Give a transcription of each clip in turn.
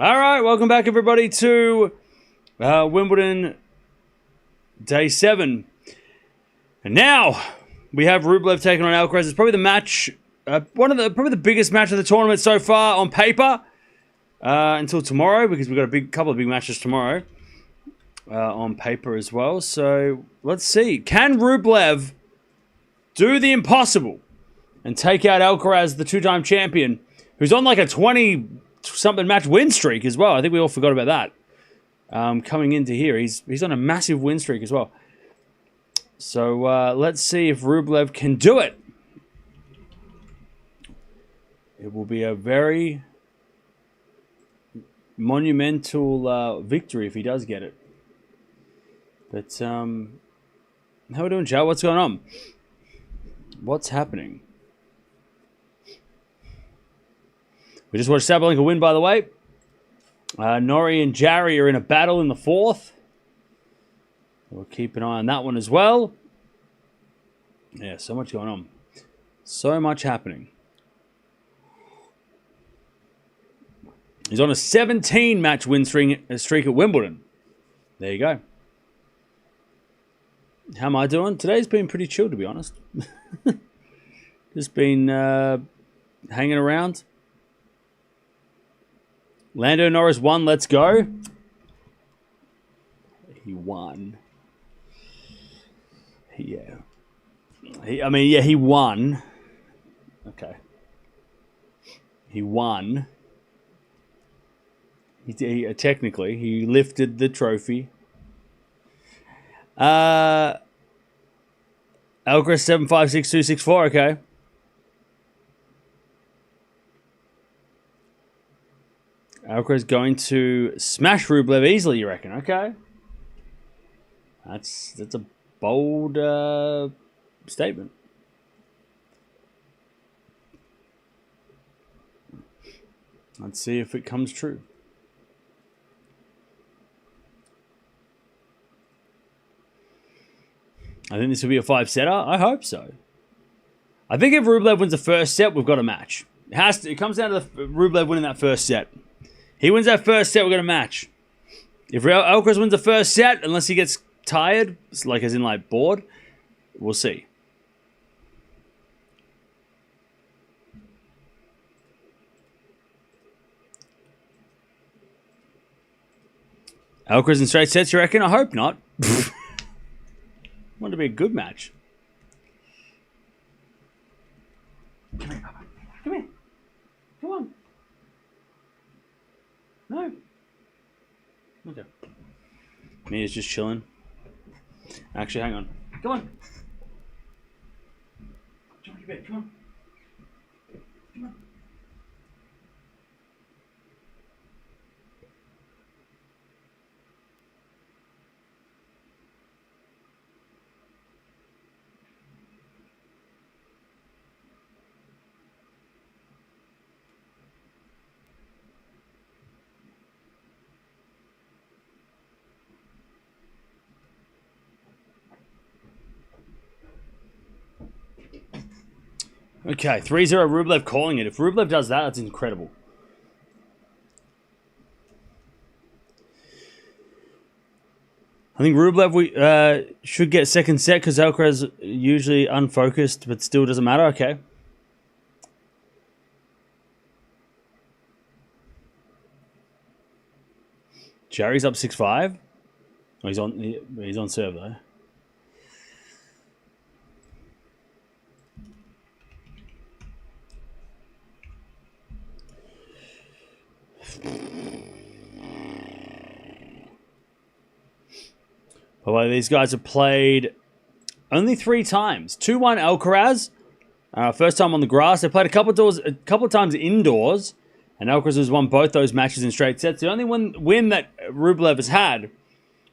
All right, welcome back, everybody, to Wimbledon Day 7. And now we have Rublev taking on Alcaraz. It's probably the match, probably the biggest match of the tournament so far on paper until tomorrow, because we've got a couple of big matches tomorrow on paper as well. So let's see. Can Rublev do the impossible and take out Alcaraz, the two-time champion, who's on like a 20-something match win streak as well? I think we all forgot about that. Coming into here, he's on a massive win streak as well. So let's see if Rublev can do it. It will be a very monumental victory if he does get it. But how are we doing, Joe? What's going on? What's happening? We just watched Sabalenka win, by the way. Norrie and Jarry are in a battle in the fourth. We'll keep an eye on that one as well. Yeah, so much going on. So much happening. He's on a 17-match win streak at Wimbledon. There you go. How am I doing? Today's been pretty chill, to be honest. Just been hanging around. Lando Norris won. Let's go. He won. Yeah. He won. Okay. He won. Technically, he lifted the trophy. Alcaraz 7-5-6-2-6-4. Okay. Alcaraz going to smash Rublev easily, you reckon? Okay. That's a bold statement. Let's see if it comes true. I think this will be a 5-setter. I hope so. I think if Rublev wins the first set, we've got a match. It comes down to Rublev winning that first set. He wins that first set, we've got a match. If Alcaraz wins the first set, unless he gets tired, like as in like bored, we'll see. Alcaraz in straight sets, you reckon? I hope not. Want to be a good match. Come here, Papa. Come here. Come on. No. Okay. Mia's just chilling. Actually, hang on. Come on. Jump on your bed. Come on. Come on. Okay, 3-0 Rublev calling it. If Rublev does that, that's incredible. I think Rublev should get second set because Alcaraz usually unfocused, but still doesn't matter. Okay. Jarry's up 6-5. Oh, he's on serve though. By the way, these guys have played only 3 times. 2-1 Alcaraz. First time on the grass. They played a couple of times indoors, and Alcaraz has won both those matches in straight sets. The only win that Rublev has had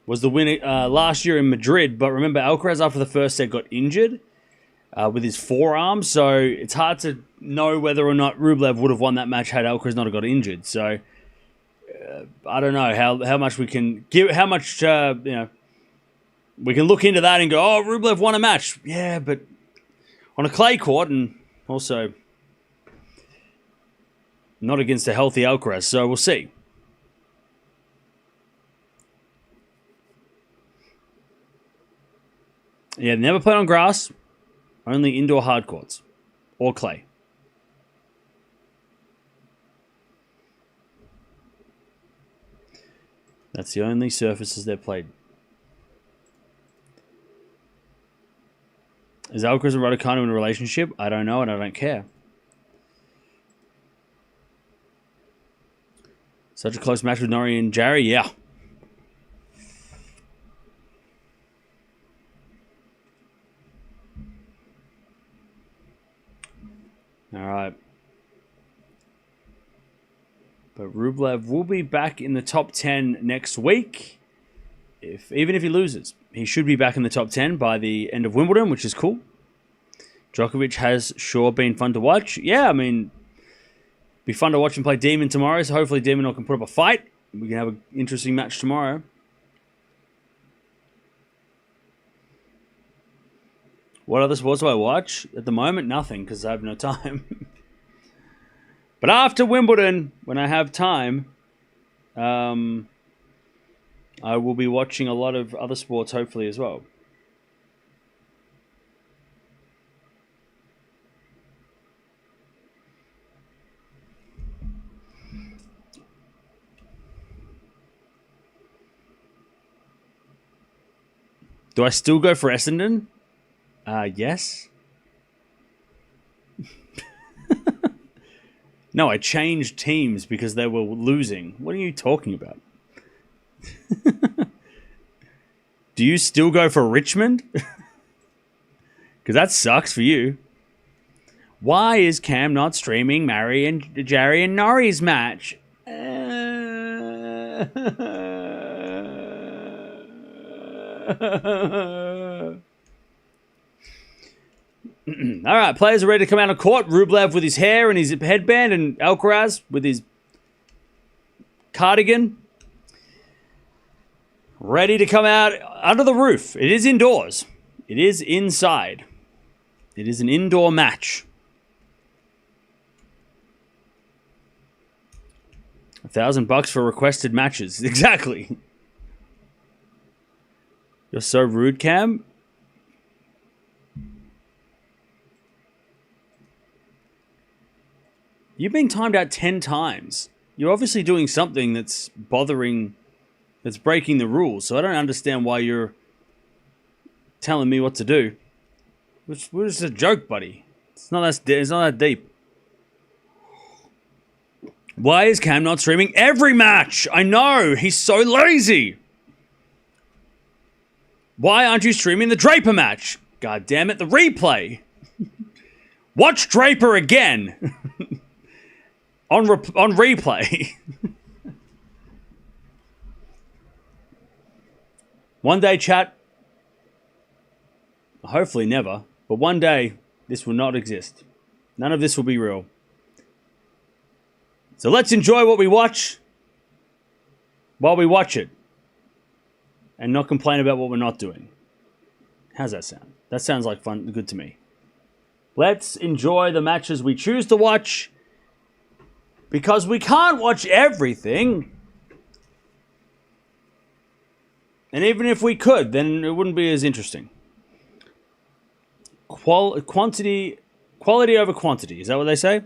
was the win last year in Madrid. But remember, Alcaraz after the first set got injured with his forearm, so it's hard to know whether or not Rublev would have won that match had Alcaraz not got injured. So I don't know how much we can give, how much we can look into that and go, oh, Rublev won a match. Yeah, but on a clay court and also not against a healthy Alcaraz. So we'll see. Yeah, never played on grass. Only indoor hard courts. Or clay. That's the only surfaces they've played. Is Alcaraz and Raducanu in a relationship? I don't know and I don't care. Such a close match with Norrie and Jarry? Yeah. All right. But Rublev will be back in the top 10 next week. Even if he loses, he should be back in the top 10 by the end of Wimbledon, which is cool. Djokovic has sure been fun to watch. Yeah, I mean, be fun to watch him play Demon tomorrow, so hopefully Demon can put up a fight. We can have an interesting match tomorrow. What other sports do I watch? At the moment, nothing, because I have no time. But after Wimbledon, when I have time, I will be watching a lot of other sports, hopefully, as well. Do I still go for Essendon? Yes. No, I changed teams because they were losing. What are you talking about? Do you still go for Richmond? Because that sucks for you. Why is Cam not streaming Jarry and Norrie's match? All right, players are ready to come out of court. Rublev with his hair and his headband, and Alcaraz with his cardigan. Ready to come out under the roof. It is indoors. It is inside. It is an indoor match. $1,000 for requested matches. Exactly. You're so rude, Cam. You've been timed out 10 times. You're obviously doing something that's bothering, that's breaking the rules. So I don't understand why you're telling me what to do. It's just a joke, buddy. It's not that deep. Why is Cam not streaming every match? I know, he's so lazy. Why aren't you streaming the Draper match? God damn it, the replay. Watch Draper again. on replay. One day, chat. Hopefully never. But one day, this will not exist. None of this will be real. So let's enjoy what we watch while we watch it. And not complain about what we're not doing. How's that sound? That sounds like fun, good to me. Let's enjoy the matches we choose to watch. Because we can't watch everything. And even if we could, then it wouldn't be as interesting. Quality over quantity. Is that what they say?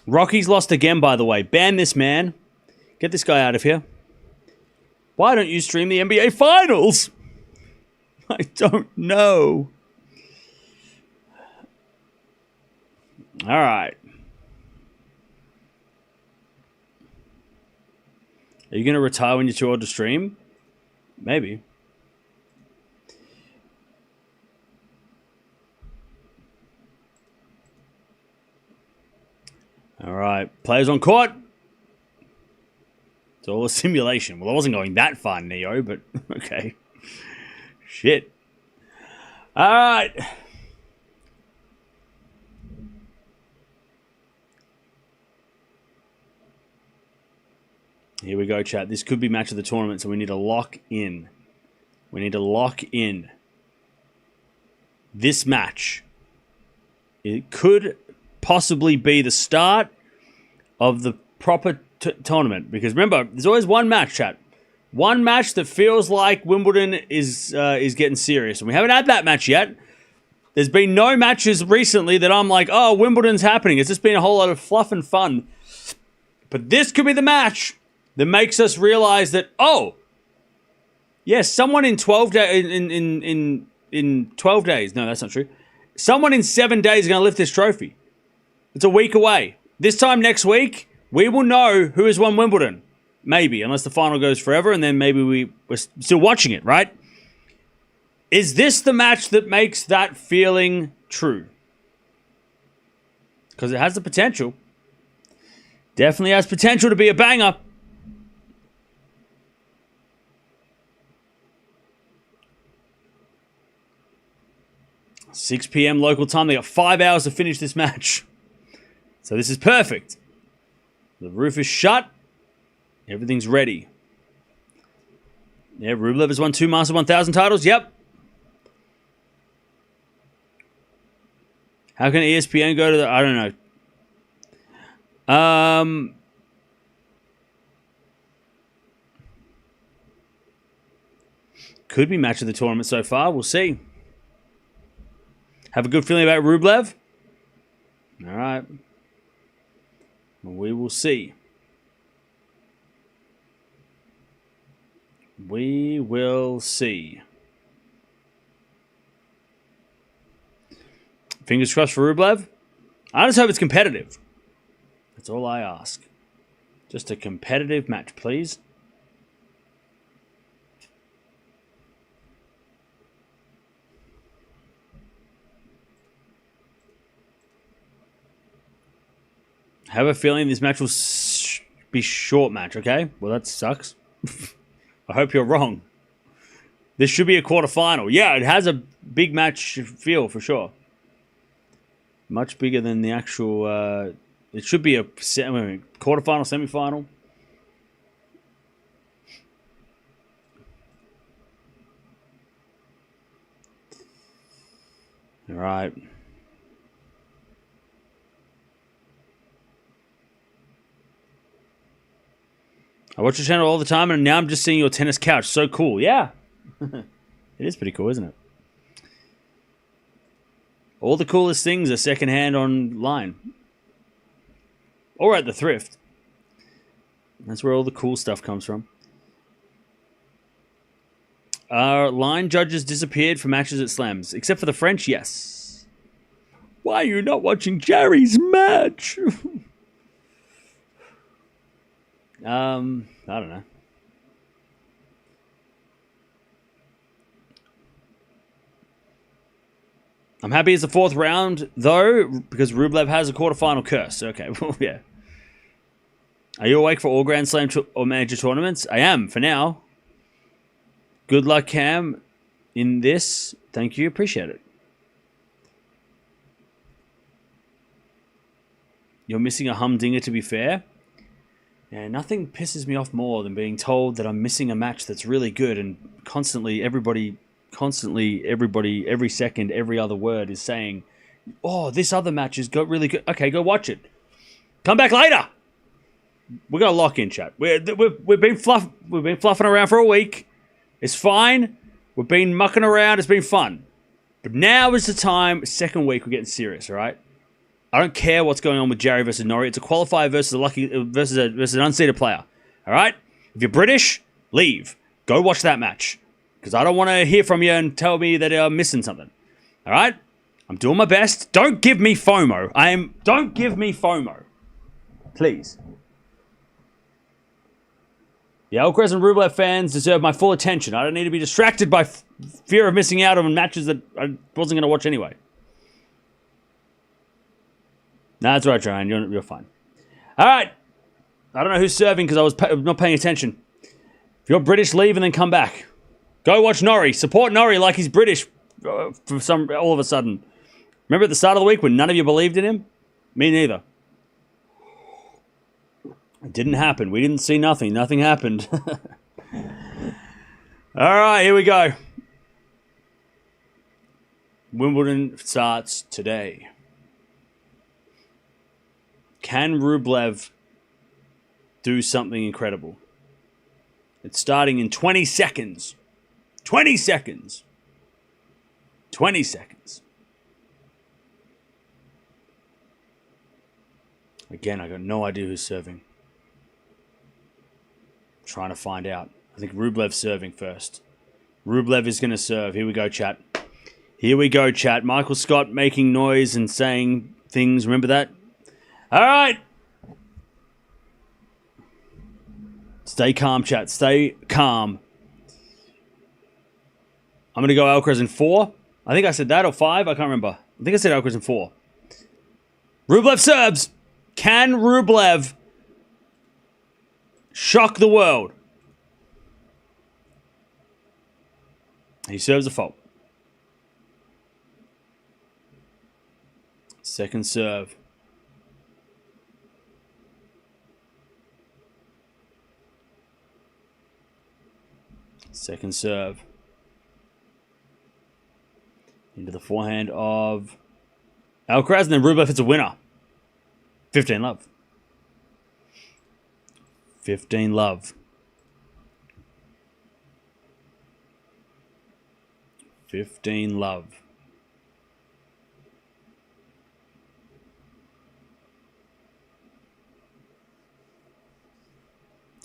Rocky's lost again, by the way. Ban this man. Get this guy out of here. Why don't you stream the NBA Finals? I don't know. All right. Are you going to retire when you're too old to stream? Maybe. All right. Players on court. It's all a simulation. Well, I wasn't going that far, Neo, but okay. Shit. All right. Here we go, chat. This could be match of the tournament, so we need to lock in. We need to lock in this match. It could possibly be the start of the proper tournament. Because remember, there's always one match, chat. One match that feels like Wimbledon is getting serious. And we haven't had that match yet. There's been no matches recently that I'm like, oh, Wimbledon's happening. It's just been a whole lot of fluff and fun. But this could be the match that makes us realize that, oh, yes, someone in 12 days, in 12 days, no, that's not true. Someone in 7 days is going to lift this trophy. It's a week away. This time next week, we will know who has won Wimbledon. Maybe, unless the final goes forever, and then maybe we're still watching it, right? Is this the match that makes that feeling true? Because it has the potential. Definitely has potential to be a banger. $6 p.m. local time. They got 5 hours to finish this match. So this is perfect. The roof is shut. Everything's ready. Yeah, Rublev has won 2 Master 1000 titles. Yep. How can ESPN go to the... I don't know. Could be match of the tournament so far. We'll see. Have a good feeling about Rublev? All right. We will see. We will see. Fingers crossed for Rublev. I just hope it's competitive. That's all I ask. Just a competitive match, please. I have a feeling this match will be short match, okay? Well, that sucks. I hope you're wrong. This should be a quarterfinal. Yeah, it has a big match feel for sure. Much bigger than the actual... it should be a quarterfinal, semifinal. All right. I watch your channel all the time, and now I'm just seeing your tennis couch. So cool. Yeah. It is pretty cool, isn't it? All the coolest things are secondhand online. Or at the thrift. That's where all the cool stuff comes from. Line judges disappeared from matches at slams. Except for the French, yes. Why are you not watching Jerry's match? I don't know. I'm happy it's the 4th round, though, because Rublev has a quarterfinal curse. Okay, well, yeah. Are you awake for all Grand Slam or major tournaments? I am, for now. Good luck, Cam, in this. Thank you. Appreciate it. You're missing a humdinger, to be fair. Yeah, nothing pisses me off more than being told that I'm missing a match that's really good and constantly, every second, every other word is saying, oh, this other match has got really good. Okay, go watch it. Come back later. We're going to lock in, chat. We've been fluffing around for a week. It's fine. We've been mucking around. It's been fun. But now is the time, second week, we're getting serious, all right? I don't care what's going on with Jarry versus Norrie. It's a qualifier versus an unseeded player. All right? If you're British, leave. Go watch that match. Because I don't want to hear from you and tell me that I'm missing something. All right? I'm doing my best. Don't give me FOMO. Don't give me FOMO. Please. The Alcaraz and Rublev fans deserve my full attention. I don't need to be distracted by fear of missing out on matches that I wasn't going to watch anyway. No, that's right, Ryan. You're fine. All right. I don't know who's serving because I was not paying attention. If you're British, leave and then come back. Go watch Norrie. Support Norrie like he's British all of a sudden. Remember at the start of the week when none of you believed in him? Me neither. It didn't happen. We didn't see nothing. Nothing happened. All right, here we go. Wimbledon starts today. Can Rublev do something incredible? It's starting in 20 seconds. 20 seconds. 20 seconds. Again, I got no idea who's serving. I'm trying to find out. I think Rublev's serving first. Rublev is going to serve. Here we go, chat. Here we go, chat. Michael Scott making noise and saying things. Remember that? All right. Stay calm, chat. Stay calm. I'm going to go Alcaraz in 4. I think I said that, or 5. I can't remember. I think I said Alcaraz in 4. Rublev serves. Can Rublev shock the world? He serves a fault. Second serve. Second serve. Into the forehand of Alcaraz, and then Rublev hits a winner. 15 love. 15 love. 15 love.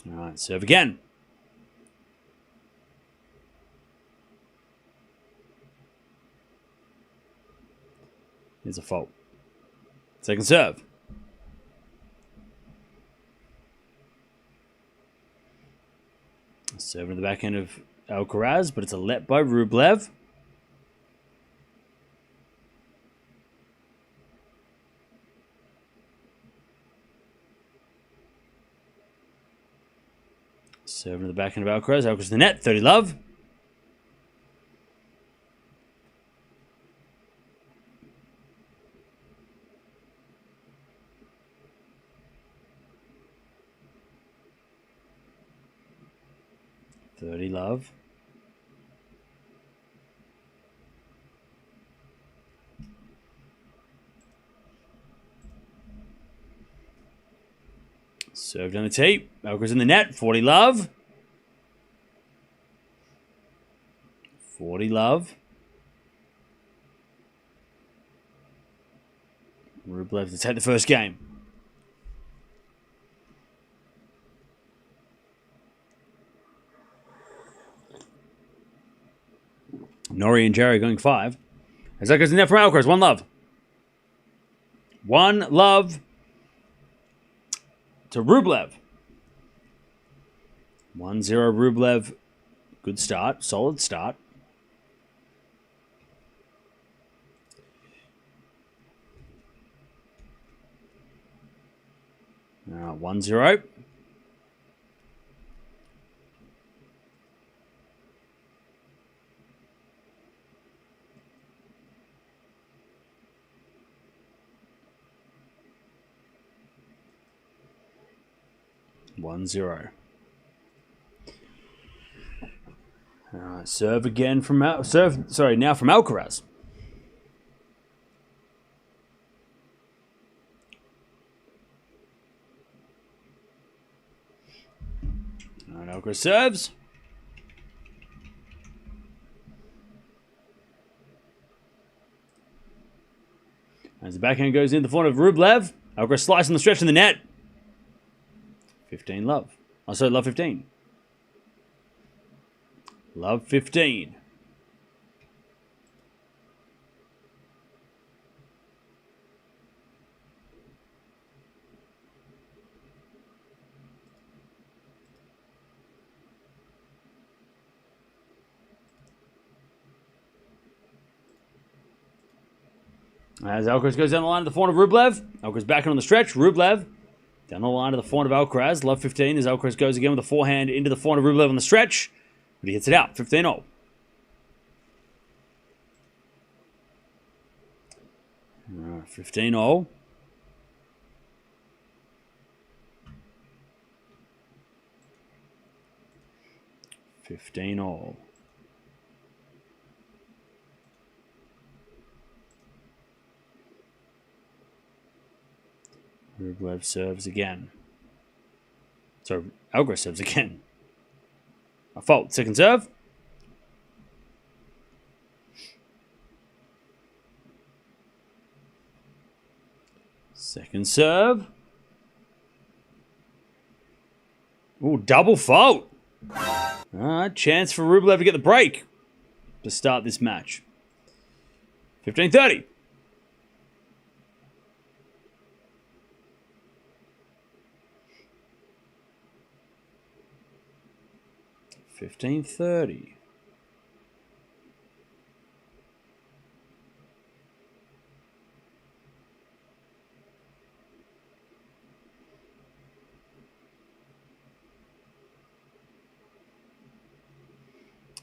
All right, serve again. Here's a fault. Second serve. Serving to the backhand of Alcaraz, but it's a let by Rublev. Serving to the backhand of Alcaraz. Alcaraz to the net. 30 love. Love. Served on the tee. Alcaraz in the net. 40 love. 40 love. Rublev to take the first game. Norrie and Jerry going 5. As that goes in there from Alcaraz. 1 love. 1 love to Rublev. 1-0 Rublev. Good start. Solid start. Now 1-0. Serve again from now from Alcaraz. All right, Alcaraz serves. As the backhand goes in the front of Rublev, Alcaraz slicing the stretch in the net. 15 love. Oh, sorry, love 15. Love 15. As Alcaraz goes down the line to the front of Rublev. Alcaraz back on the stretch. Rublev down the line to the forehand of Alcaraz. Love 15 as Alcaraz goes again with the forehand into the forehand of Rublev on the stretch. But he hits it out. 15-all. All right, 15-all. Rublev serves again. So Alcaraz serves again. A fault. Second serve. Second serve. Ooh, double fault. Chance for Rublev to get the break to start this match. 15-30.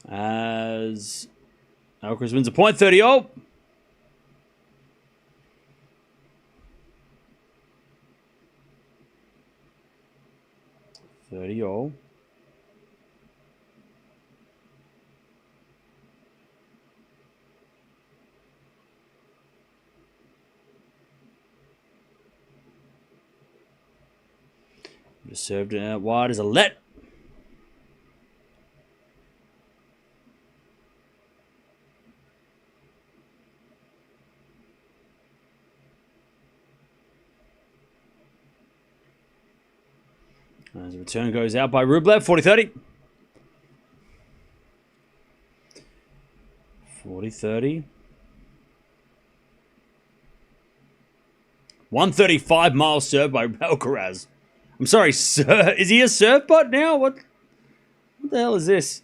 As Alcaraz wins a point, 30-all. Just served it out wide as a let. As the return goes out by Rublev, 40-30. 40-30. 135-mile serve by Alcaraz. I'm sorry, sir. Is he a serve bot now? What the hell is this?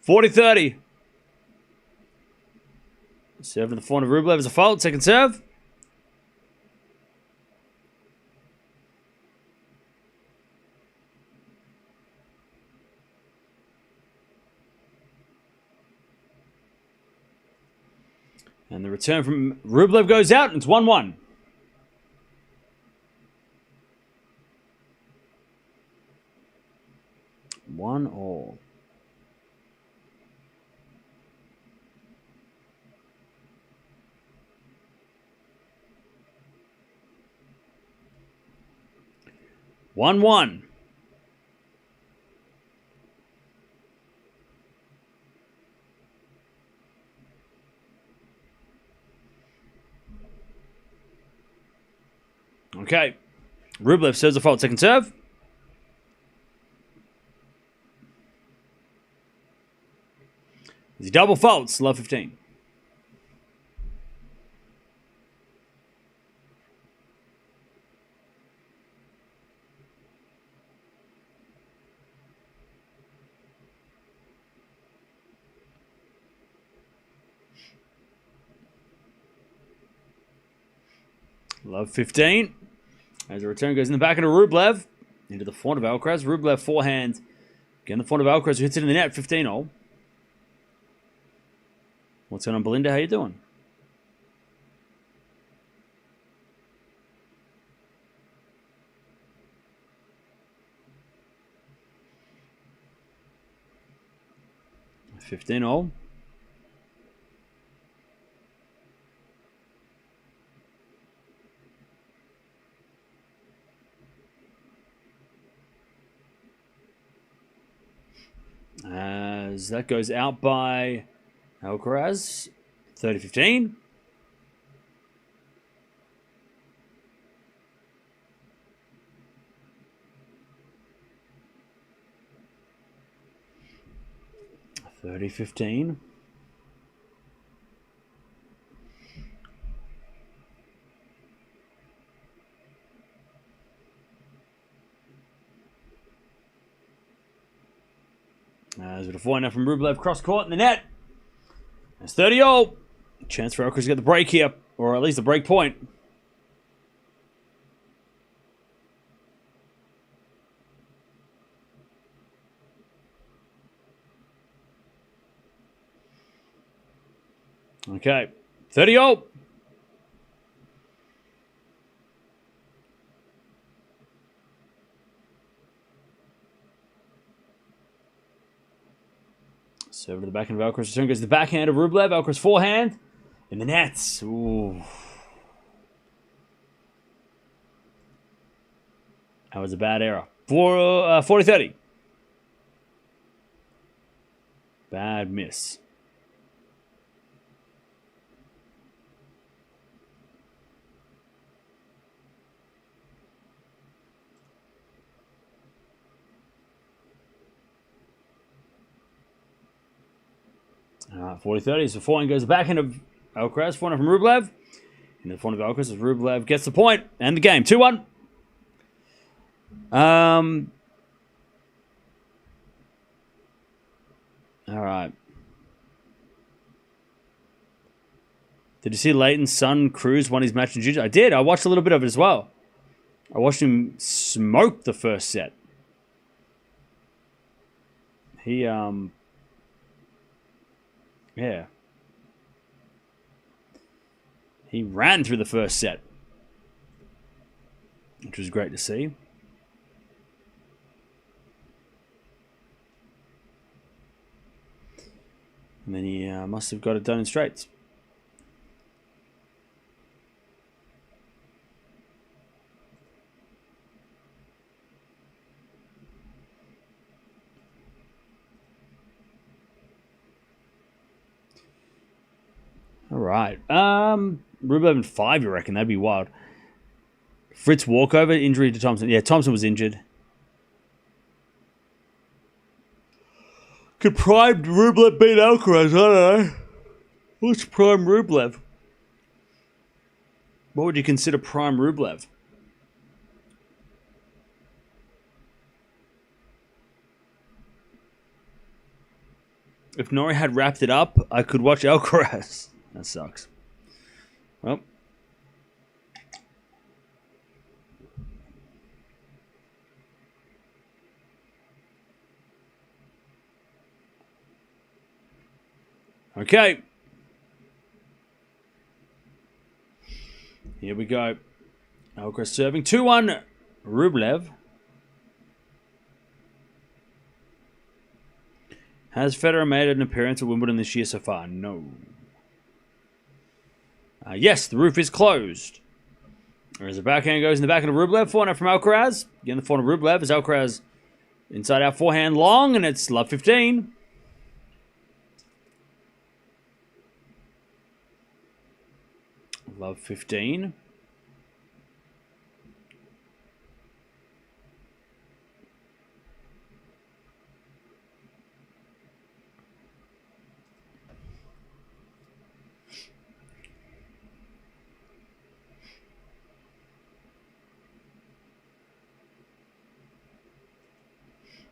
40-30. Serve to the front of Rublev as a fault. Second serve. And the return from Rublev goes out, and it's 1-1. One all. One. Okay. Rublev serves a fault. Second serve. He double faults. Love 15. Love 15. As the return goes in the back into Rublev. Into the front of Alcaraz. Rublev forehand. Again, the front of Alcaraz who hits it in the net. 15-all. What's going on, Belinda? How you doing? $15-all. As that goes out by Alcaraz, 30-15. As with a 4-0 from Rublev, cross court in the net. It's 30-all. Chance for Alcaraz to get the break here, or at least the break point. Okay, 30-all. Serve to the backhand of Alcaraz. Return goes to the backhand of Rublev. Alcaraz forehand. In the nets. Ooh. That was a bad error. 40-30. Bad miss. All right, 40-30. So forehand goes the backhand of Alcaraz. Forehand from Rublev. And the forehand of Alcaraz as Rublev gets the point. And the game. 2-1. All right. Did you see Leighton's son, Cruz, won his match in jiu-jitsu? I did. I watched a little bit of it as well. I watched him smoke the first set. Yeah. He ran through the first set, which was great to see. And then he must have got it done in straights. All right. Rublev in 5, you reckon? That'd be wild. Fritz walkover, injury to Thompson. Yeah, Thompson was injured. Could prime Rublev beat Alcaraz? I don't know. What's prime Rublev? What would you consider prime Rublev? If Nori had wrapped it up, I could watch Alcaraz. That sucks. Well. Okay. Here we go. Alcaraz serving. 2-1 Rublev. Has Federer made an appearance at Wimbledon this year so far? No. Yes, the roof is closed. As the backhand goes in the backhand of Rublev. Forehand from Alcaraz. Again, the forehand of Rublev is Alcaraz inside out forehand long, and it's love 15. Love 15.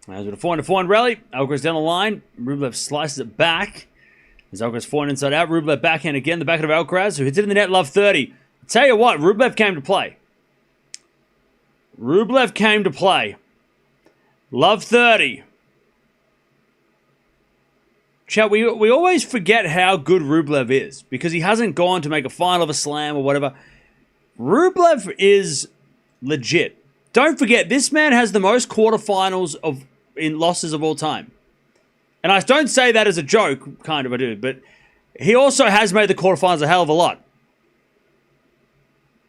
As with a forehand rally, Alcaraz down the line. Rublev slices it back. As Alcaraz forehand inside out. Rublev backhand again. The backhand of Alcaraz, who hits it in the net. Love 30. I'll tell you what, Rublev came to play. Rublev came to play. Love 30. Chat, we always forget how good Rublev is because he hasn't gone to make a final of a slam or whatever. Rublev is legit. Don't forget, this man has the most quarterfinals in losses of all time. And I don't say that as a joke, kind of, I do, but he also has made the quarterfinals a hell of a lot.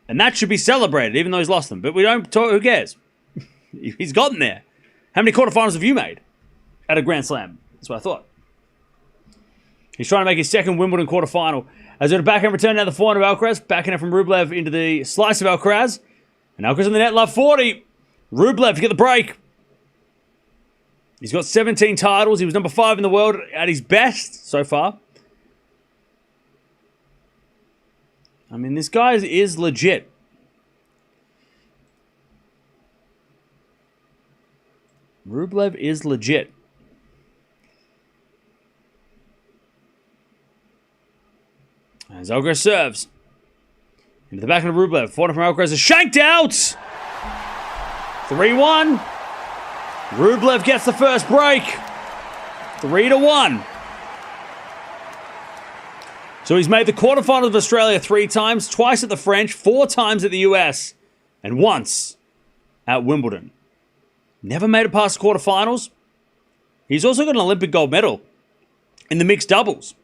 And that should be celebrated, even though he's lost them. But we don't talk, who cares? He's gotten there. How many quarterfinals have you made at a Grand Slam? That's what I thought. He's trying to make his second Wimbledon quarterfinal. As in a backhand return, now the forehand of Alcaraz. Backhand from Rublev into the slice of Alcaraz. And Alcaraz in the net, love 40. Rublev to get the break. He's got 17 titles. He was number 5 in the world at his best so far. I mean, this guy is legit. Rublev is legit. As Alcaraz serves. Into the backhand of Rublev. Forehand from Alcaraz is shanked out. 3-1. Rublev gets the first break. 3-1. So he's made the quarterfinals of Australia 3 times, twice at the French, 4 times at the US, and once at Wimbledon. Never made it past the quarterfinals. He's also got an Olympic gold medal in the mixed doubles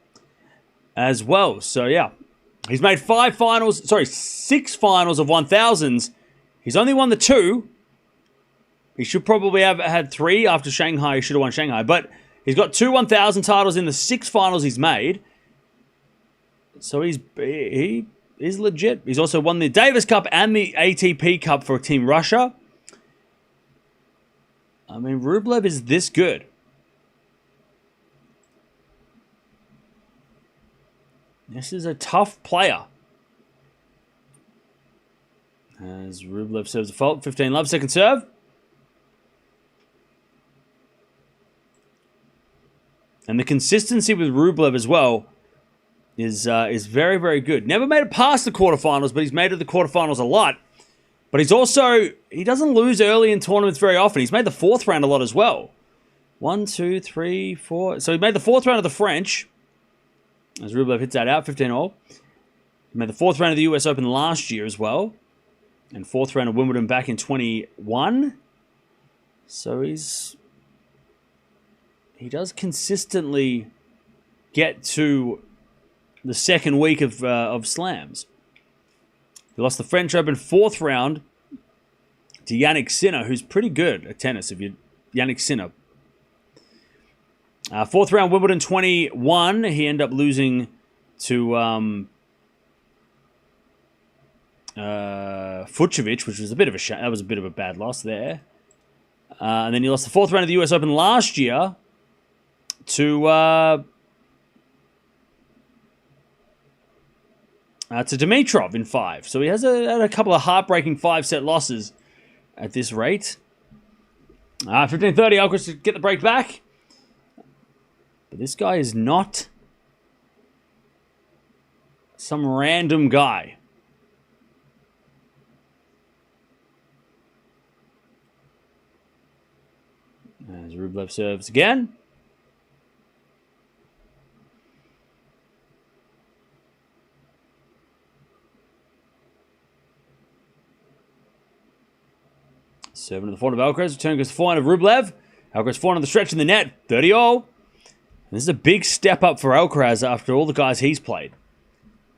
as well. So yeah, he's made 6 finals of 1000s. He's only won the 2. He should probably have had 3 after Shanghai. He should have won Shanghai. But He's got 2 1,000 titles in the 6 finals he's made. So he's legit. He's also won the Davis Cup and the ATP Cup for Team Russia. I mean, Rublev is this good. This is a tough player. As Rublev serves a fault, 15 love, second serve. And the consistency with Rublev as well is very, very good. Never made it past the quarterfinals, but he's made it to the quarterfinals a lot. But he doesn't lose early in tournaments very often. He's made the 4th round a lot as well. 1, 2, 3, 4. So he made the 4th round of the French. As Rublev hits that out, 15 all. He made the 4th round of the US Open last year as well. And 4th round of Wimbledon back in 21. So he does consistently get to the second week of slams. He lost the French Open 4th round to Jannik Sinner, who's pretty good at tennis. Jannik Sinner. 4th round Wimbledon 21. He ended up losing to Fucsovics, which was a bit of a shame. That was a bit of a bad loss there. And then he lost the 4th round of the US Open last year to Dimitrov in 5. So he has had a couple of heartbreaking 5-set losses at this rate. 15-30, Alcaraz to get the break back. But this guy is not some random guy. As Rublev serves again. Serving to the forehand of Alcaraz. Return goes to the forehand of Rublev. Alcaraz forehand on the stretch in the net. 30 all. This is a big step up for Alcaraz after all the guys he's played.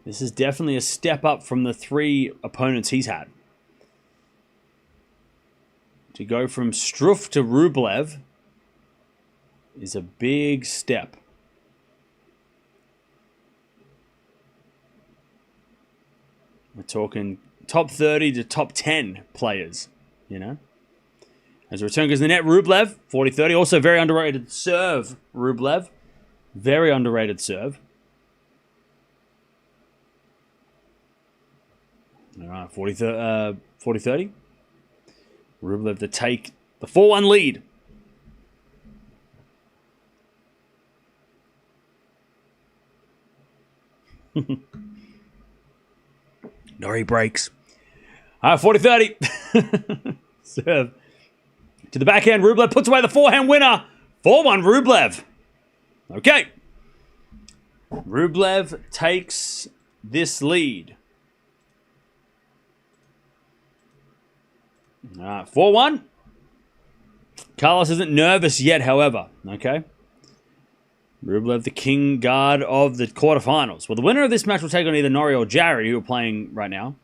This is definitely a step up from the 3 opponents he's had. To go from Struff to Rublev is a big step. We're talking top 30 to top 10 players, you know. As the return goes in the net, Rublev, 40-30. Also very underrated serve, Rublev. Very underrated serve. All right, 40-30. Rublev to take the 4-1 lead. Norrie breaks. All right, 40-30. Serve. To the backhand, Rublev puts away the forehand winner. 4-1 Rublev. Okay. Rublev takes this lead. All right, 4-1. Carlos isn't nervous yet, however. Okay. Rublev, the king guard of the quarterfinals. Well, the winner of this match will take on either Norrie or Jarry, who are playing right now.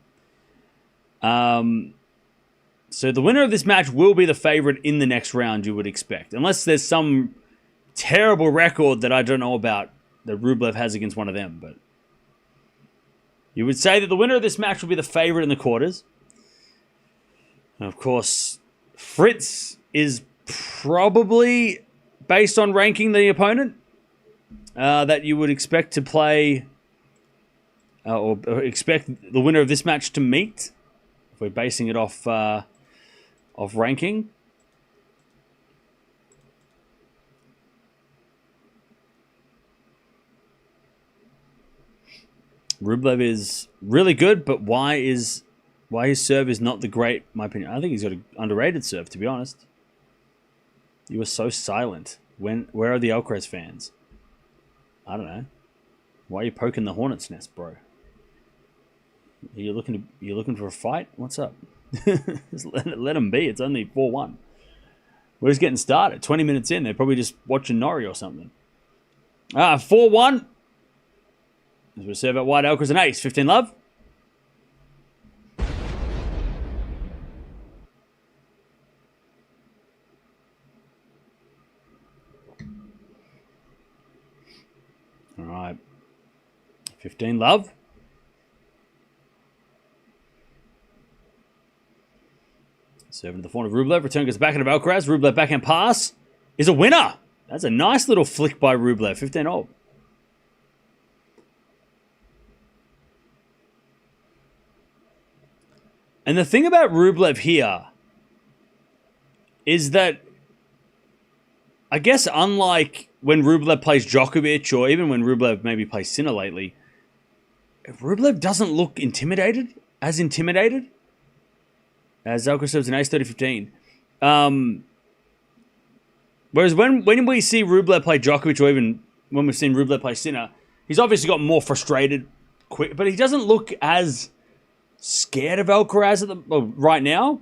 So the winner of this match will be the favorite in the next round, you would expect. Unless there's some terrible record that I don't know about that Rublev has against one of them. But you would say that the winner of this match will be the favorite in the quarters. And of course, Fritz is probably, based on ranking the opponent, that you would expect to play, or expect the winner of this match to meet. If we're basing it off ranking. Rublev is really good, but why his serve is not the great, in my opinion. I think he's got an underrated serve, to be honest. You were so silent. Where are the Alcaraz fans? I don't know. Why are you poking the hornet's nest, bro? Are you looking for a fight? What's up? Just let them be. It's only 4-1. We're just getting started. 20 minutes in, they're probably just watching Norrie or something. 4-1. As we serve out wide, Alcaraz an ace. 15 love. right. 15 love. Serving to the forehand of Rublev. Return goes back into Alcaraz. Rublev backhand pass is a winner. That's a nice little flick by Rublev. 15-all. And the thing about Rublev here is that, I guess, unlike when Rublev plays Djokovic, or even when Rublev maybe plays Sinner lately, Rublev doesn't look intimidated as Alcaraz serves an ace 30-15. Whereas when we see Rublev play Djokovic, or even when we've seen Rublev play Sinner, he's obviously got more frustrated, quick, but he doesn't look as scared of Alcaraz right now.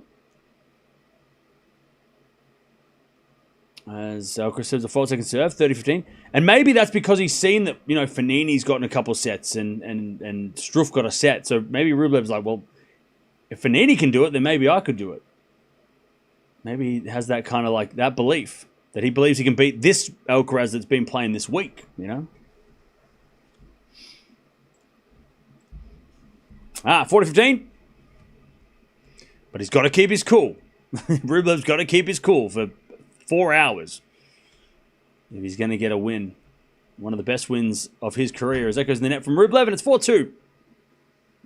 As Alcaraz serves a 4-second serve, 30-15. And maybe that's because he's seen that, Fognini's gotten a couple sets and Struff got a set. So maybe Rublev's like, well, if Fognini can do it, then maybe I could do it. Maybe he has that kind of like that belief that he believes he can beat this Alcaraz that's been playing this week, 40-15. But he's got to keep his cool. Rublev's got to keep his cool for 4 hours if he's going to get a win. One of the best wins of his career as that goes in the net from Rublev, and it's 4-2.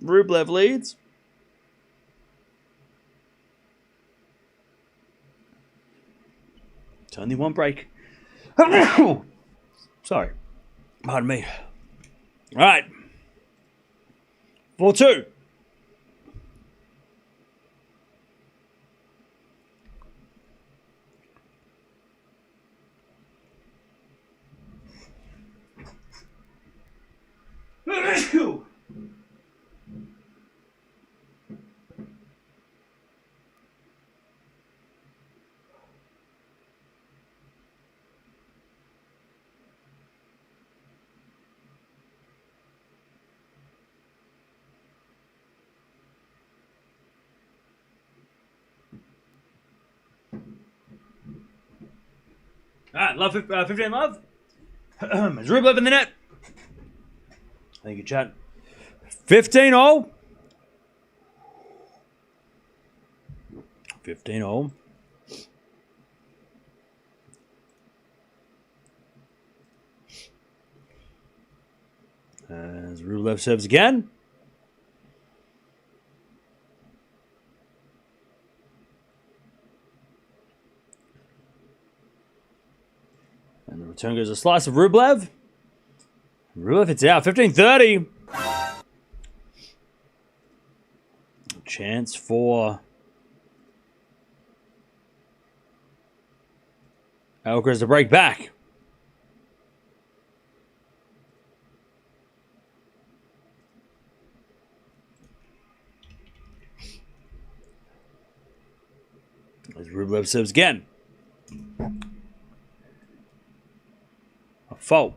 Rublev leads. It's only one break. Sorry. Pardon me. All right. 4-2. All right, love 15 love. Is Rublev in the net? Thank you, chat. 15-all. 15-all. As Rublev serves again. And the return goes a slice of Rublev. Rublev hits out. 15-30. Chance for Alcaraz to break back. As Rublev serves again. A fault.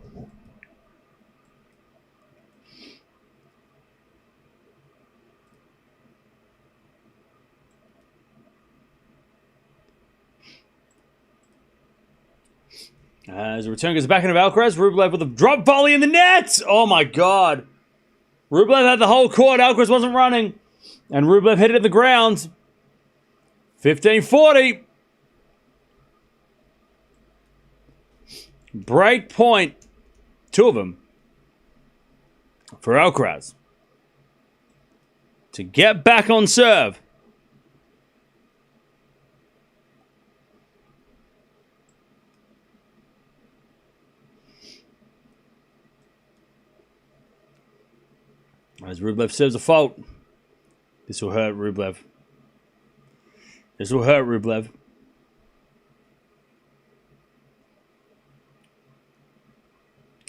As the return goes back into Alcaraz, Rublev with a drop volley in the net. Oh my god. Rublev had the whole court. Alcaraz wasn't running. And Rublev hit it at the ground. 15-40. Break point. Two of them. For Alcaraz. To get back on serve. As Rublev serves a fault. This will hurt Rublev. This will hurt Rublev.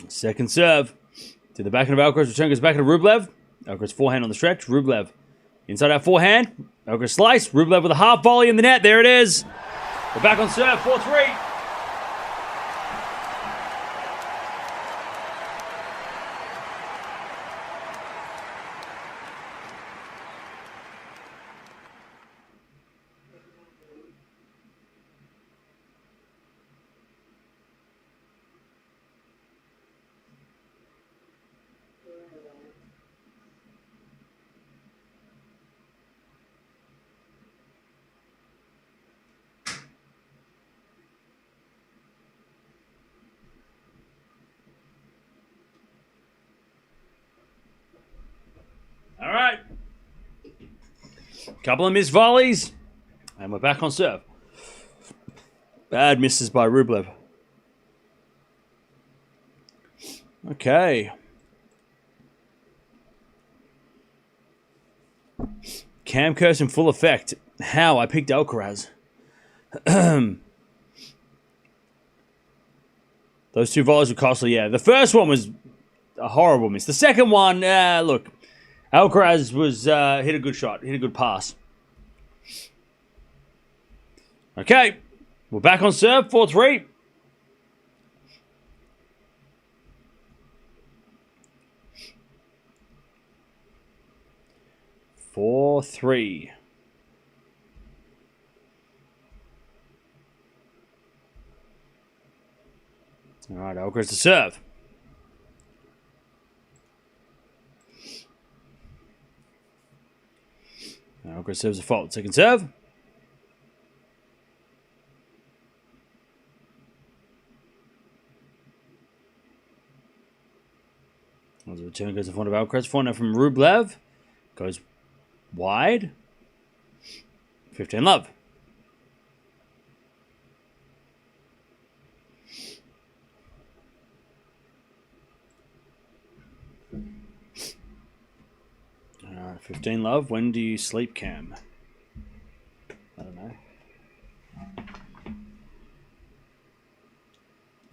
Second serve. To the backhand of Alcaraz. Return goes back to Rublev. Alcaraz forehand on the stretch. Rublev inside our forehand. Alcaraz slice. Rublev with a half volley in the net. There it is. We're back on serve. 4-3. Couple of missed volleys. And we're back on serve. Bad misses by Rublev. Okay. Cam curse in full effect. How? I picked Alcaraz. Those two volleys were costly, yeah. The first one was a horrible miss. The second one, look. Alcaraz was hit a good shot. Hit a good pass. Okay. We're back on serve. 4-3. All right, Alcaraz to serve. Alcaraz serves a fault. Second serve. As the return goes in front of Alcaraz. Forehand from Rublev. Goes wide. 15 love. Alright, 15 love. When do you sleep, Cam? I don't know.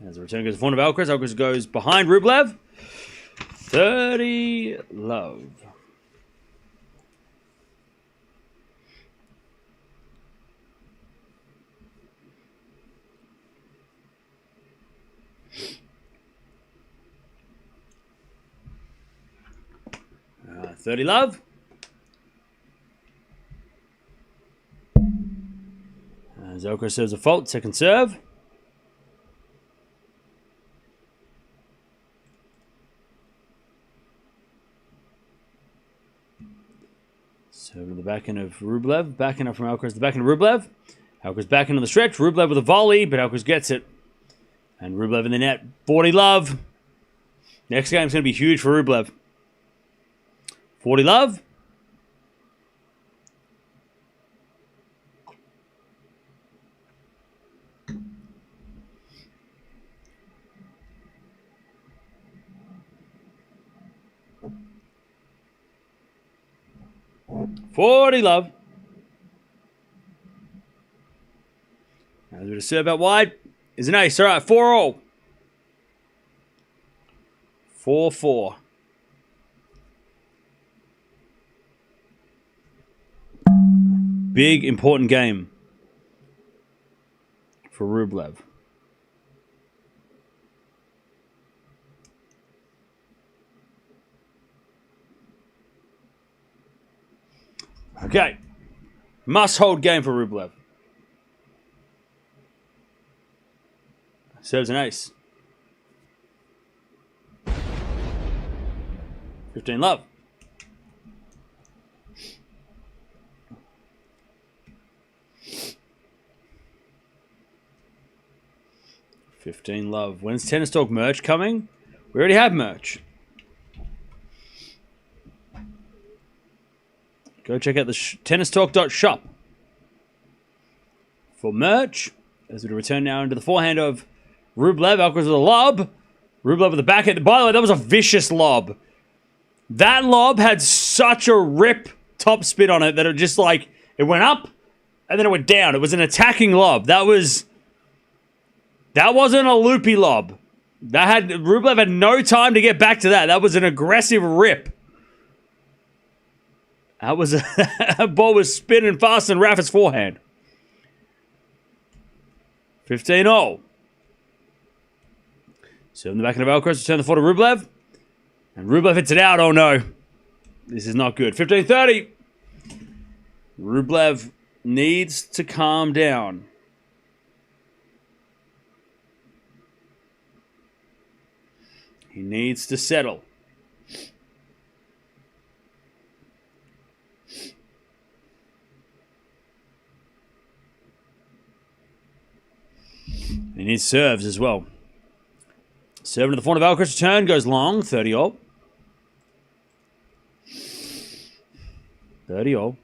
As the return goes in front of Alcaraz. Alcaraz goes behind Rublev. 30 love. All right, 30 love. Alcaraz serves a fault. Second serve. Serve to the backhand of Rublev. Backhand up from Alcaraz. The backhand of Rublev. Alcaraz back into the stretch. Rublev with a volley, but Alcaraz gets it. And Rublev in the net. 40 love. Next game's going to be huge for Rublev. 40 love. $40 love. Now a bit of serve out wide. Is an ace. All right, 4-all. 4-4. Big, important game for Rublev. Okay. Must-hold game for Rublev. Serves an ace. 15 love. $15 love. When's Tennis Talk merch coming? We already have merch. Go check out the tennistalk.shop for merch. As we return now into the forehand of Rublev. Alcaraz with a lob. Rublev with the backhand. By the way, that was a vicious lob. That lob had such a rip top spin on it that it just like, it went up and then it went down. It was an attacking lob. That wasn't a loopy lob. Rublev had no time to get back to that. That was an aggressive rip. That ball was spinning faster than Rafa's forehand. 15-all. Serve in the backhand of Alcaraz. Return the floor to Rublev. And Rublev hits it out. Oh no. This is not good. 15-30. Rublev needs to calm down. He needs to settle. He needs serves as well. Serving to the front of Alcaraz. Return goes long. 30-all. 30-all.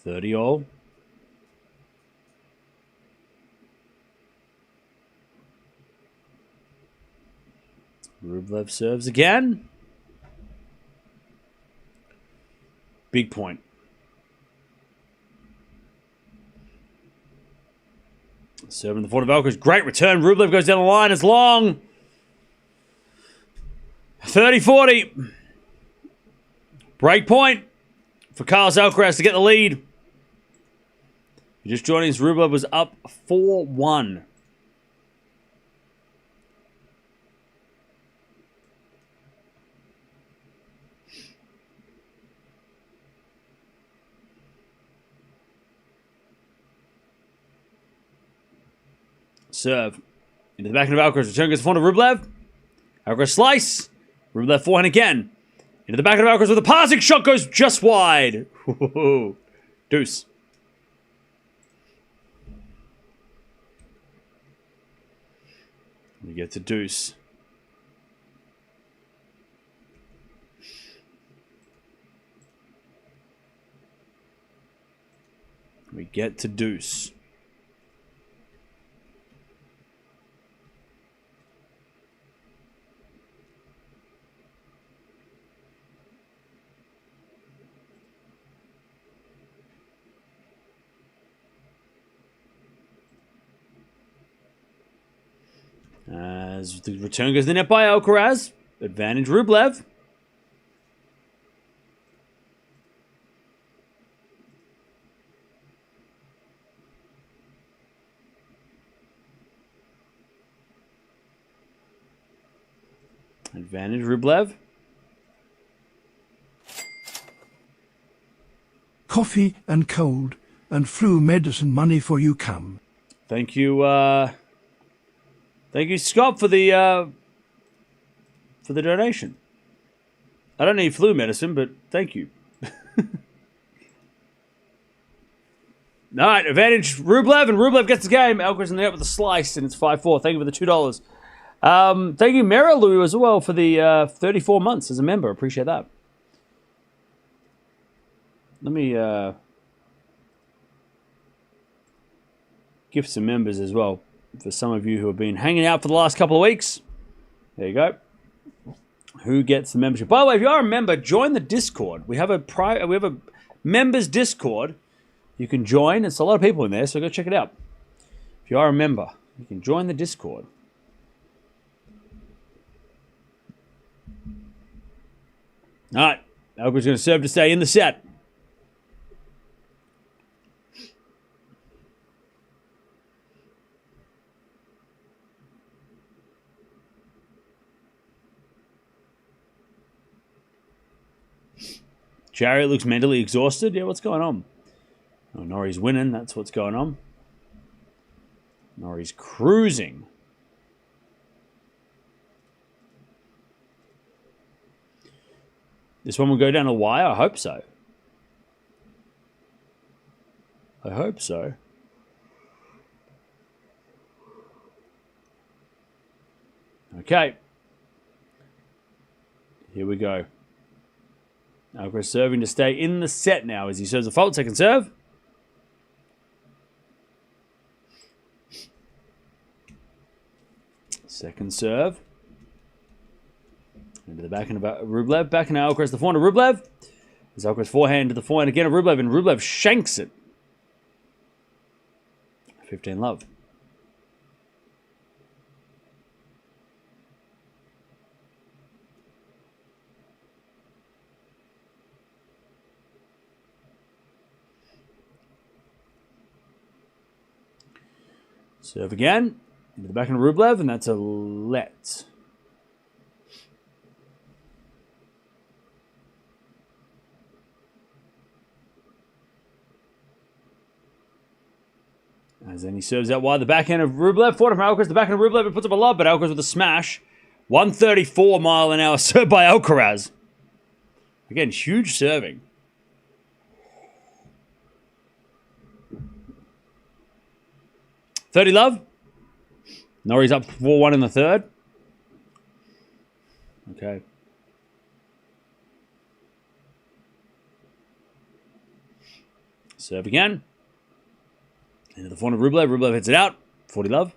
30 all. Rublev serves again. Big point. Serving the forward of Alcaraz. Great return. Rublev goes down the line. It's long. 30-40. Break point for Carlos Alcaraz to get the lead. Just joining us, Rublev was up 4-1. Serve. Into the back end of Alcaraz. Return goes to the front of Rublev. Alcaraz slice. Rublev forehand again. Into the back end of Alcaraz with a passing shot goes just wide. Deuce. We get to deuce. We get to deuce. As the return goes to the net by Alcaraz. Advantage Rublev. Advantage Rublev. Coffee and cold and flu medicine money for you come. Thank you, thank you, Scott, for the donation. I don't need flu medicine, but thank you. All right, advantage Rublev, and Rublev gets the game. Alcaraz in the net with a slice, and it's 5-4. Thank you for the $2. Thank you, Mirra Lou, as well, for the 34 months as a member. Appreciate that. Let me gift some members as well for some of you who have been hanging out for the last couple of weeks. There you go. Who gets the membership? By the way, if you are a member, join the Discord. We have a members Discord. You can join. It's a lot of people in there, so go check it out. If you are a member, you can join the Discord. All right, Alcaraz going to serve to stay in the set. Chariot looks mentally exhausted. Yeah, what's going on? Oh, Norrie's winning. That's what's going on. Norrie's cruising. This one will go down a wire? I hope so. I hope so. Okay. Here we go. Alcaraz serving to stay in the set now as he serves a fault. Second serve. Second serve. Into the back end of Rublev. Back into Alcaraz, the forehand of Rublev. As Alcaraz forehand to the forehand again of Rublev, and Rublev shanks it. 15 love. Serve again. Into the back end of Rublev, and that's a let. As then he serves out wide. The backhand of Rublev. Forward from Alcaraz. The backhand of Rublev. It puts up a lob, but Alcaraz with a smash. 134 mile an hour serve by Alcaraz. Again, huge serving. $30 love. Norrie's up 4-1 in the third. Okay. Serve again. Into the forehand of Rublev. Rublev hits it out. 40 love.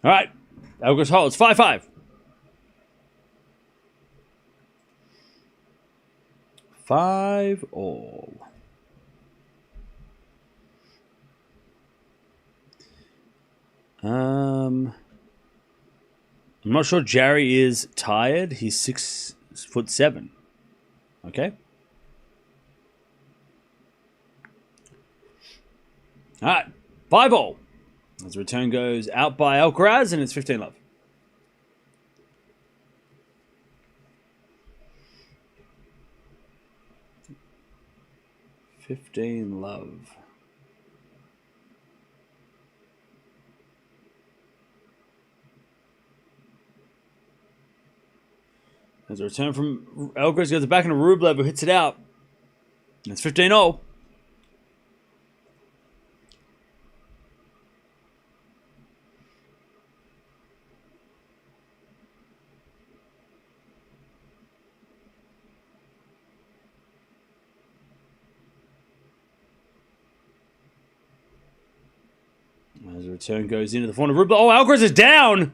All right. Alcaraz holds. 5-5. 5-all. I'm not sure Jarry is tired. He's 6'7". Okay. All right. 5-all. As the return goes out by Alcaraz, and it's 15 love. $15 love. As a return from Alcaraz goes back into Rublev, who hits it out. And it's 15-all. As the return goes into the forehand of Rublev. Oh, Alcaraz is down.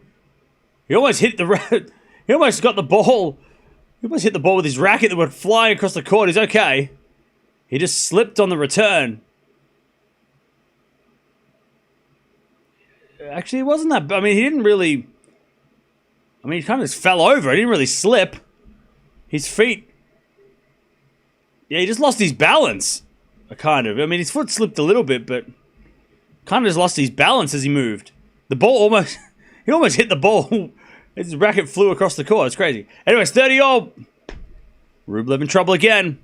He almost hit the. He almost got the ball. He almost hit the ball with his racket that went flying across the court. He's okay. He just slipped on the return. Actually, it wasn't that. I mean, he didn't really. I mean, he kind of just fell over. He didn't really slip. His feet. Yeah, he just lost his balance. Kind of. I mean, his foot slipped a little bit, but kind of just lost his balance as he moved. The ball almost. He almost hit the ball. His racket flew across the court. It's crazy. Anyways, 30-all. Rublev in trouble again.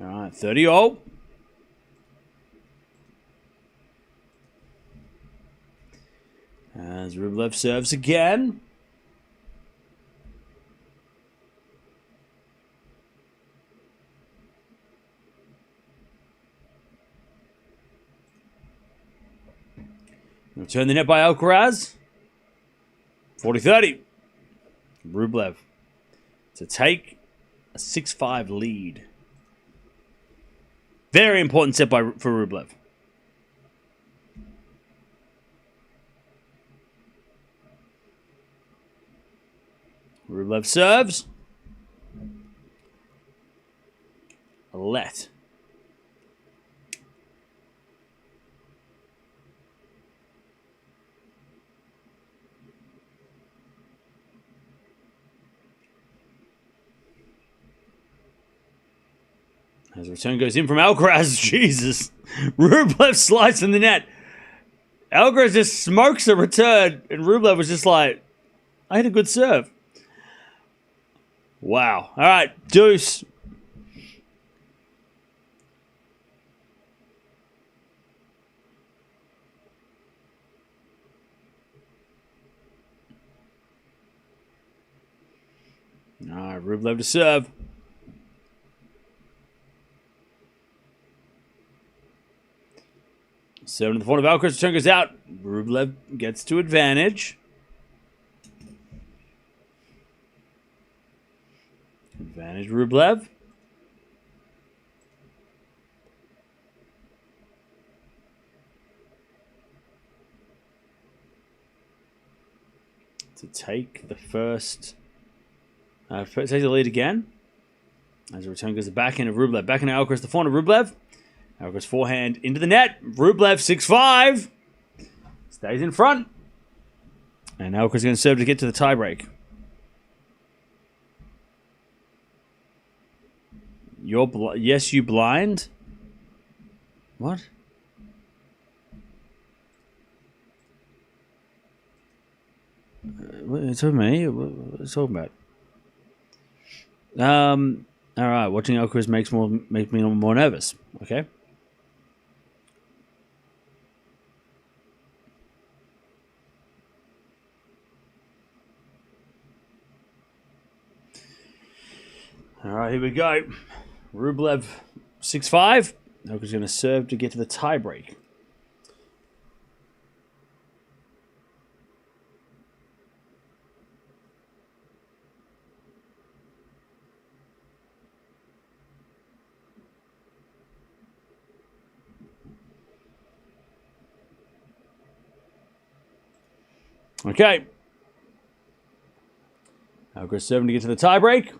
All right, 30-all. As Rublev serves again. Return the net by Alcaraz. 40-30. Rublev to take a 6-5 lead. Very important set for Rublev. Rublev serves. A let. As the return goes in from Alcaraz, Jesus. Rublev slides in the net. Alcaraz just smokes a return, and Rublev was just like, I had a good serve. Wow. All right, deuce. All right, Rublev to serve. Serving to the front of Alcaraz, return goes out. Rublev gets to advantage. Advantage Rublev. To take the first. Take the lead again. As the return goes the backhand of Rublev. Backhand of Alcaraz, the forehand of Rublev. Alcaraz forehand into the net. Rublev 6-5. Stays in front. And Alcaraz going to serve to get to the tiebreak. Yes, you blind? What? It's over me. What are you talking about? All right. Watching Alcaraz makes me more nervous. Okay. All right, here we go. Rublev 6-5. Alcaraz going to serve to get to the tiebreak. Okay. Alcaraz serving to get to the tiebreak.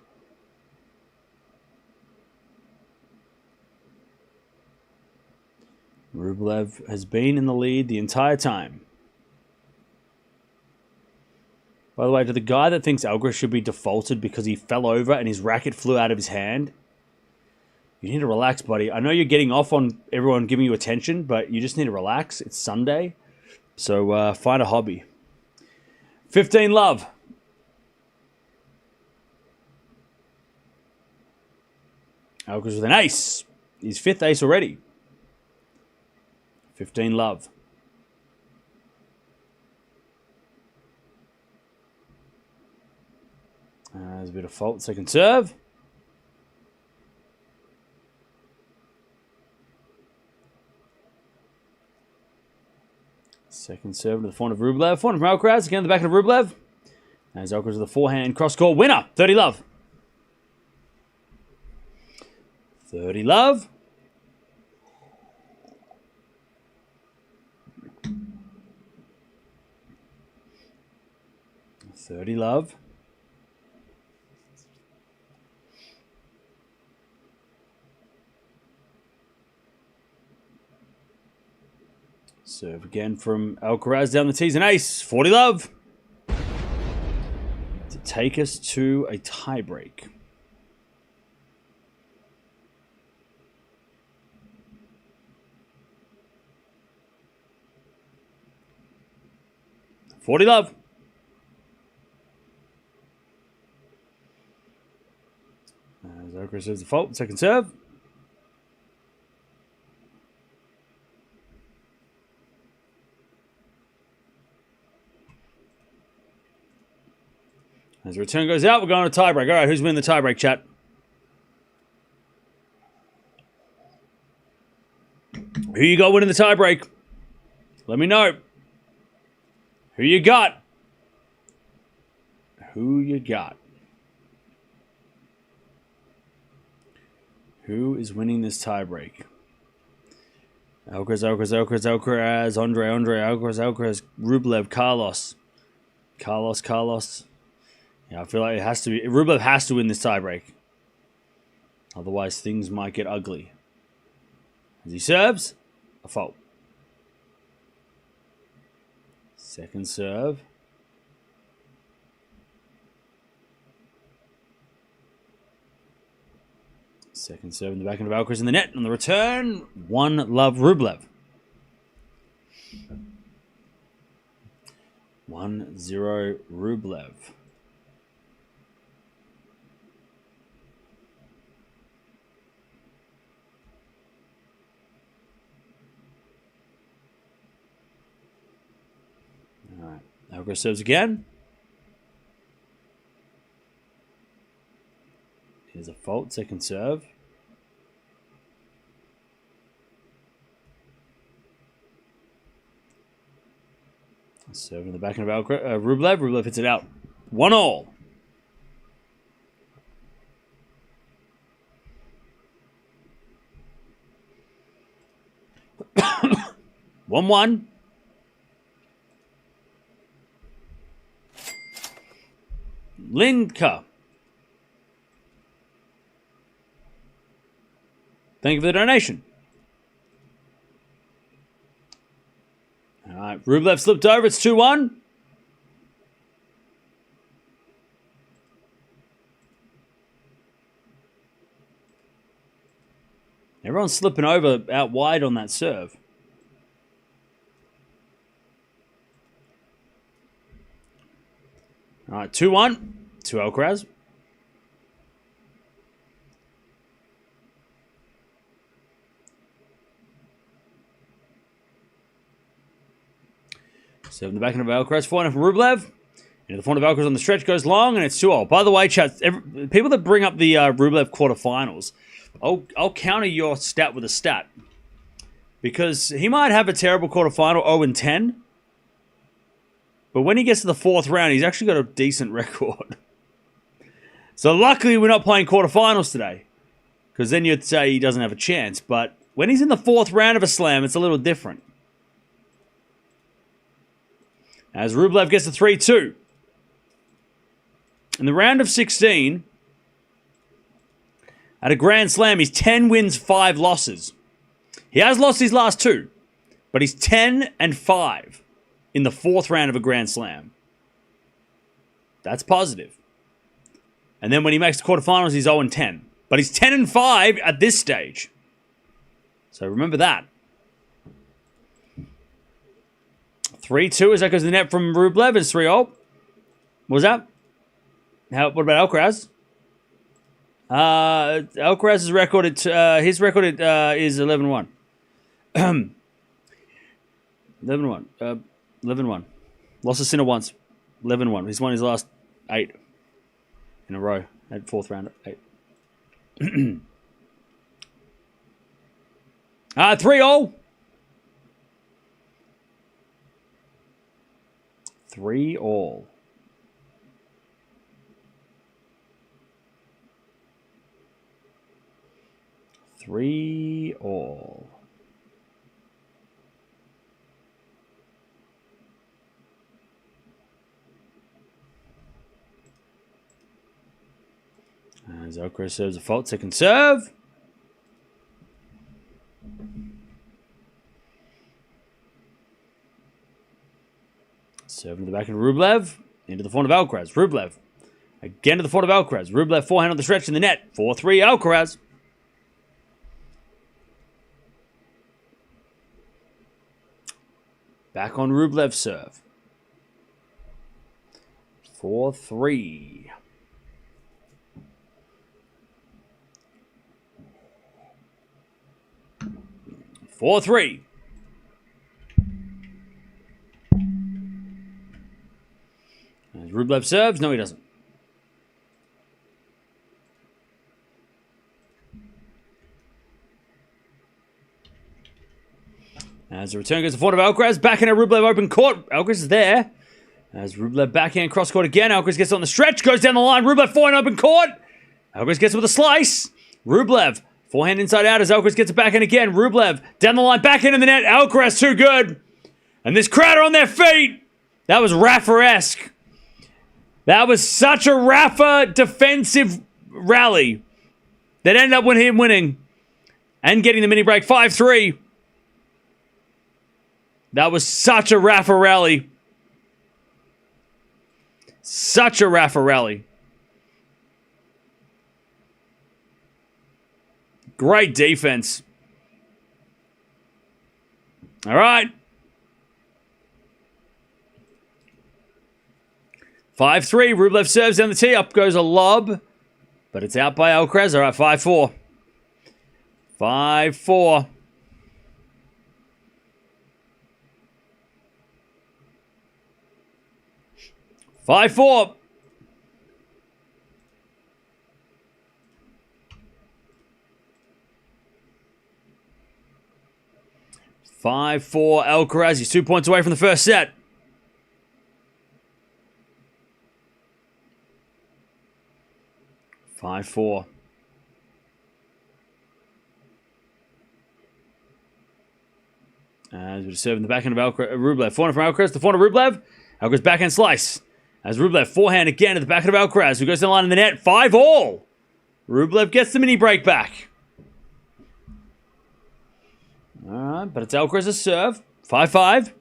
Rublev has been in the lead the entire time. By the way, to the guy that thinks Alcaraz should be defaulted because he fell over and his racket flew out of his hand, you need to relax, buddy. I know you're getting off on everyone giving you attention, but you just need to relax. It's Sunday, so find a hobby. 15 love. Alcaraz with an ace. His 5th ace already. 15 love. There's a bit of fault. Second serve. Second serve to the forehand of Rublev. Forehand from Alcaraz. Again, the back of Rublev. As Alcaraz with the forehand cross-court winner. 30 love. 30 love. $30 love. Serve again from Alcaraz down the tees. An ace. 40 love. To take us to a tiebreak. $40 love. As Alcaraz serves the fault. Second serve. As the return goes out, we're going to tiebreak. All right, who's winning the tiebreak, chat? Who you got winning the tiebreak? Let me know. Who you got? Who you got? Who is winning this tiebreak? Alcaraz, Andrey, Alcaraz, Rublev, Carlos. Yeah, I feel like it has to be. Rublev has to win this tiebreak. Otherwise, things might get ugly. As he serves, a fault. Second serve. Second serve in the back end of Alcaraz in the net. On the return, 1 love Rublev. 1-0 Rublev. All right. Alcaraz serves again. Here's a fault. Second serve. Serve in the back end of Rublev. Rublev hits it out. 1-1. 1-1. Linka. Thank you for the donation. All right, Rublev slipped over. It's 2-1. Everyone's slipping over out wide on that serve. All right, 2-1 to Alcaraz. Serve in the back end of Alcaraz. 4-1 for Rublev. Into the front of Alcaraz on the stretch, goes long, and it's 2-0. By the way, chat, people that bring up the Rublev quarterfinals, I'll counter your stat with a stat. Because he might have a terrible quarterfinal, 0-10. But when he gets to the 4th round, he's actually got a decent record. So luckily we're not playing quarterfinals today. Because then you'd say he doesn't have a chance. But when he's in the 4th round of a slam, it's a little different. As Rublev gets to 3-2. In the round of 16, at a Grand Slam, he's 10 wins, 5 losses. He has lost his last 2, but he's 10-5 in the 4th round of a Grand Slam. That's positive. And then when he makes the quarterfinals, he's 0-10. But he's 10-5 at this stage. So remember that. 3-2 as that goes to the net from Rublev. It's 3-0. What was that? What about Alcaraz? Alcaraz's record, his record is 11-1. 11-1. 11-1. Lost to Sinner once. 11-1. He's won his last 8 in a row. At 4th round, 8. 3-0. 3-all. As Alcaraz serves a fault, second serve. Serving to the back of Rublev. Into the front of Alcaraz. Rublev. Again to the front of Alcaraz. Rublev forehand on the stretch in the net. 4-3 Alcaraz. Back on Rublev's serve. 4-3. As Rublev serves. No, he doesn't. As the return goes to the front of Alcaraz. Backhand at Rublev open court. Alcaraz is there. As Rublev backhand cross court again. Alcaraz gets on the stretch. Goes down the line. Rublev forehand open court. Alcaraz gets with a slice. Rublev forehand inside out as Alcaraz gets it backhand again. Rublev down the line. Backhand in the net. Alcaraz too good. And this crowd are on their feet. That was Rafa-esque. That was such a Rafa defensive rally that ended up with him winning and getting the mini break 5-3. That was such a Rafa rally. Such a Rafa rally. Great defense. All right. 5-3. Rublev serves down the tee. Up goes a lob. But it's out by Alcaraz. All right, 5-4. 5-4. 5-4. 5-4 Alcaraz. He's 2 points away from the first set. Five, 4. As we serve in the backhand of Rublev. Forehand from Alcaraz. The forehand of Rublev. Alcaraz backhand slice. As Rublev forehand again at the backhand of Alcaraz, who goes down the line in the net. 5-all. Rublev gets the mini break back. All right, but it's Alcaraz's serve. 5-5.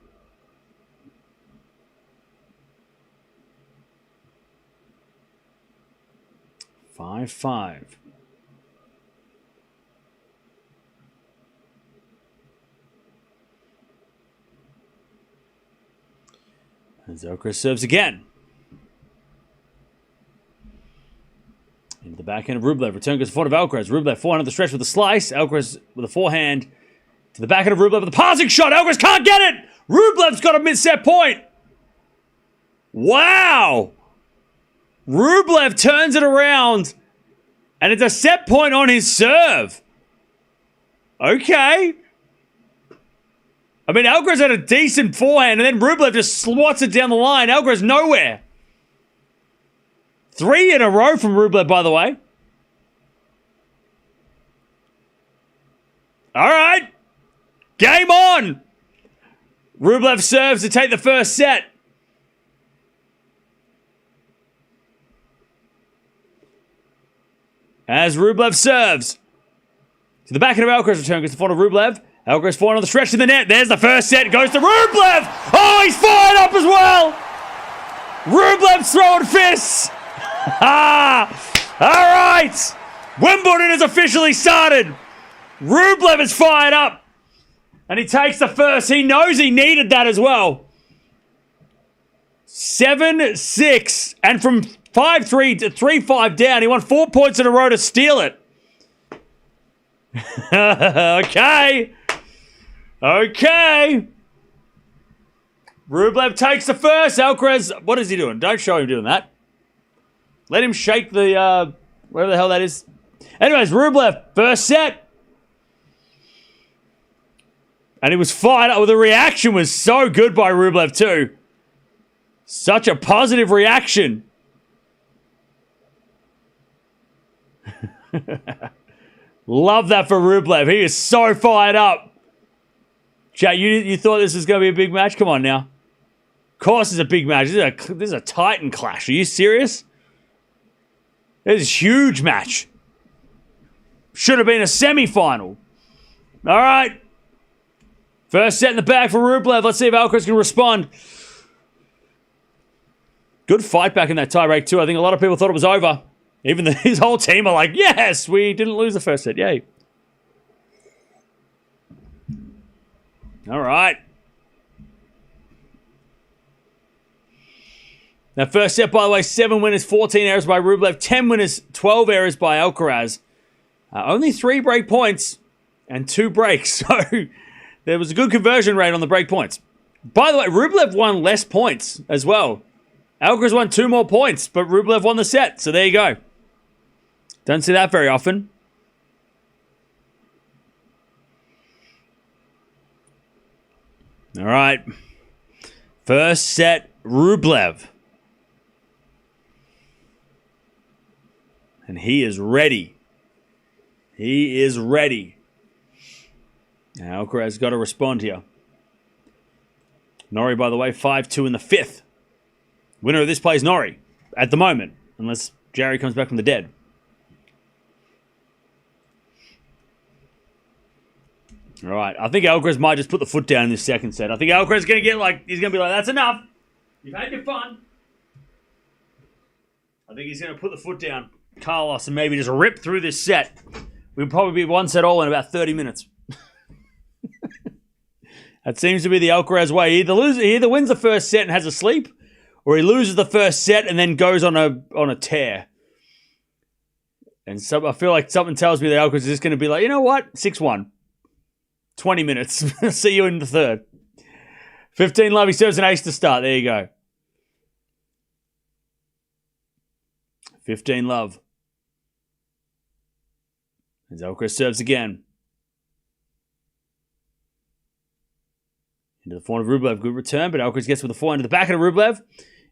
And Alcaraz serves again. Into the backhand of Rublev. Return goes to the front of Alcaraz. Rublev forehand on the stretch with a slice. Alcaraz with a forehand to the backhand of Rublev with a passing shot. Alcaraz can't get it. Rublev's got a mid-set point. Wow! Rublev turns it around, and it's a set point on his serve. Okay. I mean, Alcaraz had a decent forehand, and then Rublev just swats it down the line. Alcaraz nowhere. 3 in a row from Rublev, by the way. All right. Game on. Rublev serves to take the first set. As Rublev serves. To the back of Alcaraz return, goes to the front of Rublev. Alcaraz falling on the stretch of the net. There's the first set. Goes to Rublev. Oh, he's fired up as well. Rublev's throwing fists. All right. Wimbledon has officially started. Rublev is fired up. And he takes the first. He knows he needed that as well. 7-6. And from 5-3 to 3-5 down, he won 4 points in a row to steal it. Okay. Rublev takes the first. Alcaraz, what is he doing? Don't show him doing that. Let him shake the, whatever the hell that is. Anyways, Rublev, first set. And he was fired up. Well, the reaction was so good by Rublev too. Such a positive reaction. Love that for Rublev. He is so fired up. Chat, you thought this was going to be a big match? Come on now. Of course it's a big match. This is a Titan clash. Are you serious? This is a huge match. Should have been a semi-final. All right. First set in the bag for Rublev. Let's see if Alcaraz can respond. Good fight back in that tiebreak too. I think a lot of people thought it was over. Even his whole team are like, yes, we didn't lose the first set. Yay. All right. Now, first set, by the way, 7 winners, 14 errors by Rublev, 10 winners, 12 errors by Alcaraz. Only 3 break points and 2 breaks. So there was a good conversion rate on the break points. By the way, Rublev won less points as well. Alcaraz won 2 more points, but Rublev won the set. So there you go. Don't see that very often. All right. First set, Rublev. And he is ready. He is ready. Now Alcaraz got to respond here. Norrie, by the way, 5-2 in the 5th. Winner of this plays Norrie at the moment, unless Jarry comes back from the dead. All right, I think Alcaraz might just put the foot down in this second set. I think Alcaraz is going to get he's going to be like, that's enough. You've had your fun. I think he's going to put the foot down, Carlos, and maybe just rip through this set. We'll probably be 1 set all in about 30 minutes. That seems to be the Alcaraz way. He either wins the first set and has a sleep, or he loses the first set and then goes on a tear. And I feel like something tells me that Alcaraz is just going to be like, you know what? 6-1. 20 minutes. See you in the third. 15 love. He serves an ace to start. There you go. 15 love. As Alcaraz serves again. Into the forehand of Rublev. Good return, but Alcaraz gets with the forehand to the back of Rublev.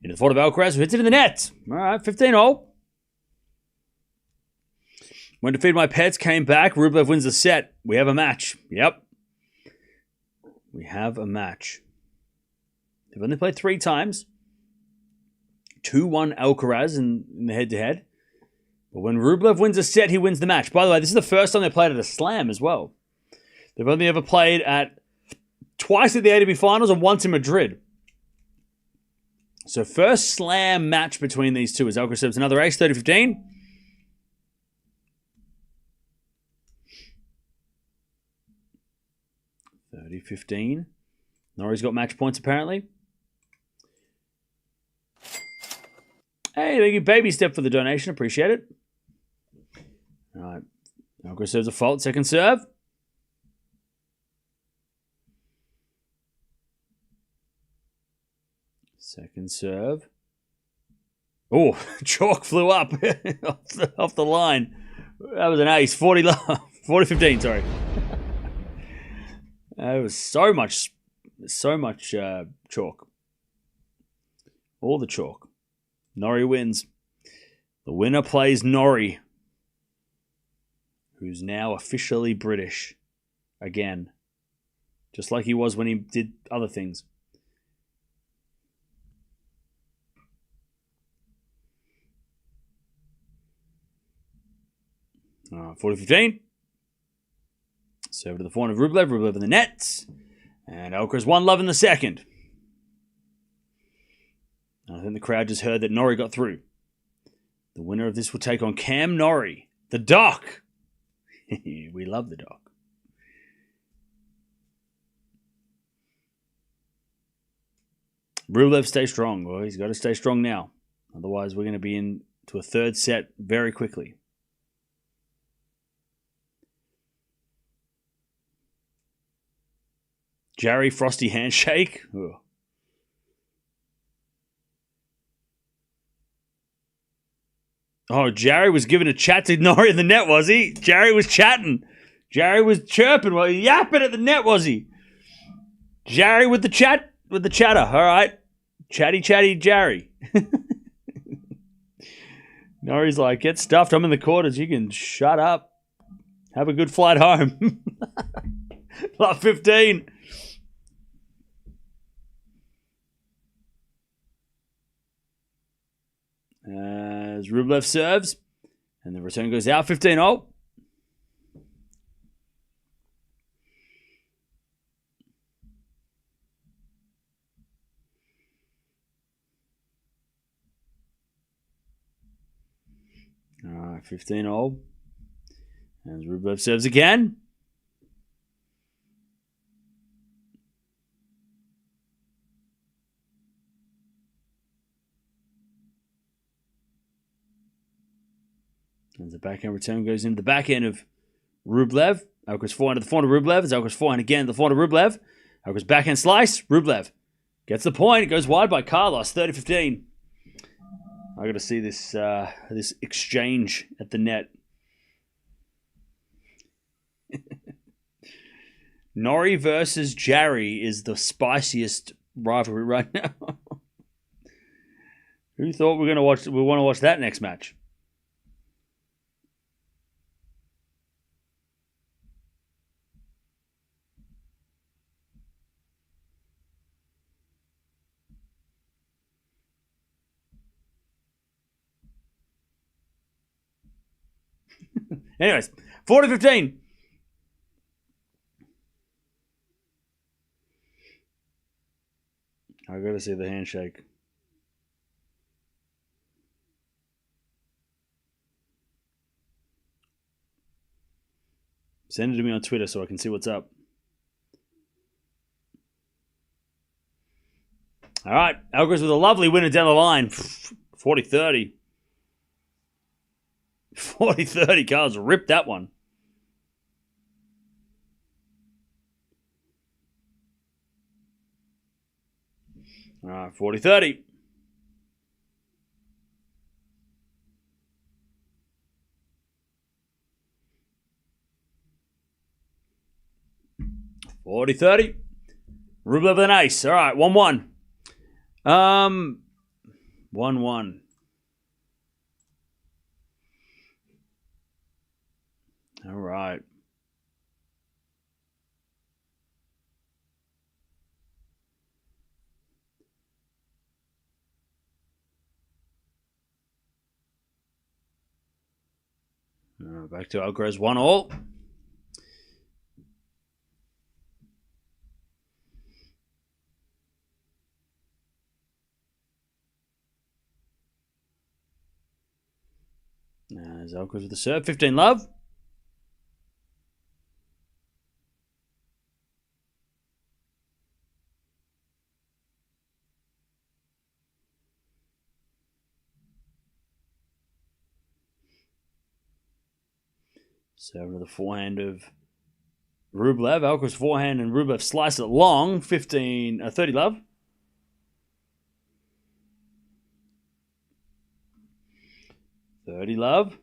Into the forehand of Alcaraz, who hits it in the net. All right, 15-all. When to feed my pets came back, Rublev wins the set. We have a match. Yep. We have a match. They've only played 3 times. 2-1 Alcaraz in the head-to-head. But when Rublev wins a set, he wins the match. By the way, this is the first time they played at a slam as well. They've only ever played twice at the ATP Finals and once in Madrid. So first slam match between these two as Alcaraz serves another ace, 30-15. $30-15. Norrie's got match points apparently. Hey, thank you, baby step, for the donation. Appreciate it. All right. Alcaraz serves a fault. Second serve. Second serve. Oh, chalk flew up off the line. That was an ace. 40-15, sorry. It was so much chalk. All the chalk. Norrie wins. The winner plays Norrie, who's now officially British again, just like he was when he did other things. Uh, 40-15. Serve to the forehand of Rublev. Rublev in the nets. And Alcaraz 1-love in the second. And I think the crowd just heard that Norrie got through. The winner of this will take on Cam Norrie. The Doc. We love the Doc. Rublev stay strong. Well, he's got to stay strong now. Otherwise, we're going to be into a third set very quickly. Jarry Frosty handshake. Ugh. Oh, Jarry was giving a chat to Norrie in the net, was he? Jarry was chatting. Jarry was chirping, yapping at the net, was he? Jarry with the chatter. All right. Chatty Jarry. Norrie's like, get stuffed. I'm in the quarters. You can shut up. Have a good flight home. Love 15. As Rublev serves, and the return goes out 15-0. All right, 15-0. As Rublev serves again. As the backhand return goes into the backhand of Rublev. Alcaraz forehand to the forehand of Rublev. As Alcaraz forehand again to the forehand of Rublev. Alcaraz backhand slice. Rublev gets the point. It goes wide by Carlos. 30-15. I got to see this this exchange at the net. Norrie versus Jarry is the spiciest rivalry right now. Who thought we want to watch that next match? Anyways, 40-15. I gotta see the handshake. Send it to me on Twitter so I can see what's up. All right, Alcaraz with a lovely winner down the line. 40-30. 40-30. Carlos ripped that one. All right, 40-30. Rublev with an ace. All right, 1-1. 1-1. All right. Back to Alcaraz 1-all. As Alcaraz with the serve. 15-love. So to the forehand of Rublev. Alcaraz forehand and Rublev slice it long. 30-love. 30 love.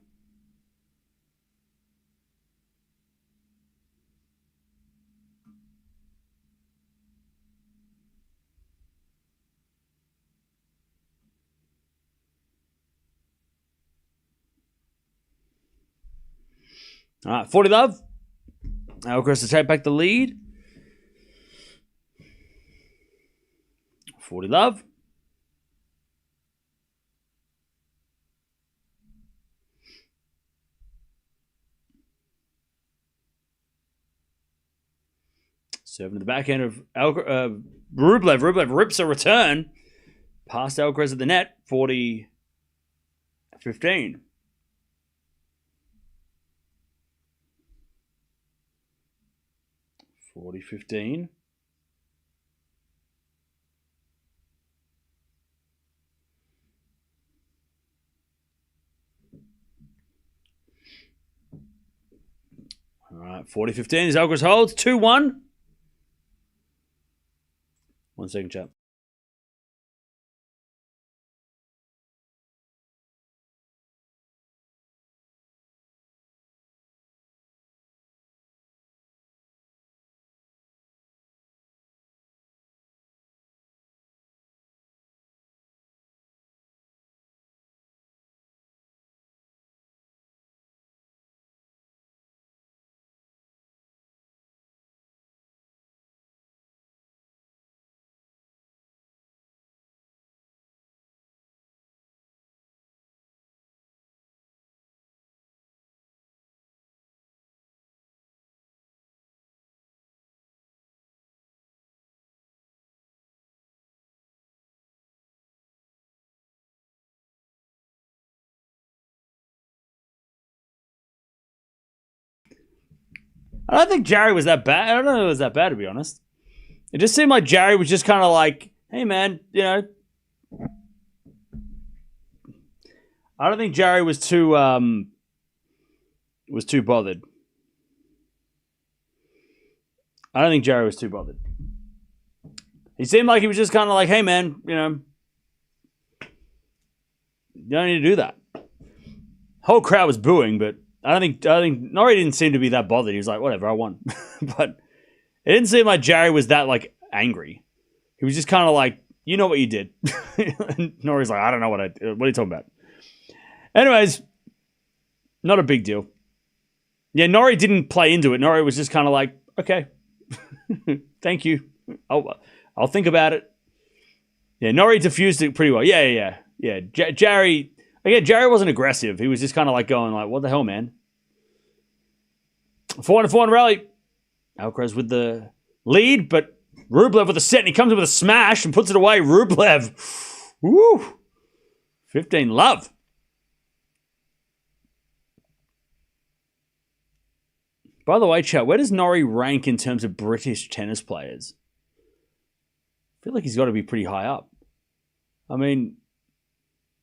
All right, 40 love. Alcaraz to take back the lead. 40 love. Serving to the backhand of Rublev. Rublev rips a return past Alcaraz at the net. 40-15. 40-15. All right, 40-15 as Alcaraz holds. 2-1. 1 second, chap. I don't think Jarry was that bad. I don't know if it was that bad, to be honest. It just seemed like Jarry was just kind of like, hey, man, you know. I don't think Jarry was too bothered. I don't think Jarry was too bothered. He seemed like he was just kind of like, hey, man, you know, you don't need to do that. Whole crowd was booing, but I think Norrie didn't seem to be that bothered. He was like, whatever, I won. But it didn't seem like Jarry was that like angry. He was just kind of like, you know what you did. And Norrie's like, I don't know what are you talking about? Anyways, not a big deal. Yeah, Norrie didn't play into it. Norrie was just kind of like, okay, thank you. I'll think about it. Yeah, Norrie diffused it pretty well. Yeah. Jarry. Again, Jarry wasn't aggressive. He was just kind of like going like, what the hell, man? 4-4 rally. Alcaraz with the lead, but Rublev with a set, and he comes in with a smash and puts it away. Rublev. Woo. 15 love. By the way, chat, where does Norrie rank in terms of British tennis players? I feel like he's got to be pretty high up. I mean,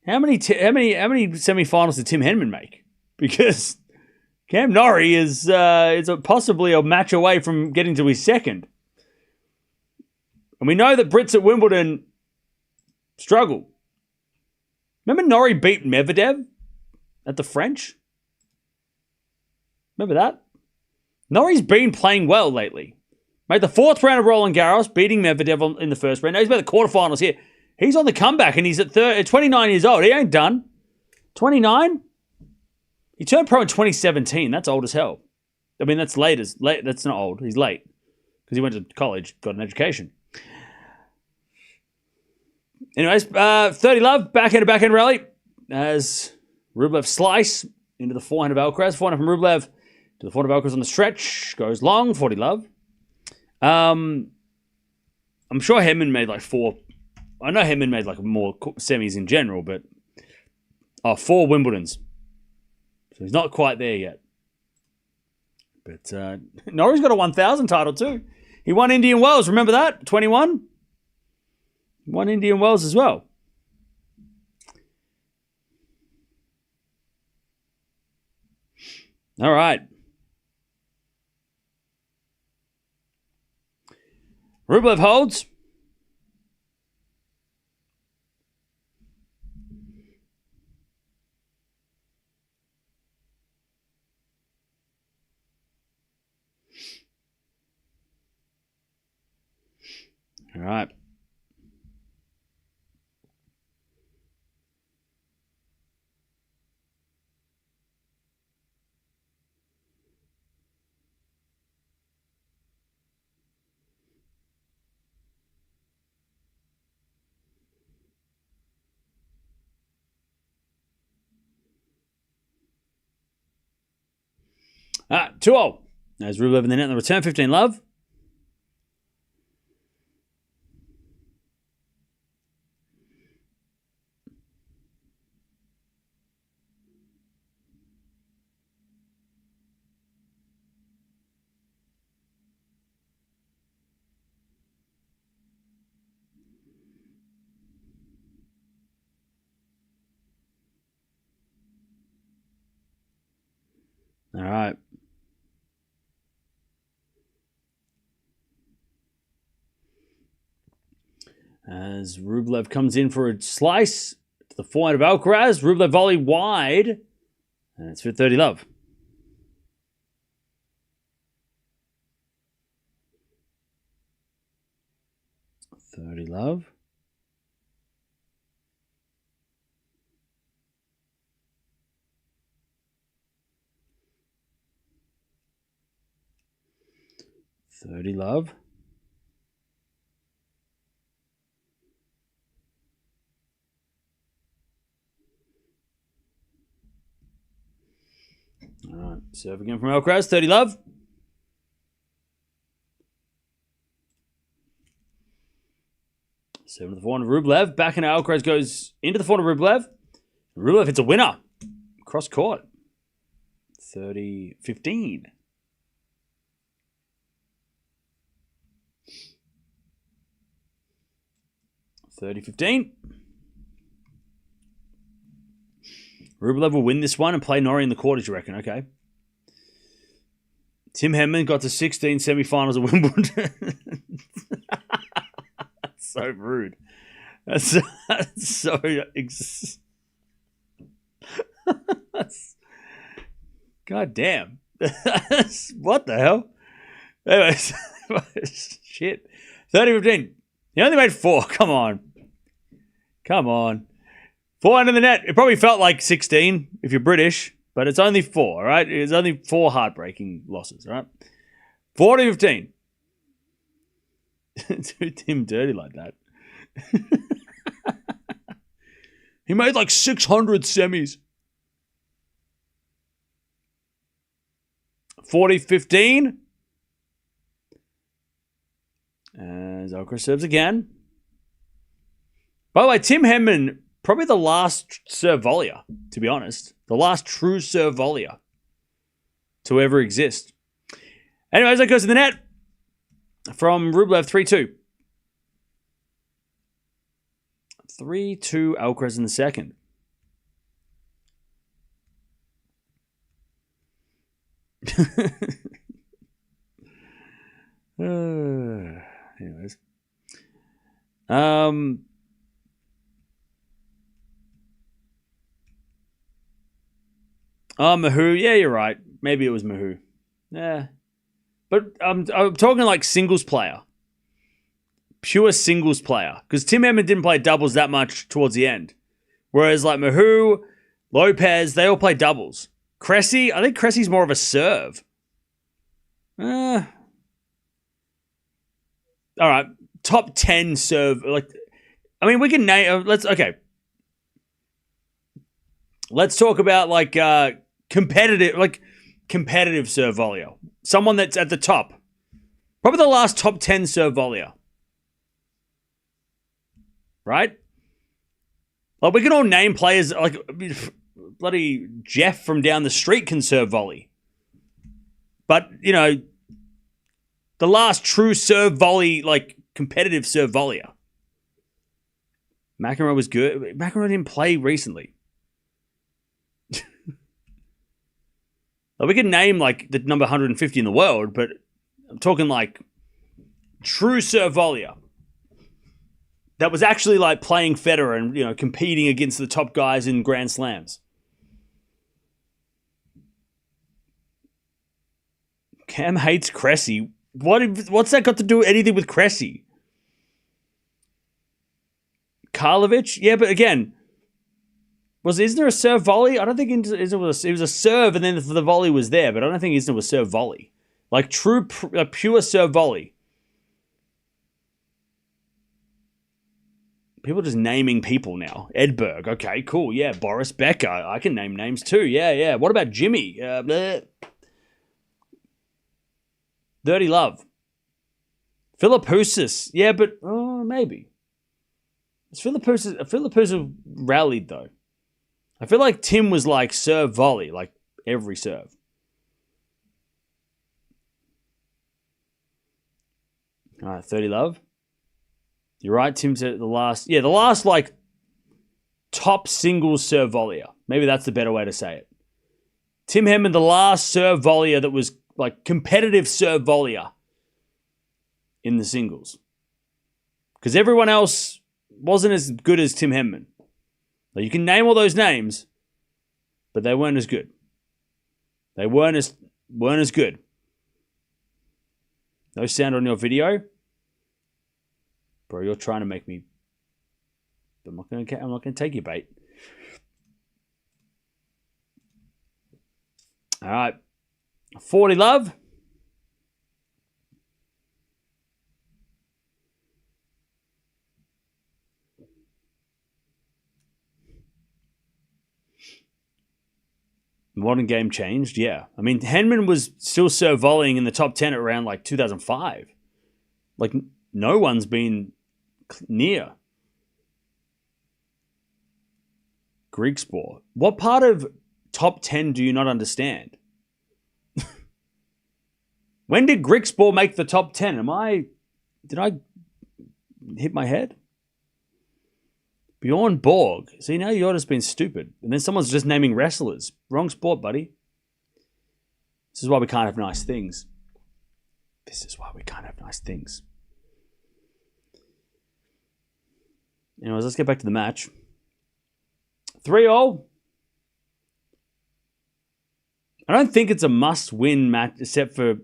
how many semi-finals did Tim Henman make? Because Cam Norrie is possibly a match away from getting to his second. And we know that Brits at Wimbledon struggle. Remember Norrie beat Medvedev at the French? Remember that? Norrie's been playing well lately. Made the 4th round of Roland Garros, beating Medvedev in the first round. Now he's made the quarterfinals here. He's on the comeback, and he's at 29 years old. He ain't done. 29? He turned pro in 2017. That's old as hell. I mean, that's late. That's not old. He's late because he went to college, got an education. Anyways, 30 love, backhand rally as Rublev slice into the forehand of Alcaraz. Forehand from Rublev to the forehand of Alcaraz on the stretch. Goes long, 40 love. I'm sure Henman made like 4. I know Henman made like more semis in general, but 4 Wimbledons. So he's not quite there yet. But Norrie's got a 1,000 title too. He won Indian Wells. Remember that? 21? Won Indian Wells as well. All right. Rublev holds. All right. All right, 2-0. As Rublev in the net in the return, 15 love. All right. As Rublev comes in for a slice to the forehand of Alcaraz. Rublev volley wide. And it's for 30 love. 30 love. $30 love. All right, serve again from Alcaraz, 30 love. Seven to the forehand of Rublev. Back into Alcaraz goes into the forehand of Rublev. Rublev hits a winner. Cross court. 30-15. Rublev will win this one and play Norrie in the quarters, you reckon? Okay. Tim Henman got to 16 semi-finals at Wimbledon. That's so rude. That's so... God damn. What the hell? Anyways. Shit. 30-15. He only made 4. Come on. 4 under the net. It probably felt like 16 if you're British, but it's only 4, all right? It's only 4 heartbreaking losses, all right? 40-15. Do Tim dirty like that. He made like 600 semis. 40-15. As Alcaraz serves again. By the way, Tim Henman, probably the last serve volleyer, to be honest. The last true serve volleyer to ever exist. Anyways, that goes to the net from Rublev, 3-2. 3-2 Alcaraz in the second. Anyways. Mahou. Yeah, you're right. Maybe it was Mahou. Yeah. But I'm talking like singles player. Pure singles player. Because Tim Henman didn't play doubles that much towards the end. Whereas like Mahou, Lopez, they all play doubles. Cressy, I think Cressy's more of a serve. All right. Top 10 serve. Like, I mean, we can name... Let's talk about like competitive serve volleyer. Someone that's at the top. Probably the last top 10 serve volleyer. Right? Like we can all name players like bloody Jeff from down the street can serve volley. But, you know, the last true serve volley, like competitive serve volleyer. McEnroe was good. McEnroe didn't play recently. Like we can name like the number 150 in the world, but I'm talking like true serve volleyer that was actually like playing Federer and, you know, competing against the top guys in Grand Slams. Cam hates Cressy. What's that got to do with anything with Cressy? Karlovic. Yeah, but again, isn't there a serve volley? I don't think it was a serve and then the volley was there, but I don't think Isner was serve volley. Like a pure serve volley. People are just naming people now. Edberg. Okay, cool. Yeah, Boris Becker. I can name names too. Yeah. What about Jimmy? Dirty Love. Philippoussis. Yeah, but maybe. Philippoussis rallied though. I feel like Tim was like serve volley, like every serve. All right, 30 Love. You're right, Tim's at the last like top single serve volleyer. Maybe that's the better way to say it. Tim Henman, the last serve volleyer that was like competitive serve volleyer in the singles. Because everyone else wasn't as good as Tim Henman. Like, you can name all those names, but they weren't as good. They weren't as good. No sound on your video. Bro, you're trying to make me... I'm not going to take your bait. All right. 40 Love. Modern game changed, yeah. I mean, Henman was still serve volleying in the top 10 at around like 2005. Like, no one's been near. Greek sport. What part of top 10 do you not understand? When did Greek sport make the top 10? Did I hit my head? Bjorn Borg. See, now you're just being stupid. And then someone's just naming wrestlers. Wrong sport, buddy. This is why we can't have nice things. Anyways, let's get back to the match. 3-0. I don't think it's a must-win match except for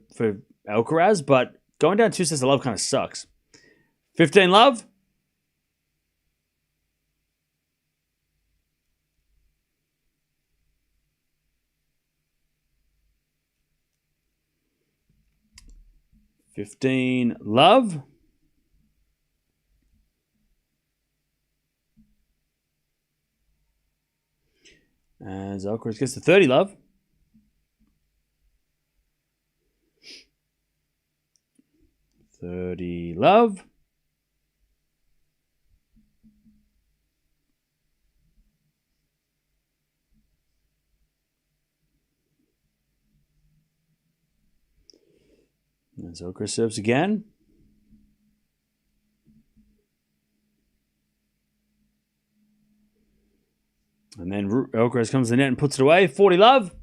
Alcaraz, but going down 2 sets to love kind of sucks. 15 Love. Love. As Alcaraz gets to 30 Love. Love. As Alcaraz serves again. And then Alcaraz comes to the net and puts it away. 40 Love.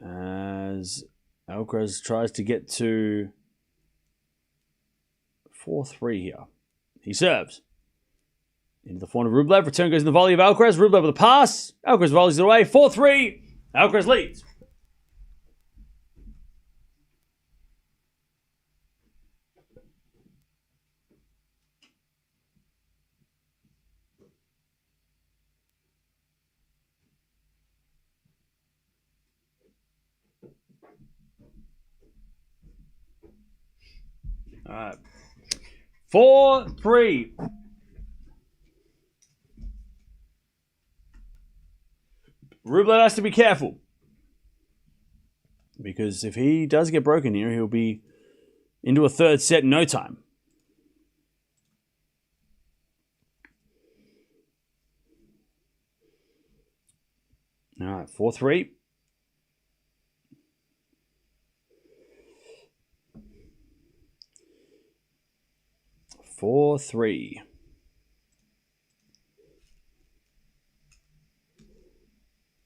As Alcaraz tries to get to 4-3 here. He serves. Into the forehand of Rublev. Return goes in the volley of Alcaraz. Rublev with a pass. Alcaraz volleys it away. 4-3. Alcaraz leads. All right. 4-3. Rublev has to be careful. Because if he does get broken here, he'll be into a third set in no time. All right, 4-3.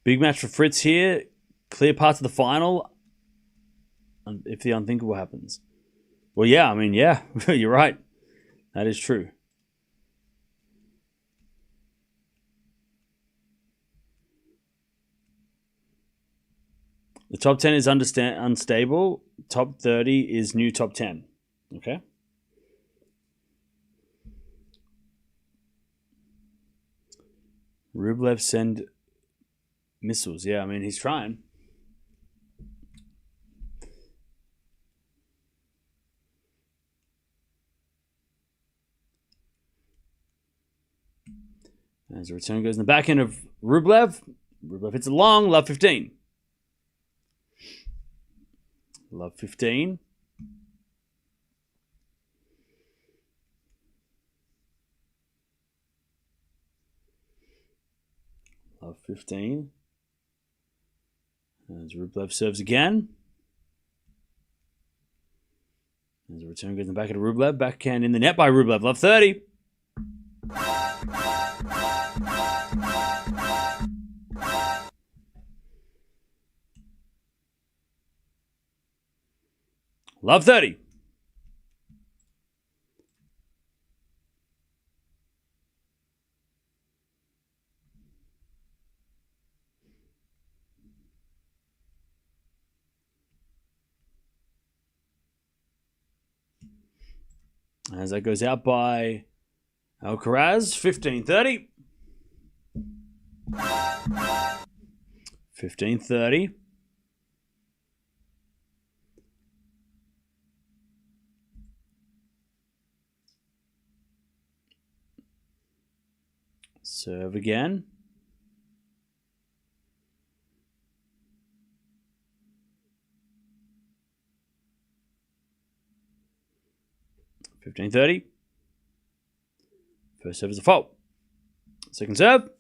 Big match for Fritz here. Clear path to the final. If the unthinkable happens. Well, yeah, I mean, yeah, you're right. That is true. The top 10 is unstable. Top 30 is new top 10. Okay? Rublev send missiles. Yeah, I mean, he's trying. As the return goes in the back end of Rublev. Rublev hits it long. Love 15. Love 15. Love 15. As Rublev serves again. As the return goes in the back of Rublev. Backhand in the net by Rublev. Love 30. Love 30. As that goes out by Alcaraz, 15-30. 15-30. Serve again. $15-30. First serve is a fault. Second serve.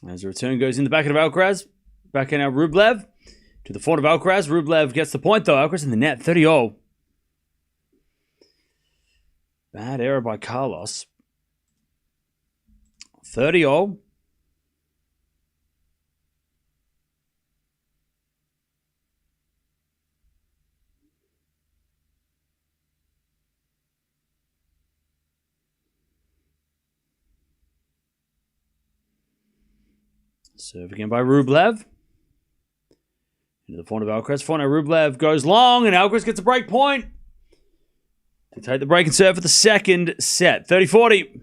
As the return goes in the back of Alcaraz. Back in our Rublev. To the front of Alcaraz. Rublev gets the point though. Alcaraz in the net. 30-all. Bad error by Carlos. 30-all. Serve again by Rublev. Into the front of Alcaraz. Front of Rublev goes long, and Alcaraz gets a break point to take the break and serve for the second set. 30-40.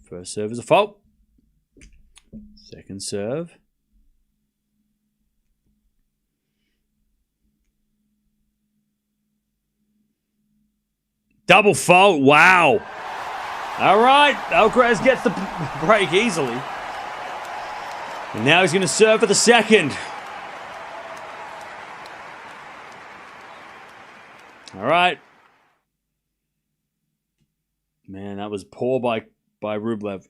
First serve is a fault. Second serve. Double fault. Wow. All right. Alcaraz gets the break easily. And now he's going to serve for the second. All right. Man, that was poor by Rublev.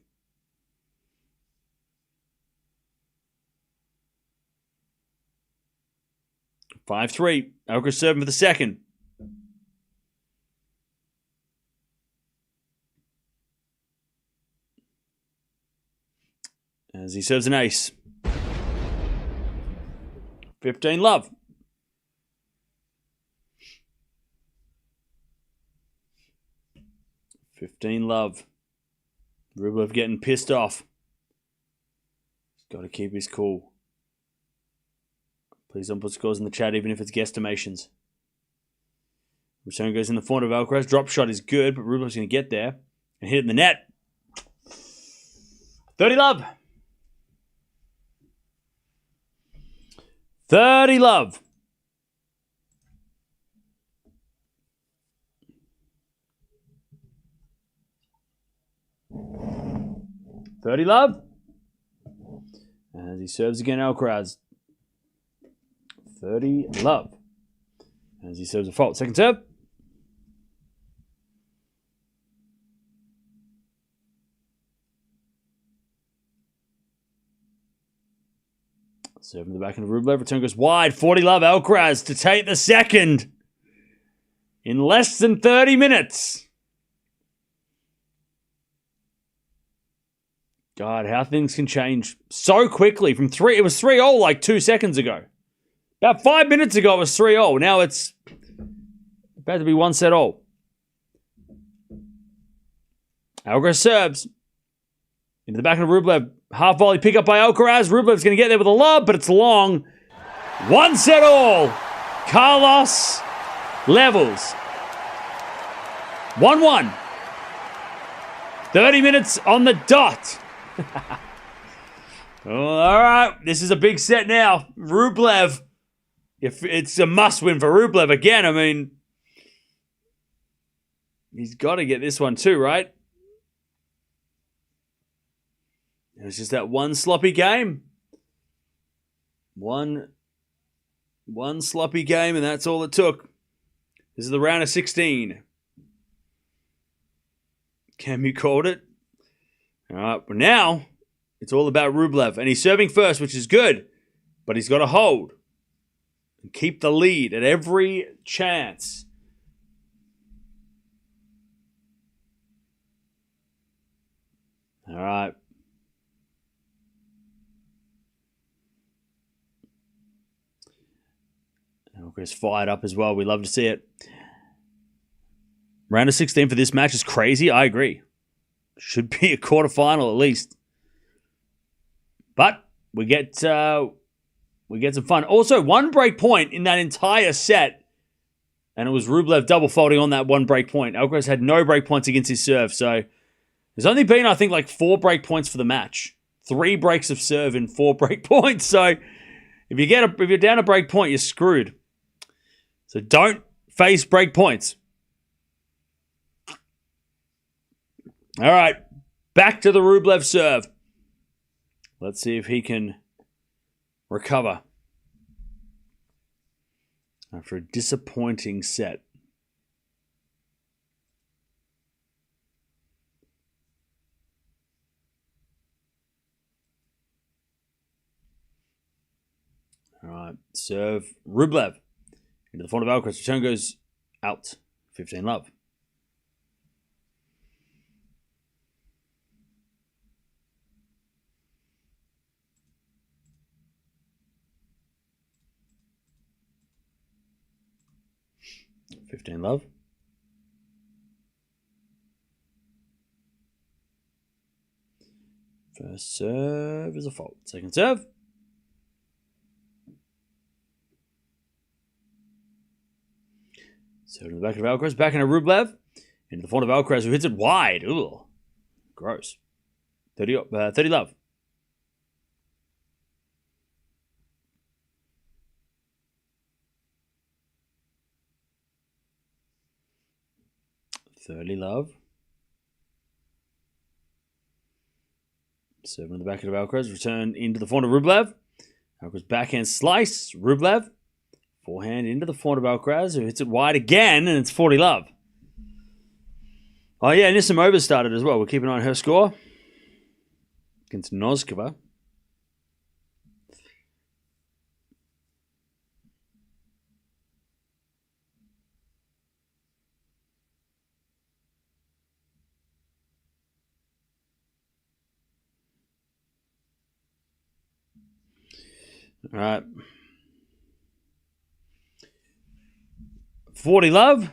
$5-3. Alcaraz serving for the second. As he serves an ace. 15-love. $15-love. Rublev getting pissed off. He's got to keep his cool. Please don't put scores in the chat, even if it's guesstimations. Return goes in the front of Alcaraz. Drop shot is good, but Rublev's going to get there and hit it in the net. 30-love. 30-love. $30-love. As he serves again, Alcaraz. 30-love. As he serves a fault. Second serve. Serving the back end of Rublev. Return goes wide. 40 love. Alcaraz to take the second in less than 30 minutes. God, how things can change so quickly. From three, it was 3-0 like 2 seconds ago. About 5 minutes ago, it was 3-0. Now it's about to be 1-set-all. Alcaraz serves. Into the back of Rublev. Half volley pick up by Alcaraz. Rublev's going to get there with a lob, but it's long. 1-set-all. Carlos levels. 1-1. 30 minutes on the dot. All right, this is a big set now. Rublev, if it's a must-win for Rublev again. I mean, he's got to get this one too, right? It was just that one sloppy game. One sloppy game, and that's all it took. This is the round of 16. Camus called it. All right, but now it's all about Rublev. And he's serving first, which is good. But he's got to hold and keep the lead at every chance. All right. Alcaraz fired up as well. We love to see it. Round of 16 for this match is crazy. I agree. Should be a quarterfinal at least. But we get some fun. Also, one break point in that entire set, and it was Rublev double faulting on that one break point. Alcaraz had no break points against his serve, so there's only been, I think, like 4 break points for the match. 3 breaks of serve and 4 break points. So if you're down a break point, you're screwed. So don't face break points. All right, back to the Rublev serve. Let's see if he can recover after a disappointing set. All right, serve Rublev into the front of Alcaraz. Return goes out. 15 love. Love. First serve is a fault. Second serve. Serve to the back of Alcaraz. Back into Rublev. Into the front of Alcaraz, who hits it wide. Ooh. Gross. 30 love. Love. Serving in the back of Alcaraz. Return into the front of Rublev. Alcaraz backhand slice. Rublev. Forehand into the front of Alcaraz, who hits it wide again, and it's 40 love. Oh, yeah, Nisimova started as well. We'll keep an eye on her score against Noskova. All right. 40 love.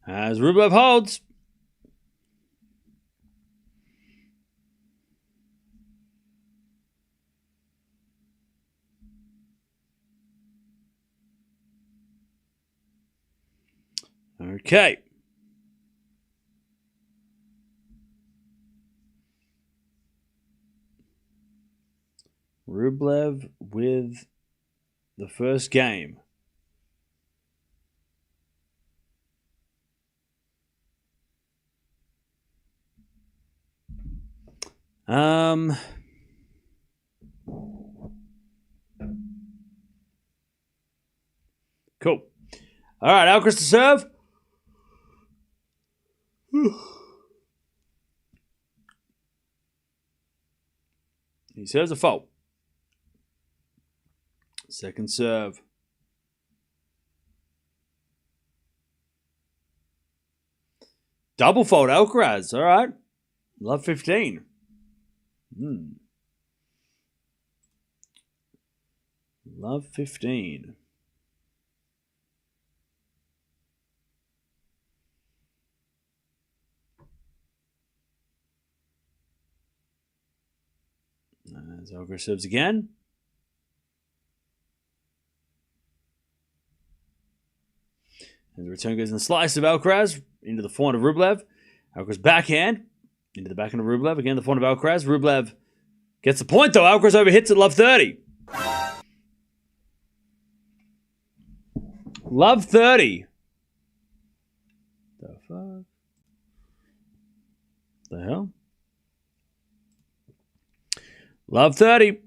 As Rublev holds. Okay. Rublev with the first game. Cool. All right, Alcaraz to serve. He serves a fault. Second serve. Double fault, Alcaraz. All right. Love 15. Love 15. As Alcaraz serves again. And the return goes in the slice of Alcaraz into the forehand of Rublev. Alcaraz backhand into the backhand of Rublev. Again, the forehand of Alcaraz. Rublev gets the point though. Alcaraz overhits at love 30. Love 30. The fuck? The hell? Love 30.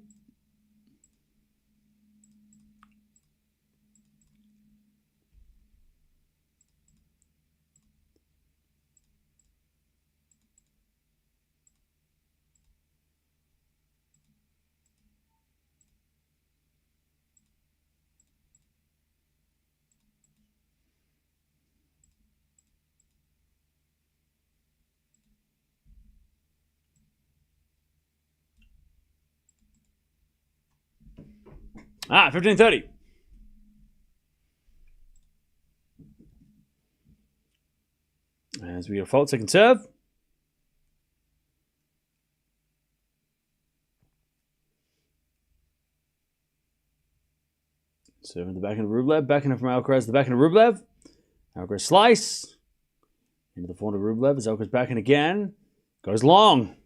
Ah, 15-30. As we get a fault, second serve. Serving the backhand of Rublev. Backhand from Alcaraz. The backhand of Rublev. Alcaraz slice. Into the forehand of Rublev. As Alcaraz backhand again. Goes long.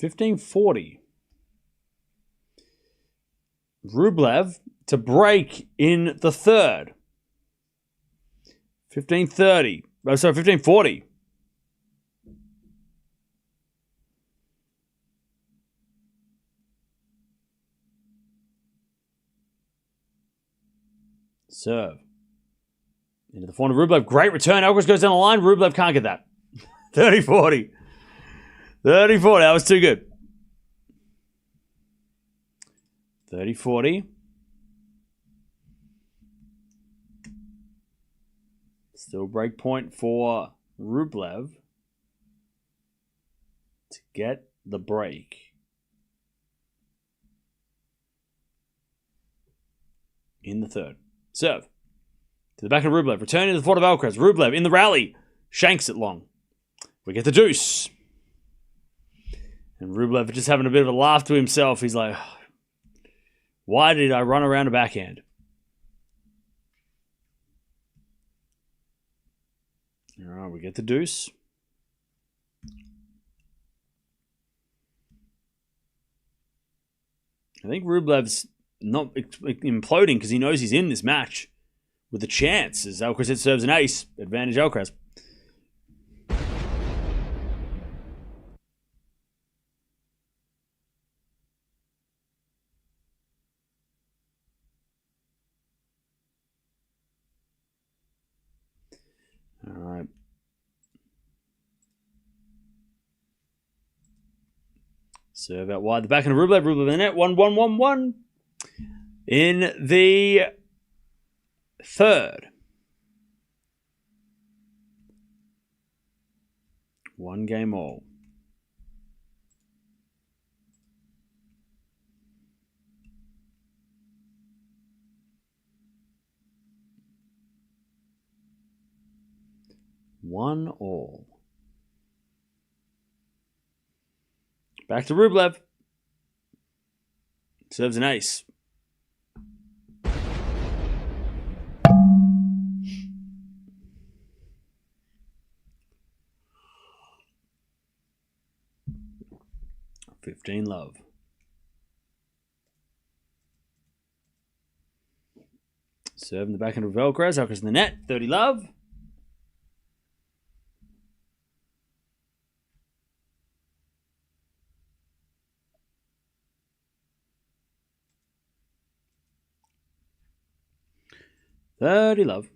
15-40. Rublev to break in the third. 15-30. Oh, sorry, 15-40. Serve. Into the forehand of Rublev. Great return. Alcaraz goes down the line. Rublev can't get that. 30-40. 30-40. That was too good. 30-40. Still break point for Rublev to get the break. In the third. Serve. To the back of Rublev. Returning to the forehand of Alcaraz. Rublev in the rally. Shanks it long. We get the deuce. And Rublev just having a bit of a laugh to himself. He's like, why did I run around a backhand? All right, we get the deuce. I think Rublev's not imploding because he knows he's in this match with a chance. As Alcaraz serves an ace, advantage Alcaraz. All right. Serve out wide. The backhand of Rublev. Rublev in the net. 1-1-1-1. In the third. One game all. One all. Back to Rublev. Serves an ace. $15 love. Serving the backhand of Alcaraz. Alcaraz in the net. 30 love. 30 love.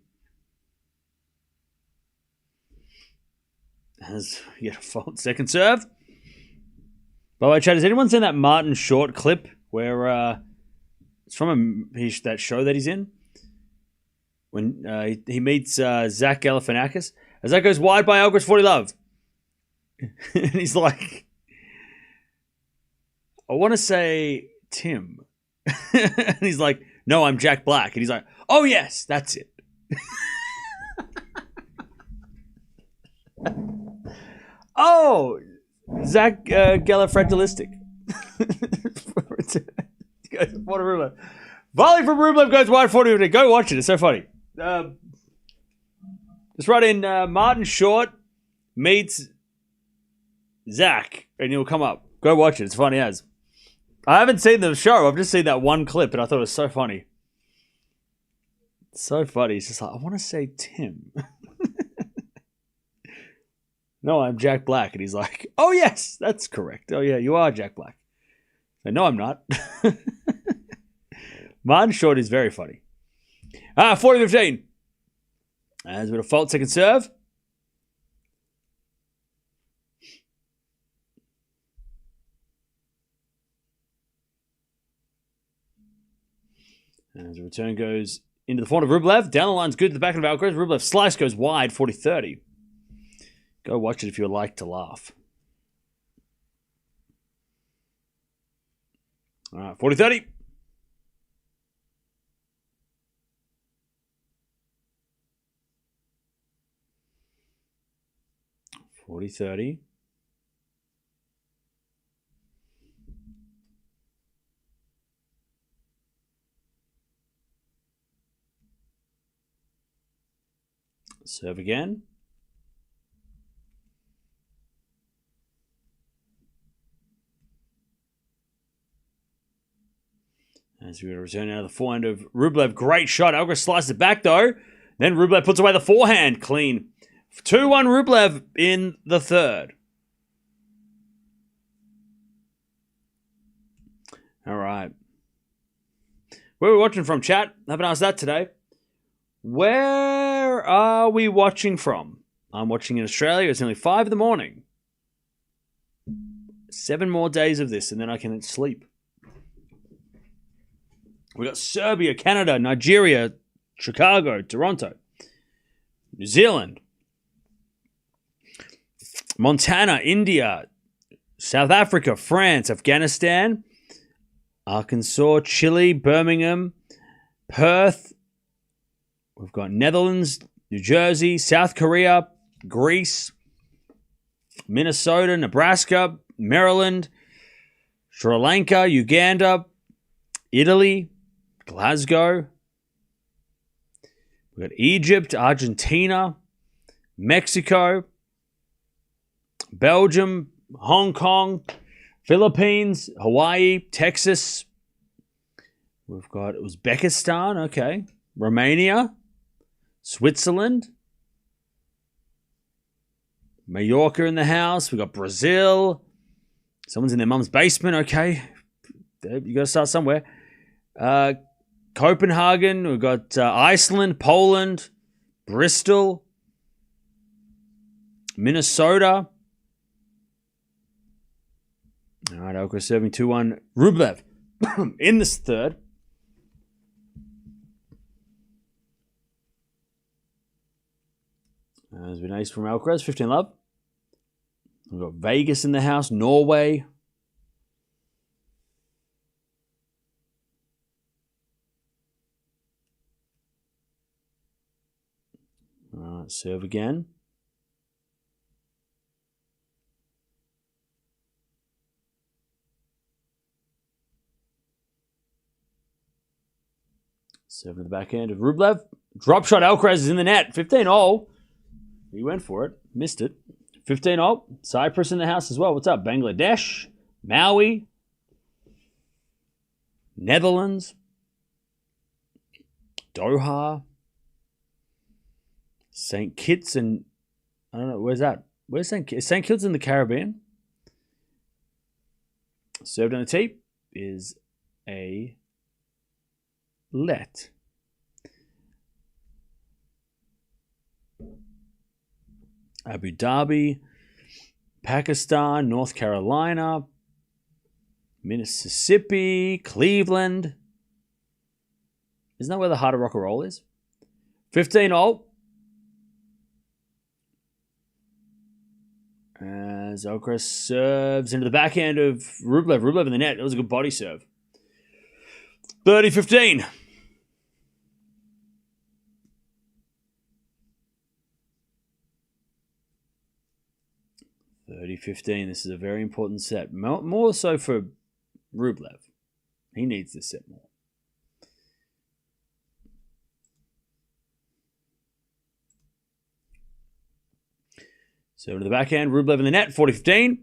As you get a fault second serve. By the way, Chad, has anyone seen that Martin Short clip where it's from that show that he's in? When he meets Zach Galifianakis. As that goes wide by Alcaraz, 40 love. And he's like, I want to say Tim. And he's like, no, I'm Jack Black. And he's like, oh, yes, that's it. Oh, Zach Galifianakis. What a Rublev. Volley from Rublev goes wide, 40. Go watch it. It's so funny. Just write in Martin Short meets Zach, and you'll come up. Go watch it. It's funny as. I haven't seen the show. I've just seen that one clip, and I thought it was so funny. So funny. He's just like, I want to say Tim. No, I'm Jack Black. And he's like, oh, yes, that's correct. Oh, yeah, you are Jack Black. No, I'm not. Martin Short is very funny. 40-15. As with a fault second serve. As the return goes into the front of Rublev. Down the line's good to the back of Alcaraz. Rublev's slice goes wide, 40-30. Go watch it if you would like to laugh. All right, 40-30. $40-30. Serve again. As we return out of the forehand of Rublev. Great shot. Alcaraz slices it back though. Then Rublev puts away the forehand. Clean. 2-1 Rublev in the third. All right. Where are we watching from, chat? I haven't asked that today. Where are we watching from? I'm watching in Australia. It's nearly 5 in the morning. 7 more days of this and then I can sleep. We got Serbia, Canada, Nigeria, Chicago, Toronto, New Zealand, Montana, India, South Africa, France, Afghanistan, Arkansas, Chile, Birmingham, Perth. We've got Netherlands, New Jersey, South Korea, Greece, Minnesota, Nebraska, Maryland, Sri Lanka, Uganda, Italy, Glasgow. We've got Egypt, Argentina, Mexico, Belgium, Hong Kong, Philippines, Hawaii, Texas. We've got Uzbekistan, okay. Romania, Switzerland, Mallorca in the house. We've got Brazil. Someone's in their mum's basement, okay. You got to start somewhere. Copenhagen. We've got Iceland, Poland, Bristol, Minnesota. All right, Alcaraz serving 2-1. Rublev in this third. There's been ace from Alcaraz, 15 love. We've got Vegas in the house, Norway. All right, serve again. Serve to the backhand of Rublev. Drop shot, Alcaraz is in the net. 15-all. He went for it. Missed it. 15-all. Cyprus in the house as well. What's up? Bangladesh. Maui. Netherlands. Doha. St. Kitts and... I don't know. Where's that? Where's St. Kitts? St. Kitts in the Caribbean. Served on the tee is a let. Abu Dhabi, Pakistan, North Carolina, Mississippi, Cleveland. Isn't that where the Heart of Rock and Roll is? 15 all. As Alcaraz serves into the backhand of Rublev. Rublev in the net. That was a good body serve. 30-15. 30-15. This is a very important set. More so for Rublev. He needs this set more. So to the backhand, Rublev in the net, 40-15.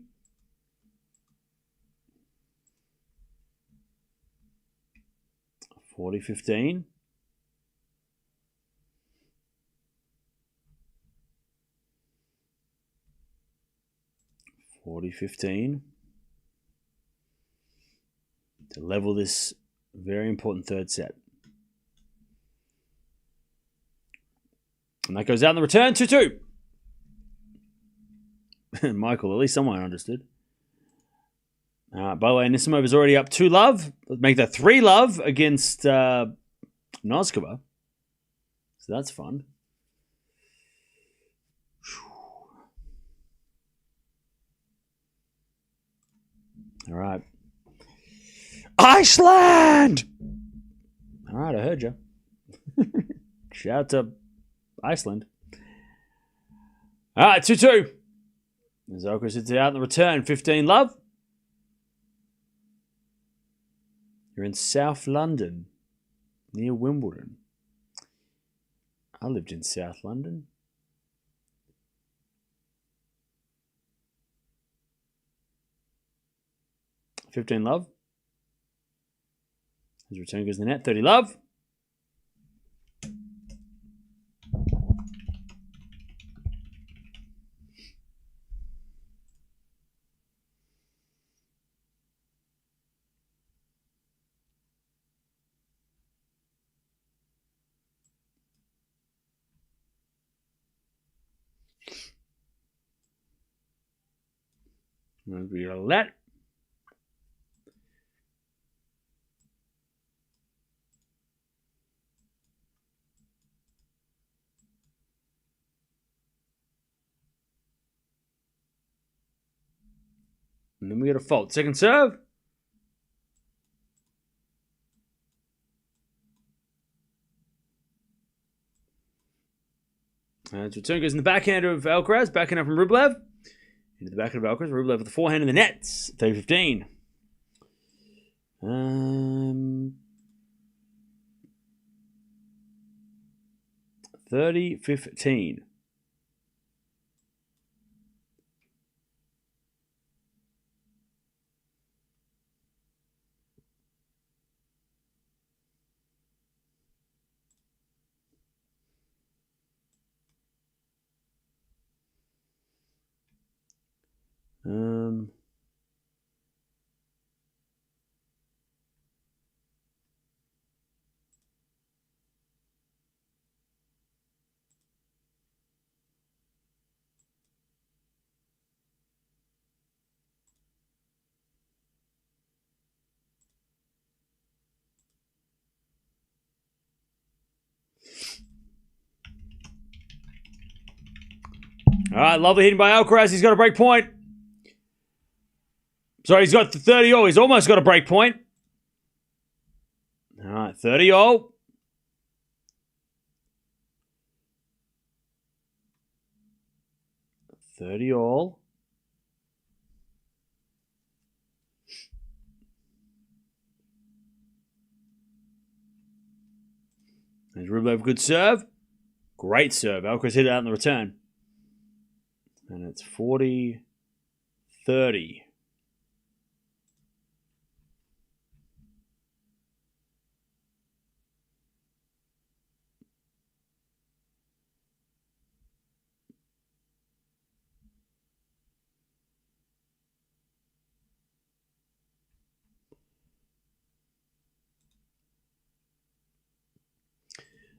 $40-15. $40-15. To level this very important third set. And that goes out in the return, 2-2. Michael, at least someone understood. By the way, Nisimov is already up 2-love. Let's make that 3-love against Noskova. So that's fun. All right. Iceland! All right, I heard you. Shout out to Iceland. All right, 2-2. Zoka sits out in the return. 15-love. You're in South London, near Wimbledon. I lived in South London. $15-love. His return goes in the net. 30-love. We got a let. And then we got a fault. Second serve. His return goes in the backhand of Alcaraz. Backhand up from Rublev. Into the backhand of Alcaraz. Rublev with the forehand in the nets. 30-15. 30-15. All right, lovely hitting by Alcaraz. He's got a break point. Sorry, he's got the 30-all. He's almost got a break point. All right, 30-all. $30-all. There's Rublev, good serve. Great serve. Alcaraz hit it out in the return. And it's 40-30.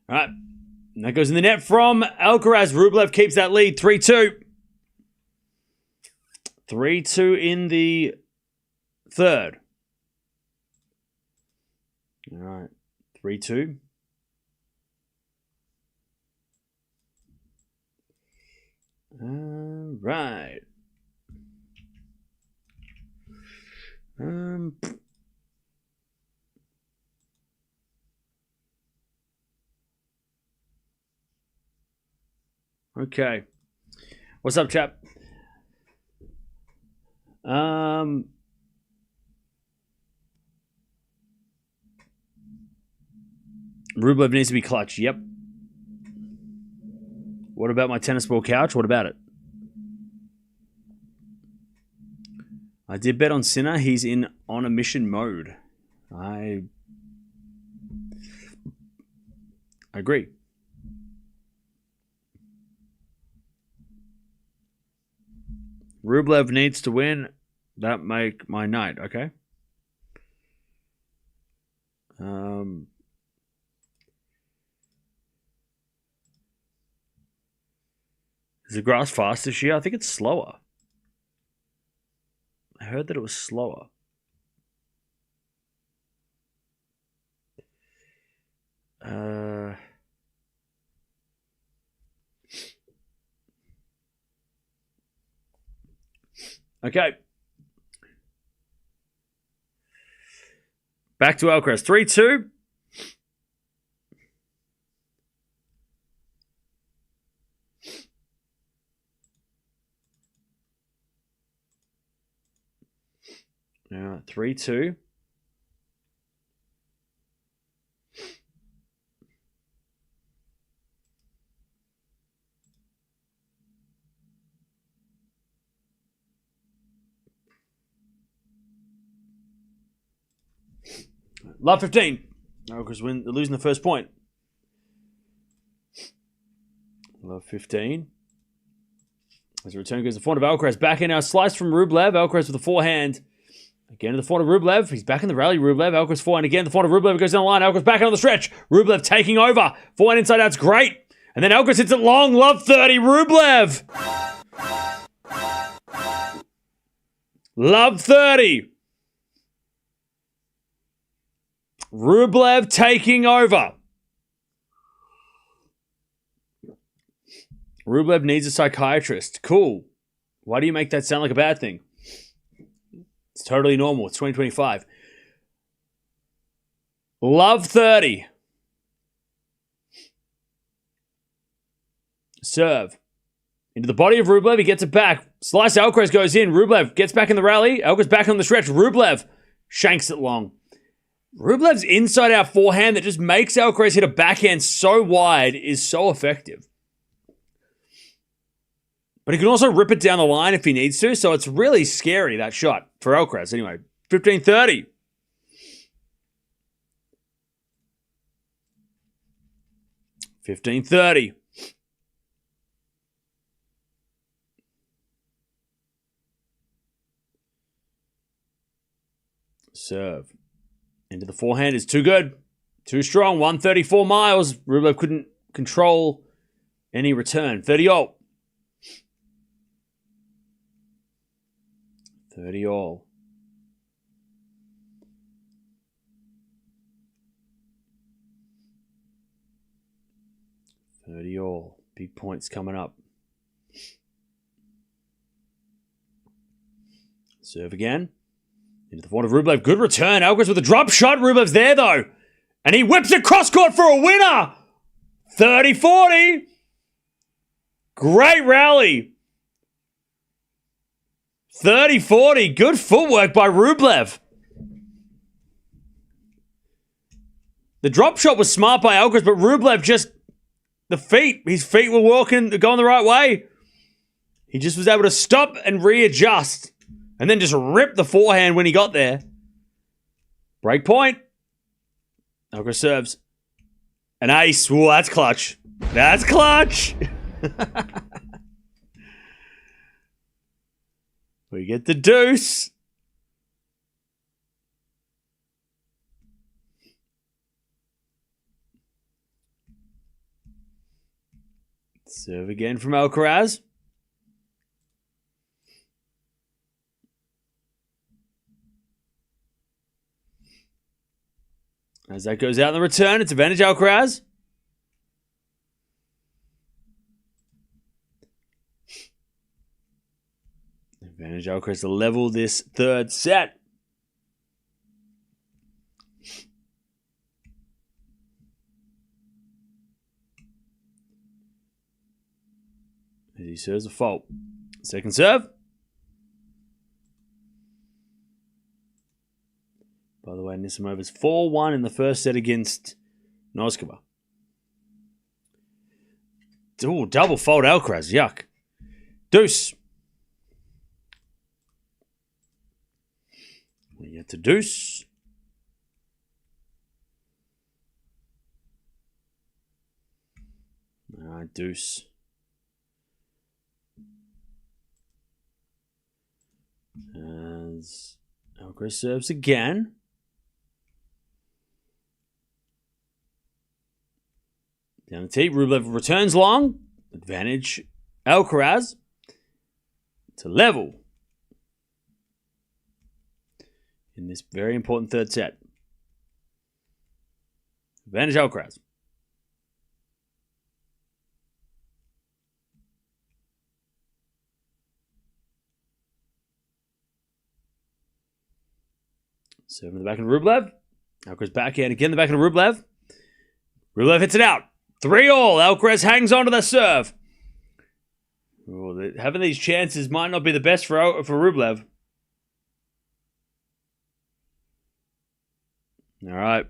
All right. And that goes in the net from Alcaraz. Rublev keeps that lead 3-2. 3-2 in the third. All right. 3-2. All right. Okay. What's up, chap? Rublev needs to be clutch. Yep. What about my tennis ball couch? What about it? I did bet on Sinner. He's on a mission mode. I agree. Rublev needs to win. That make my night, okay? Is the grass fast this year? I think it's slower. I heard that it was slower. Okay. Back to Alcaraz. 3-2. Yeah, 3-2. Love 15. No, because they're losing the first point. Love 15. As a return goes the forehand of Alcaraz. Back in now. Slice from Rublev. Alcaraz with a forehand. Again to the forehand of Rublev. He's back in the rally. Rublev. Alcaraz forehand again. The forehand of Rublev goes down the line. Alcaraz back on the stretch. Rublev taking over. Forehand inside out's great. And then Alcaraz hits it long. Love 30. Rublev. Love 30. Rublev taking over. Rublev needs a psychiatrist. Cool. Why do you make that sound like a bad thing? It's totally normal. It's 2025. Love 30. Serve. Into the body of Rublev. He gets it back. Slice Alcaraz goes in. Rublev gets back in the rally. Alcaraz back on the stretch. Rublev shanks it long. Rublev's inside-out forehand that just makes Alcaraz hit a backhand so wide is so effective. But he can also rip it down the line if he needs to, so it's really scary, that shot, for Alcaraz. Anyway, 15-30. Serve. Into the forehand is too good. Too strong. 134 miles. Rublev couldn't control any return. 30-all. 30-all. 30-all. Big points coming up. Serve again. Into the forehand of Rublev. Good return. Alcaraz with a drop shot. Rublev's there, though. And he whips it cross-court for a winner. 30-40. Great rally. 30-40. Good footwork by Rublev. The drop shot was smart by Alcaraz, but Rublev just... his feet were going the right way. He just was able to stop and readjust. And then just rip the forehand when he got there. Break point. Alcaraz serves. An ace. Ooh, that's clutch. That's clutch. We get the deuce. Serve again from Alcaraz. As that goes out in the return, it's advantage Alcaraz. Advantage Alcaraz to level this third set. As he serves a fault. Second serve. By the way, Nisimova's 4-1 in the first set against Noskova. Ooh, double fault Alcaraz. Yuck. Deuce. We get to deuce. All right, deuce. As Alcaraz serves again. Down the tee, Rublev returns long. Advantage Alcaraz to level in this very important third set. Advantage Alcaraz. Serve in the back of Rublev. Alcaraz backhand again, the back of Rublev. Rublev hits it out. 3-all. Alcaraz hangs on to the serve. Having these chances might not be the best for Rublev. All right.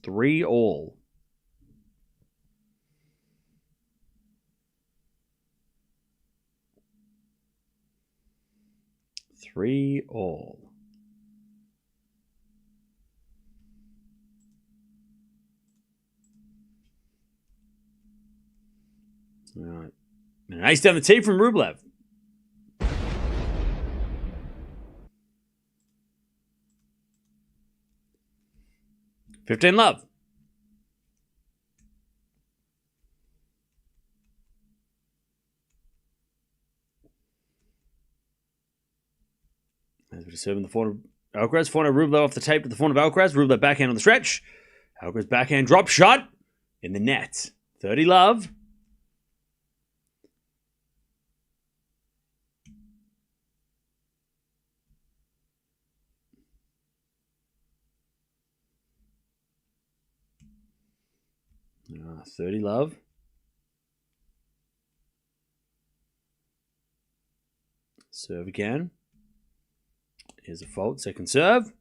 3-all. All right. And an ace down the tee from Rublev. $15 As we serve in the forehand of Alcaraz. Forehand of Rublev off the tape to the forehand of Alcaraz. Rublev backhand on the stretch. Alcaraz backhand drop shot in the net. 30-love. Ah, 30-love. Serve again. Here's a fault. Second serve.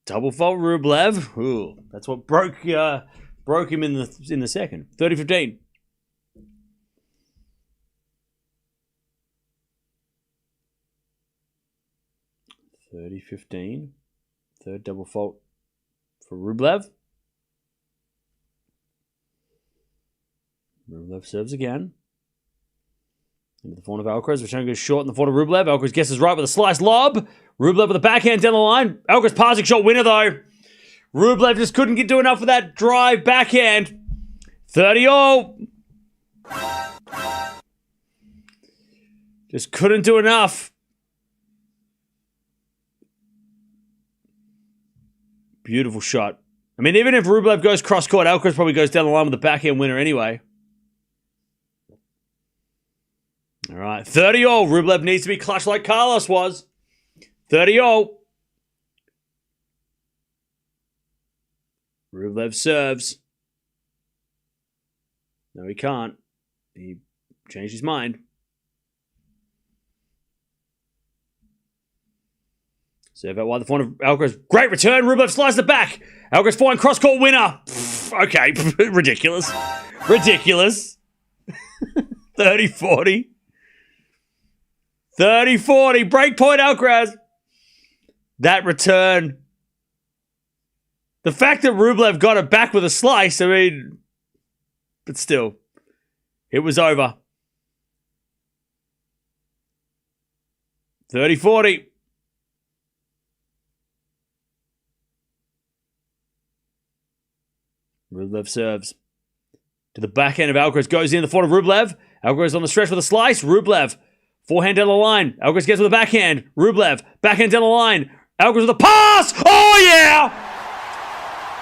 Double fault Rublev. Ooh, that's what broke him in the second. 30-15. Third double fault for Rublev. Rublev serves again. Into the forehand of Alcaraz. Return goes short in the forehand of Rublev. Alcaraz guesses right with a slice lob. Rublev with a backhand down the line. Alcaraz passing shot winner though. Rublev just couldn't do enough with that drive backhand. 30-all. Just couldn't do enough. Beautiful shot. I mean, even if Rublev goes cross-court, Alcaraz probably goes down the line with the backhand winner anyway. All right, 30-all. Rublev needs to be clutch like Carlos was. 30-all. Rublev serves. No, he can't. He changed his mind. Serve out wide the forehand of Alcaraz. Great return. Rublev slices it back. Alcaraz forehand cross-court winner. Okay, ridiculous. Ridiculous. 30-40. 30-40. Breakpoint Alcaraz. That return. The fact that Rublev got it back with a slice, I mean, but still, it was over. 30-40. Rublev serves. To the backhand of Alcaraz. Goes in the forehand of Rublev. Alcaraz on the stretch with a slice. Rublev. Forehand down the line. Alcaraz gets with a backhand. Rublev. Backhand down the line. Alcaraz with a pass. Oh, yeah!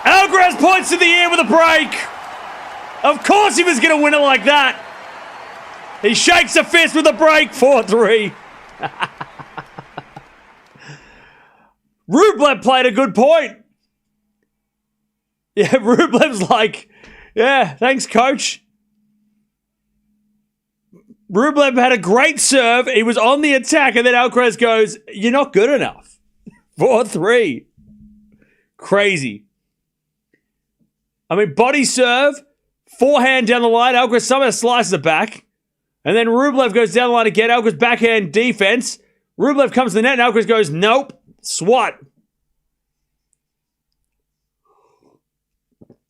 Alcaraz points to the air with a break. Of course he was going to win it like that. He shakes a fist with a break. 4-3. Rublev played a good point. Yeah, Rublev's like, yeah, thanks, coach. Rublev had a great serve. He was on the attack, and then Alcaraz goes, you're not good enough. 4-3. Crazy. I mean, body serve, forehand down the line. Alcaraz somehow slices it back. And then Rublev goes down the line again. Alcaraz backhand defense. Rublev comes to the net, and Alcaraz goes, nope. Swat.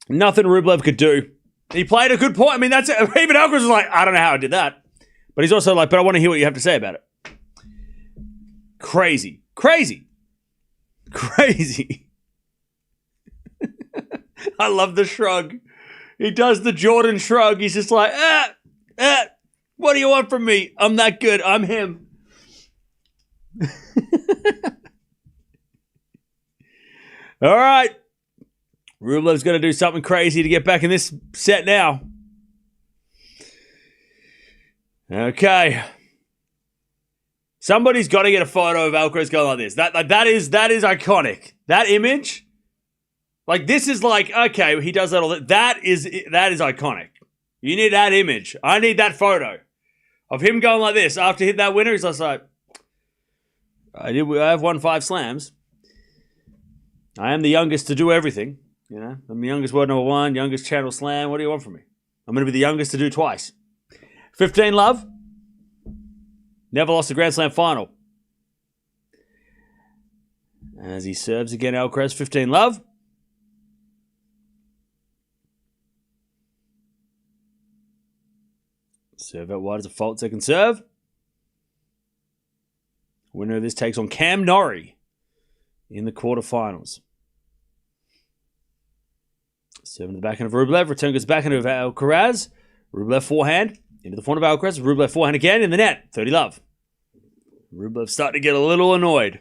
Nothing Rublev could do. He played a good point. I mean, that's it. Even Alcaraz was like, I don't know how I did that. But he's also like, but I want to hear what you have to say about it. Crazy. Crazy. Crazy. I love the shrug. He does the Jordan shrug. He's just like, what do you want from me? I'm that good. I'm him. All right. Rublev's going to do something crazy to get back in this set now. Okay. Somebody's got to get a photo of Alcaraz going like this. That is iconic. That image, like this is like, okay, he does that all that is iconic. You need that image. I need that photo of him going like this after hitting that winner. He's just like, I have won 5 slams. I am the youngest to do everything. You know, I'm the youngest world number 1, youngest channel slam. What do you want from me? I'm going to be the youngest to do twice. 15 love. Never lost a Grand Slam final. As he serves again, Alcaraz, 15 love. Serve out wide as a fault second serve. Winner of this takes on Cam Norrie in the quarterfinals. Serving to the backhand of Rublev. Return goes backhand of Alcaraz. Rublev forehand. Into the front of Alcaraz. Rublev forehand again in the net. 30 love. Rublev starting to get a little annoyed.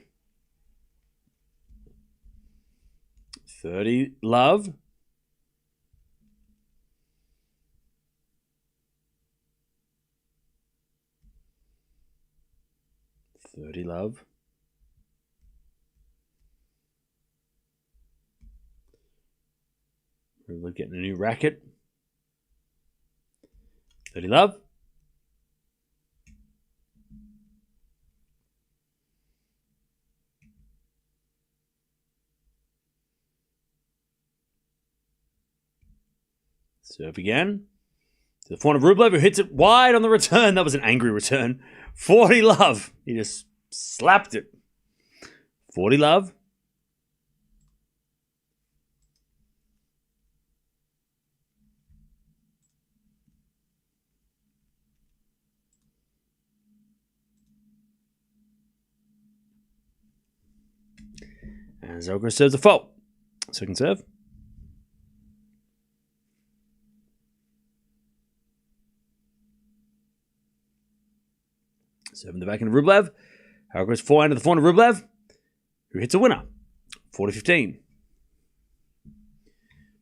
30 love. Rublev getting a new racket. 30 love. Serve again. To the point of Rublev, who hits it wide on the return. That was an angry return. 40 love. He just slapped it. 40 love. And Alcaraz serves a fault. Second serve. Serving the backhand of Rublev. Alcaraz forehand to the front of Rublev, who hits a winner. 40-15.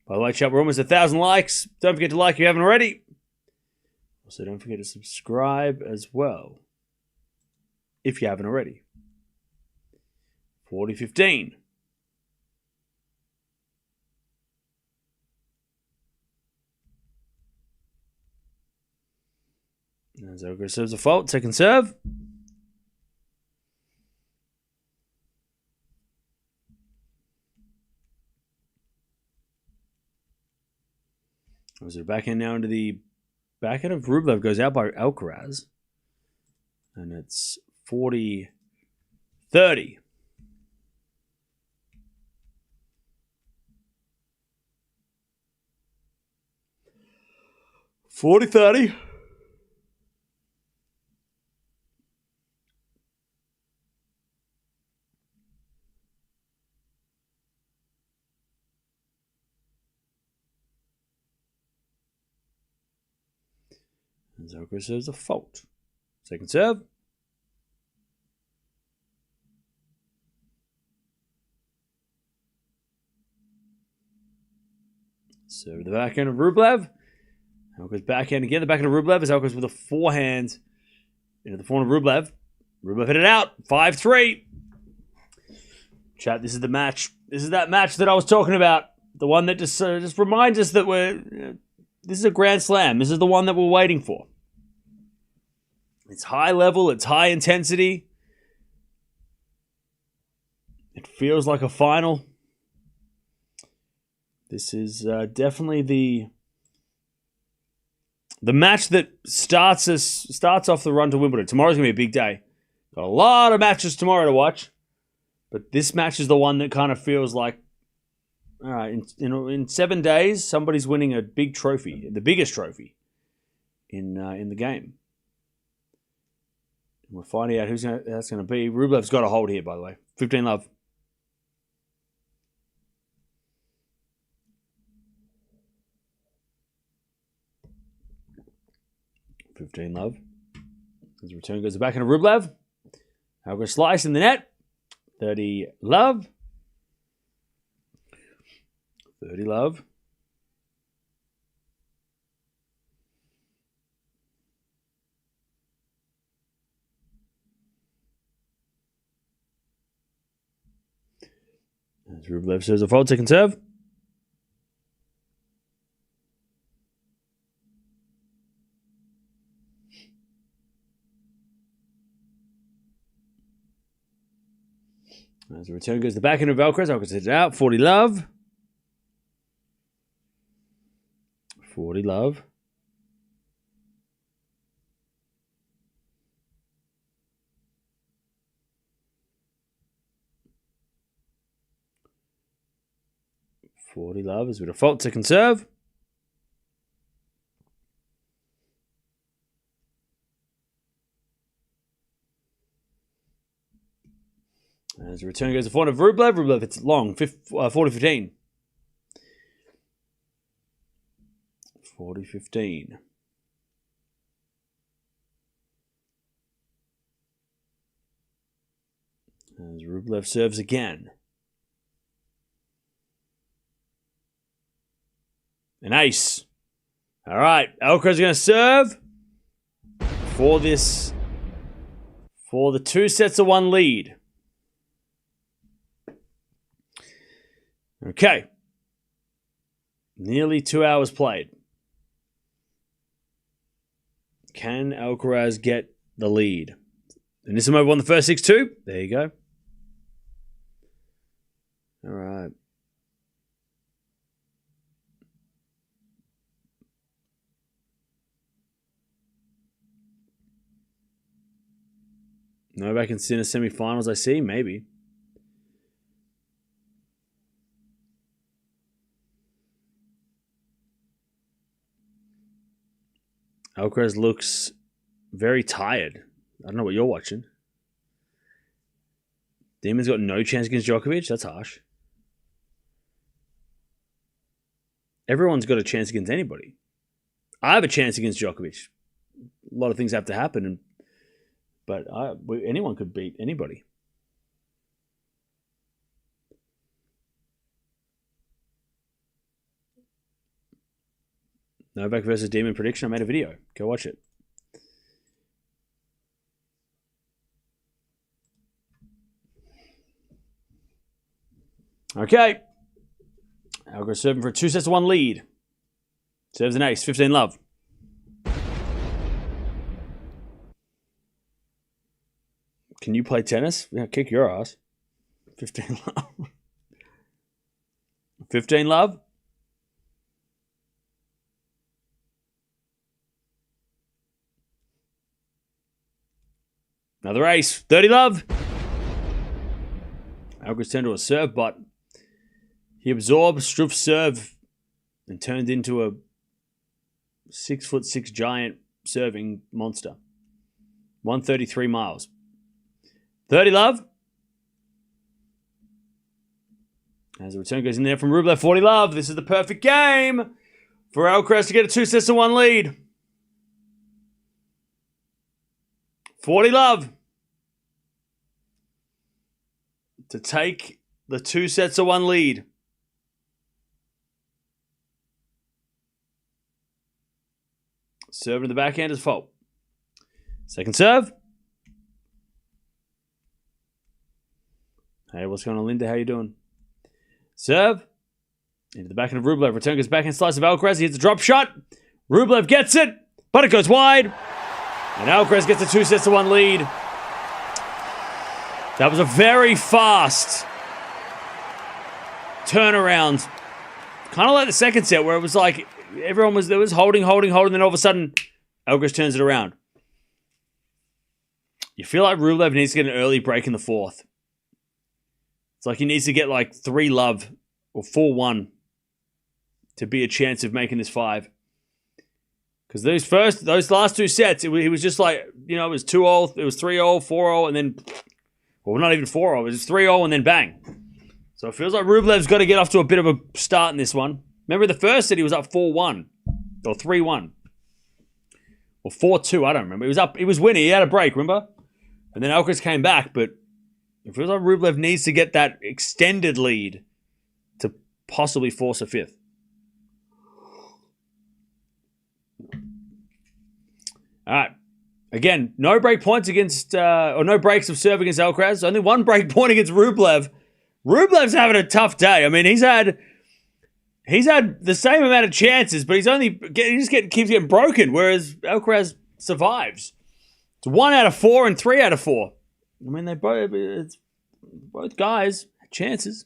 By the way, chat, we're almost 1,000 likes. Don't forget to like if you haven't already. Also, don't forget to subscribe as well if you haven't already. 40-15. As Alcaraz serves a fault, second serve. Was it a backhand now into the backhand of Rublev goes out by Alcaraz. And it's 40-30. 40-30. Alcaraz serves a fault. Second serve. Serve the backhand of Rublev. Alcaraz backhand again. The backhand of Rublev is Alcaraz with a forehand into the forehand of Rublev. Rublev hit it out. 5-3. Chat, this is the match. This is that match that I was talking about. The one that just reminds us that this is a Grand Slam. This is the one that we're waiting for. It's high level. It's high intensity. It feels like a final. This is definitely the match that starts off the run to Wimbledon. Tomorrow's going to be a big day. Got a lot of matches tomorrow to watch. But this match is the one that kind of feels like, all right, in 7 days, somebody's winning a big trophy, the biggest trophy in the game. And we're finding out that's going to be. Rublev's got a hold here, by the way. 15-love. $15-love. His return goes back into Rublev. Alcaraz slice in the net. 30-love. 30-love. As Rublev serves a fault, second serve. As the return goes the backhand of Alcaraz. Alcaraz hits it out. 40-love. 40-love. Is with a fault, second serve. As the return goes to forehand of Rublev. Rublev hits it long. 40-15. 40-15. As Rublev serves again. An ace. All right. Alcaraz is going to serve for the 2-1 lead. Okay. Nearly 2 hours played. Can Alcaraz get the lead? Anisimova won the first 6-2. There you go. All right. Novak and Sinner semi-finals, I see. Maybe. Alcaraz looks very tired. I don't know what you're watching. Demon's got no chance against Djokovic? That's harsh. Everyone's got a chance against anybody. I have a chance against Djokovic. A lot of things have to happen, but anyone could beat anybody. Novak versus Demon prediction. I made a video. Go watch it. Okay. Alcaraz serving for a 2-1 lead. Serves an ace. 15-love. Can you play tennis? Yeah, kick your ass. 15-love. 15-love. Another ace. 30-love. Alcaraz turned to a serve, but he absorbed Struff's serve and turned into a 6'6" giant serving monster. 133 miles. 30-love. As the return goes in there from Rublev. 40-love. This is the perfect game for Alcaraz to get a 2-1 lead. 40 love. To take the 2-1 lead. Serve to the backhand is fault. Second serve. Hey, what's going on, Linda? How you doing? Serve. Into the backhand of Rublev. Return goes backhand slice of Alcaraz. He hits a drop shot. Rublev gets it, but it goes wide. And Alcaraz gets a 2-1 lead. That was a very fast turnaround. Kind of like the second set where it was like everyone was holding, then all of a sudden Alcaraz turns it around. You feel like Rublev needs to get an early break in the fourth. It's like he needs to get like 3 love or 4-1 to be a chance of making this 5. Because those last 2 sets, he was just like, it was 2-0, it was 3-0, 4-0, and then, well, not even 4-0, it was 3-0 and then bang. So it feels like Rublev's got to get off to a bit of a start in this one. Remember the first set he was up 4-1 or 3-1 or 4-2, I don't remember. He was winning, he had a break, remember? And then Alcaraz came back, but it feels like Rublev needs to get that extended lead to possibly force a 5th. All right. Again, no break points against, or no breaks of serve against Alcaraz. Only 1 break point against Rublev. Rublev's having a tough day. I mean, he's had the same amount of chances, but keeps getting broken, whereas Alcaraz survives. It's 1 out of 4 and 3 out of 4. I mean, both guys had chances.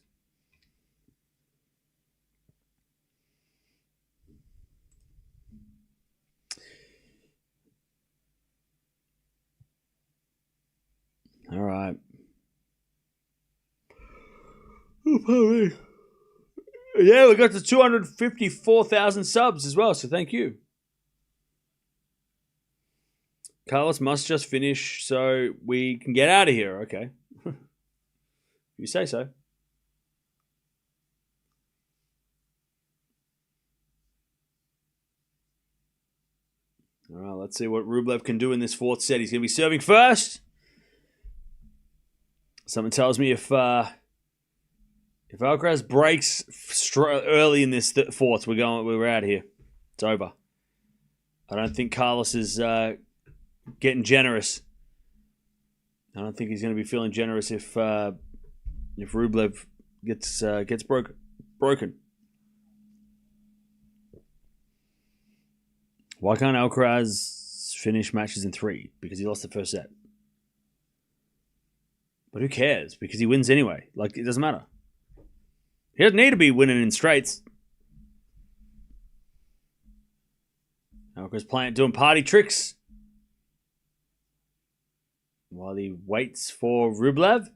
All right. Oh, pardon me. Yeah, we got to 254,000 subs as well, so thank you. Carlos must just finish so we can get out of here. Okay. You say so. All right, let's see what Rublev can do in this 4th set. He's going to be serving first. Something tells me if Alcaraz breaks early in this 4th, we're out of here. It's over. I don't think Carlos is getting generous. I don't think he's going to be feeling generous if Rublev gets broken. Why can't Alcaraz finish matches in 3? Because he lost the first set. But who cares? Because he wins anyway. Like, it doesn't matter. He doesn't need to be winning in straights. Alcaraz doing party tricks while he waits for Rublev.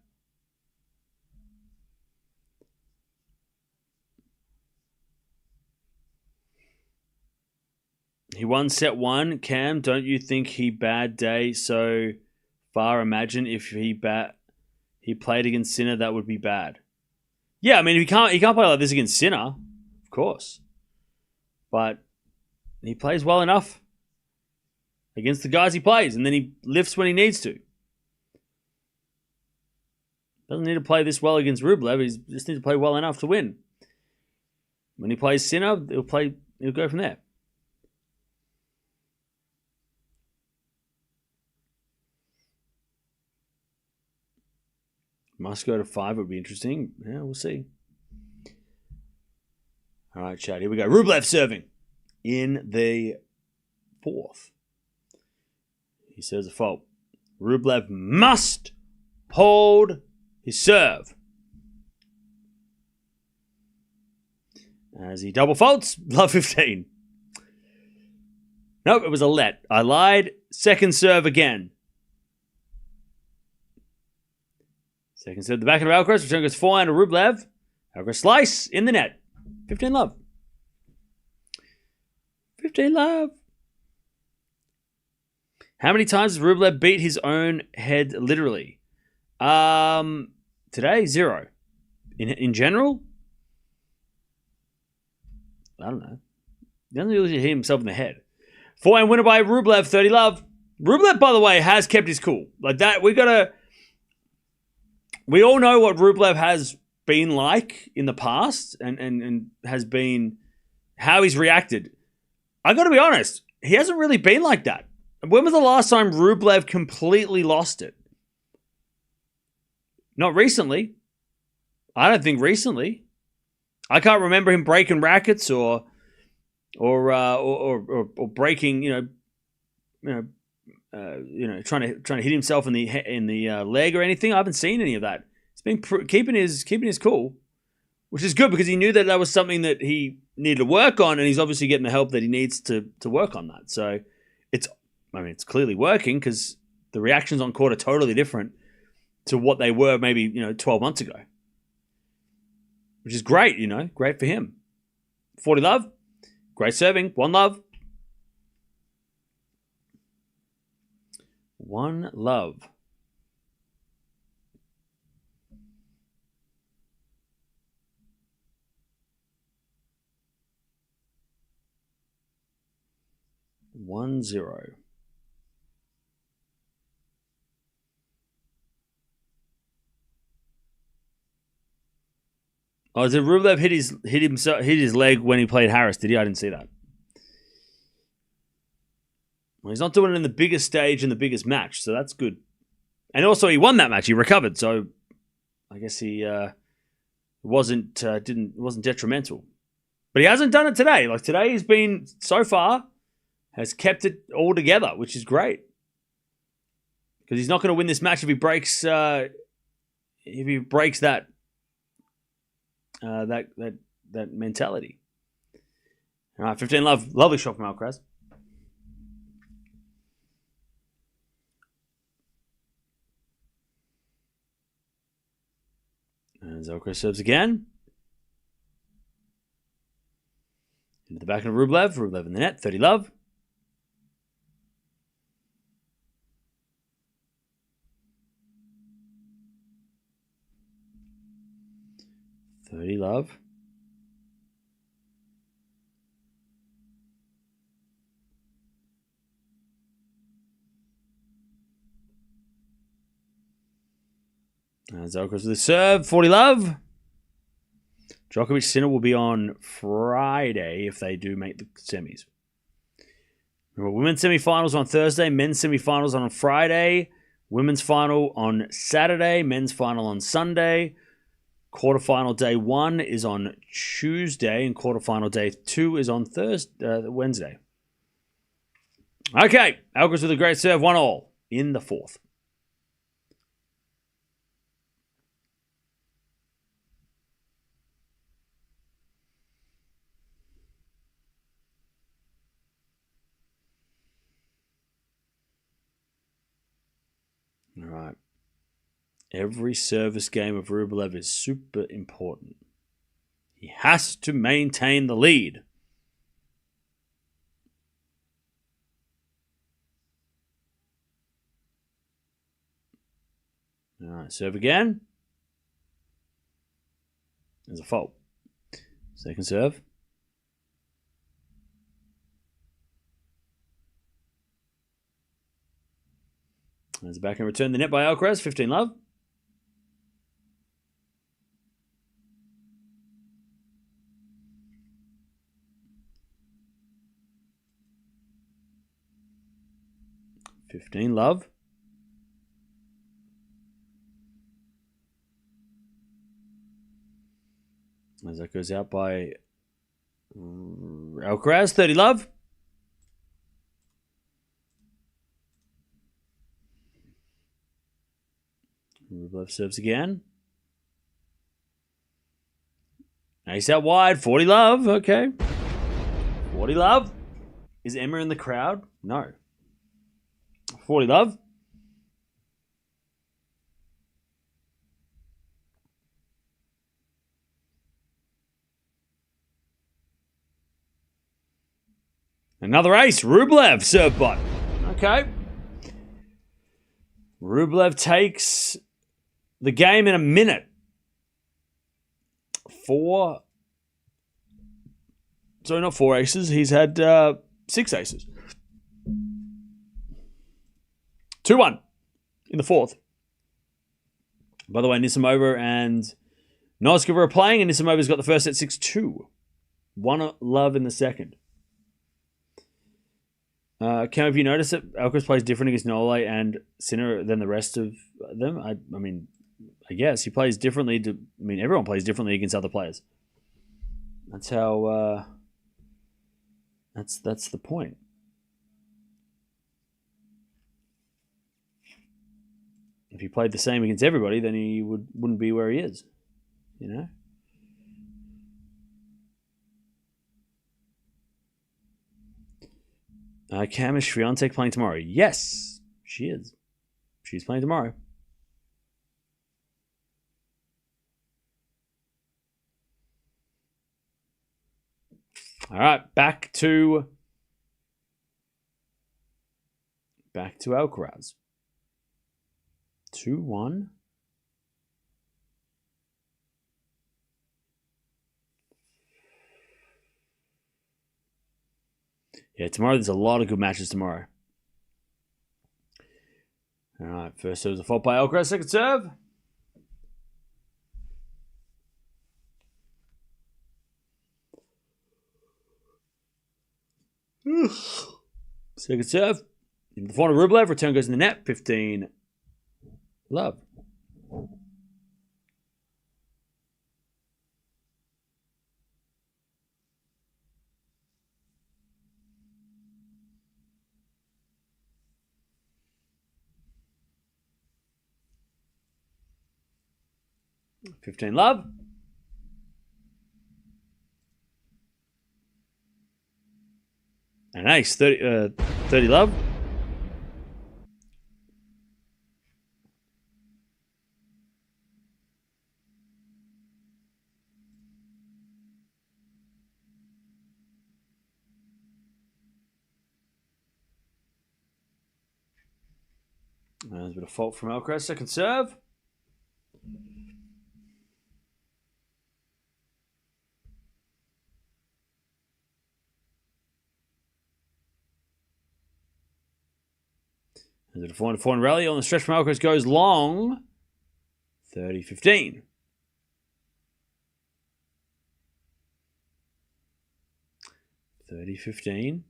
He won set 1. Cam, don't you think he bad day so far? Imagine if he played against Sinner, that would be bad. Yeah, I mean, he can't play like this against Sinner, of course. But he plays well enough against the guys he plays, and then he lifts when he needs to. Doesn't need to play this well against Rublev. He just needs to play well enough to win. When he plays Sinner, he'll go from there. Must go to 5 would be interesting. Yeah, we'll see. All right, chat. Here we go. Rublev serving in the 4th. He serves a fault. Rublev must hold his serve. As he double faults, love 15. Nope, it was a let. I lied. Second serve again. Second serve, the back of Alcaraz. Return goes 4-hand to Rublev. Alcaraz slice in the net. 15 love. 15 love. How many times has Rublev beat his own head literally? Today, 0. In general? I don't know. He doesn't really hit himself in the head. 4-hand winner by Rublev, 30 love. Rublev, by the way, has kept his cool. Like that, we all know what Rublev has been like in the past and has been how he's reacted. I got to be honest, he hasn't really been like that. When was the last time Rublev completely lost it? Not recently. I don't think recently. I can't remember him breaking rackets or breaking, trying to hit himself in the leg or anything. I haven't seen any of that. He's been keeping his cool, which is good because he knew that was something that he needed to work on, and he's obviously getting the help that he needs to work on that. So it's clearly working because the reactions on court are totally different to what they were maybe 12 months ago, which is great. Great for him. 40 love, great serving. 1 love. 1 love. One zero. Oh, did Rublev hit his leg when he played Harris? Did he? I didn't see that. Well, he's not doing it in the biggest stage in the biggest match, so that's good. And also, he won that match. He recovered, so I guess he wasn't detrimental. But he hasn't done it today. Like today, he's been so far has kept it all together, which is great. Because he's not going to win this match if he breaks that mentality. All right, 15 love. Lovely shot from Alcaraz. And Alcaraz serves again. Into the back of Rublev. Rublev in the net. 30 love. Love. Alcaraz with the serve. 40 love. Djokovic Sinner will be on Friday if they do make the semis. Remember, women's semifinals on Thursday, men's semifinals on Friday, women's final on Saturday, men's final on Sunday. Quarterfinal day 1 is on Tuesday, and quarterfinal day 2 is on Wednesday. Okay, Alcaraz with a great serve, 1-all in the 4th. All right. Every service game of Rublev is super important. He has to maintain the lead. All right, serve again. There's a fault. Second serve. There's a back and return the net by Alcaraz. 15 love. Love. As that goes out by Alcaraz, 30 love. Rublev serves again. Ace out wide, 40 love. Okay. 40 love. Is Emma in the crowd? No. 40 love. Another ace. Rublev serve bot. Okay. Rublev takes the game in a minute. 4. Sorry, not 4 aces. He's had 6 aces. 2-1 in the fourth. By the way, Nisimova and Noskova are playing, and Nisimova's got the first set 6-2. 1-love in the second. Cam, have you noticed that Alcaraz plays different against Nole and Sinner than the rest of them? I mean, I guess he plays differently. Everyone plays differently against other players. That's how. That's the point. If he played the same against everybody, then he wouldn't be where he is. You know. Cam, is Swiatek playing tomorrow? Yes, she is. She's playing tomorrow. All right, back to Alcaraz. 2-1. Yeah, tomorrow there's a lot of good matches tomorrow. All right, first serve was a fault by Alcaraz, second serve. Second serve. In the front of Rublev, return goes in the net, 15-love. $15-love. And ace, 30-love. There's a bit of fault from Alcaraz, second serve. There's a 4-4 rally on the stretch from Alcaraz goes long. 30-15. $30-15.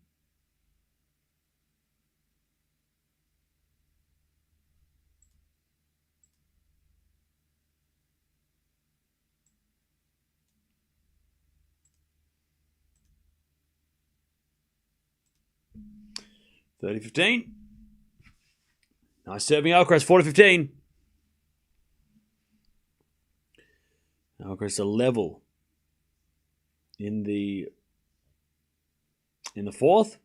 $30-15. Nice serving Alcaraz, 4-15. Alcaraz a level in the fourth.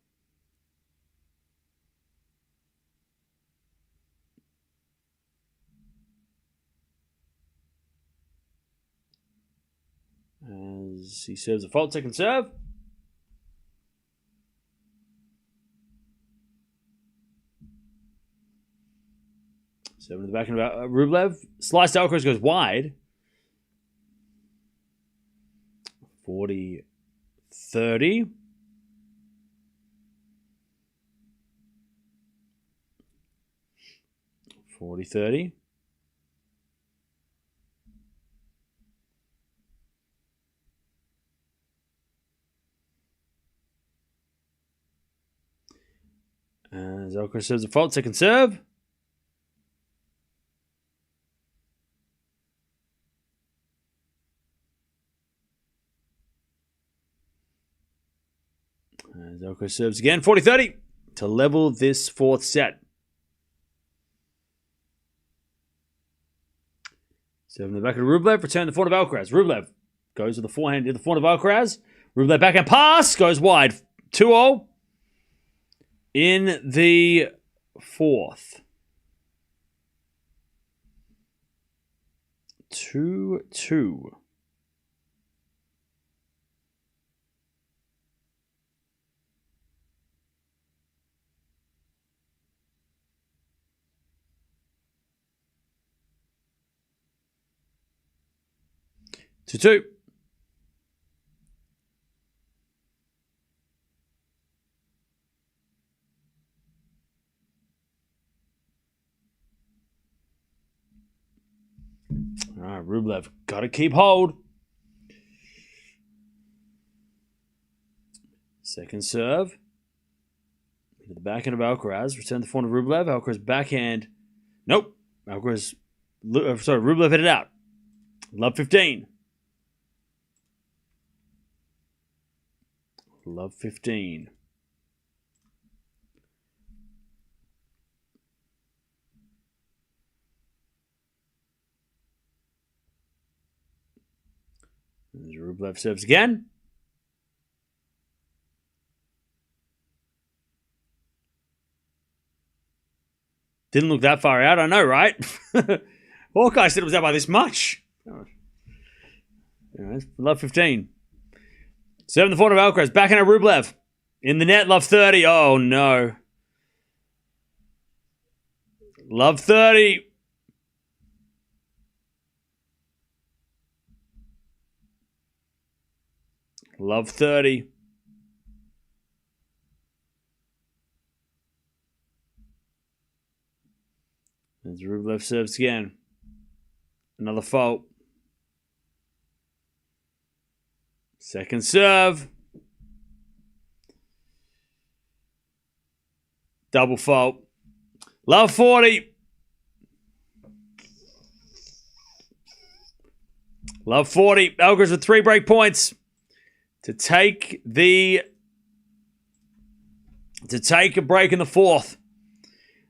As he serves a fault, second serve. Seven to the back of Rublev. Sliced Alcaraz goes wide. 40-30. 40-30. As Alcaraz serves a fault, second serve. As Alcaraz serves again, 40-30 to level this fourth set. Serving the back of Rublev, return the front of Alcaraz. Rublev goes with the forehand to the front of Alcaraz. Rublev backhand pass, goes wide. 2-0 in the fourth. 2-2. Two. right, Rublev, got to keep hold. Second serve. To the backhand of Alcaraz. Return the forehand of Rublev. Alcaraz backhand. Nope. Rublev hit it out. Love 15. Love 15. There's Rublev serves again. Didn't look that far out, I know, right? Hawkeye said it was out by this much. Love 15. Serving the forehand of Alcaraz. Backhand of Rublev. In the net, love 30. Oh, no. Love 30. Love 30. As Rublev serves again. Another fault. Second serve. Double fault. Love 40. Love 40. Alcaraz with 3 break points to take a break in the fourth.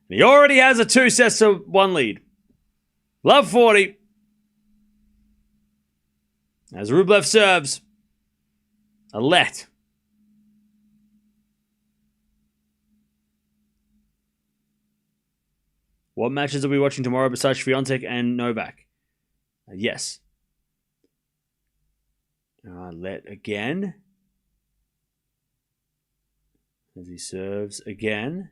He already has a 2-1 lead. Love 40. As Rublev serves. A let. What matches are we watching tomorrow besides Swiatek and Novak? Yes. Let again. As he serves again.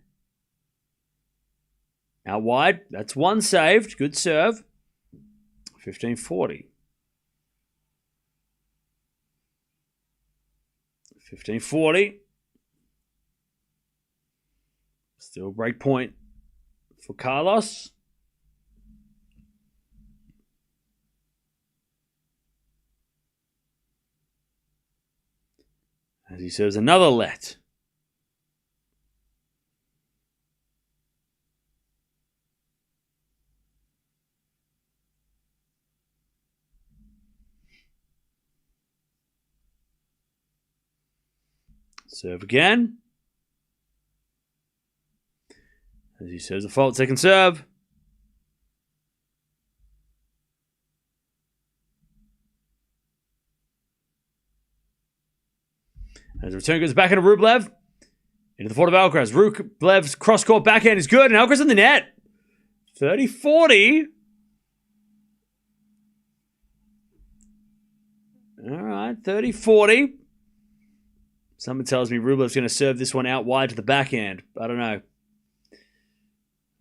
Out wide. That's one saved. Good serve. 15-40. 15-40. Still break point for Carlos. As he serves another let. Serve again. As he serves a fault, second serve. As the return goes back into Rublev. Into the forehand of Alcaraz. Rublev's cross-court backhand is good, and Alcaraz in the net. 30-40. All right, 30-40. Someone tells me Rublev's going to serve this one out wide to the backhand. I don't know.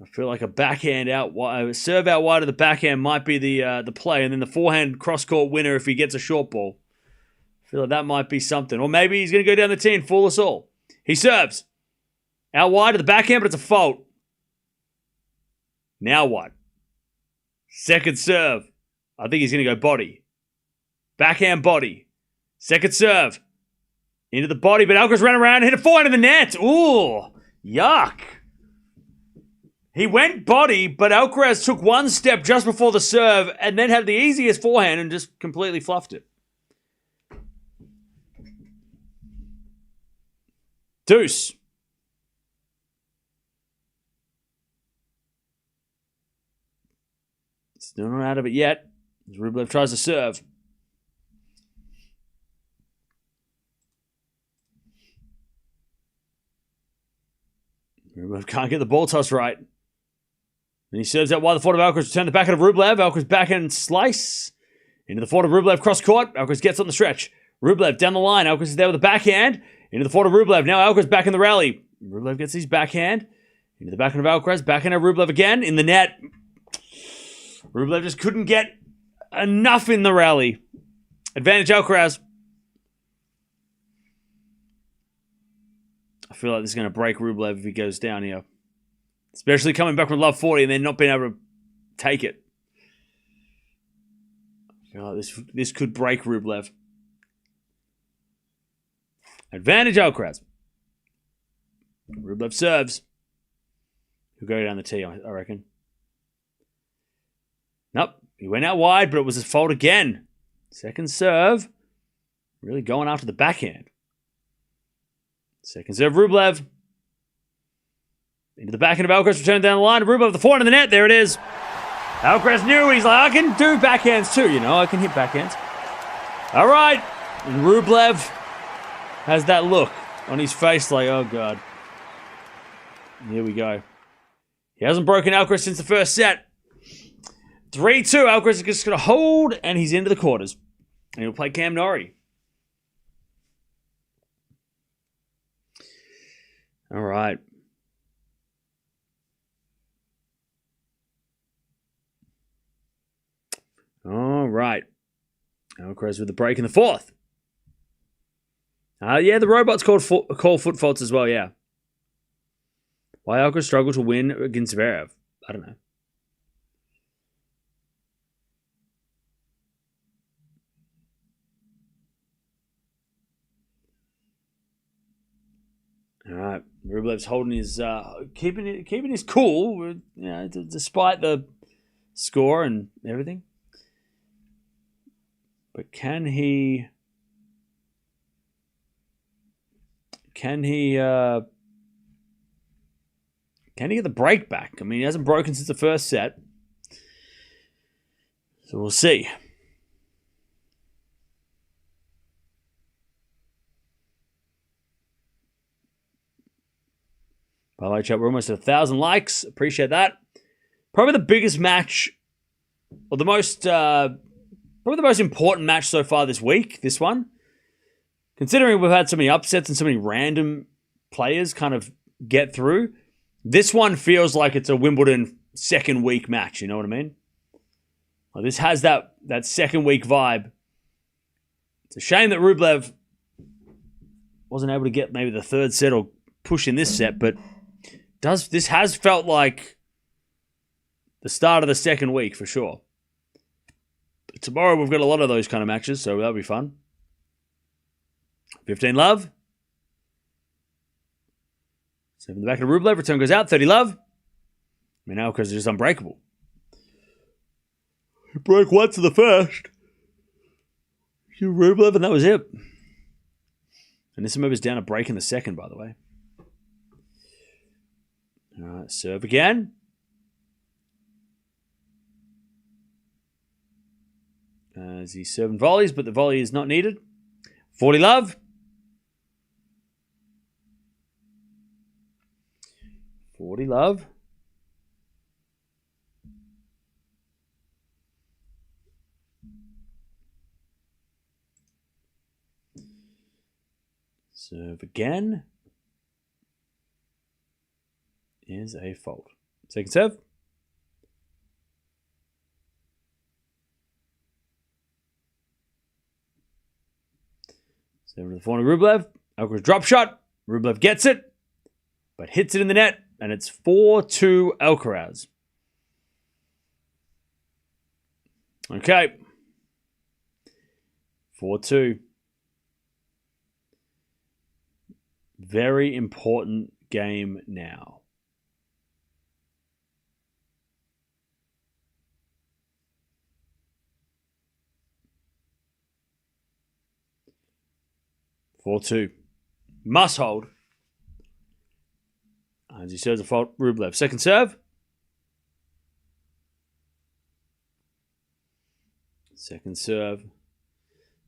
I feel like a backhand out wide, a serve out wide to the backhand might be the play, and then the forehand cross-court winner if he gets a short ball. I feel like that might be something. Or maybe he's going to go down the tee and fool us all. He serves. Out wide to the backhand, but it's a fault. Now what? Second serve. I think he's going to go body. Backhand body. Second serve. Into the body, but Alcaraz ran around and hit a forehand in the net. Ooh, yuck. He went body, but Alcaraz took one step just before the serve and then had the easiest forehand and just completely fluffed it. Deuce. Still not out of it yet. As Rublev tries to serve. Rublev can't get the ball toss right. And he serves out wide the forehand of Alcaraz. Return the backhand of Rublev. Alcaraz backhand slice. Into the forehand of Rublev cross court. Alcaraz gets on the stretch. Rublev down the line. Alcaraz is there with a backhand. Into the forehand of Rublev. Now Alcaraz back in the rally. Rublev gets his backhand. Into the backhand of Alcaraz. Backhand of Rublev again. In the net. Rublev just couldn't get enough in the rally. Advantage Alcaraz. I feel like this is going to break Rublev if he goes down here. Especially coming back from love 40 and then not being able to take it. Oh, this could break Rublev. Advantage Alcaraz. Rublev serves. He'll go down the tee, I reckon. Nope. He went out wide, but it was his fault again. Second serve. Really going after the backhand. Second serve, Rublev. Into the backhand of Alcaraz, return down the line. Rublev, the forehand in the net. There it is. Alcaraz knew. He's like, I can do backhands too, you know. I can hit backhands. All right. And Rublev has that look on his face like, oh, God. Here we go. He hasn't broken Alcaraz since the first set. 3-2. Alcaraz is just going to hold, and he's into the quarters. And he'll play Cam Norrie. All right. All right. Alcaraz with the break in the fourth. Yeah, the robots call foot faults as well, yeah. Why Alcaraz struggled to win against Zverev? I don't know. All right, Rublev's holding his, keeping his cool, you know, despite the score and everything. But can he get the break back? I mean, he hasn't broken since the first set. So we'll see. By the way, chat, we're almost at 1,000 likes. Appreciate that. Probably the biggest match, or the most, probably the most important match so far this week, this one. Considering we've had so many upsets and so many random players kind of get through, this one feels like it's a Wimbledon second week match, you know what I mean? Well, this has that second week vibe. It's a shame that Rublev wasn't able to get maybe the third set or push in this set, but this has felt like the start of the second week for sure. But tomorrow we've got a lot of those kind of matches, so that'll be fun. 15 love. 7 in the back of Rublev. Return goes out. 30 love. I mean, Alcaraz is just unbreakable. He broke once in the first. Rublev, and that was it. And this is down a break in the second, by the way. All right, serve again. As he's serving volleys, but the volley is not needed. 40 love. 40 love. Serve again. Is a fault. Second serve. Serve to the forehand of Rublev. Alcaraz drop shot. Rublev gets it, but hits it in the net, and it's 4-2 Alcaraz. Okay. 4-2. Very important game now. Four-two. Must hold. As he serves a fault, Rublev. Second serve. Second serve.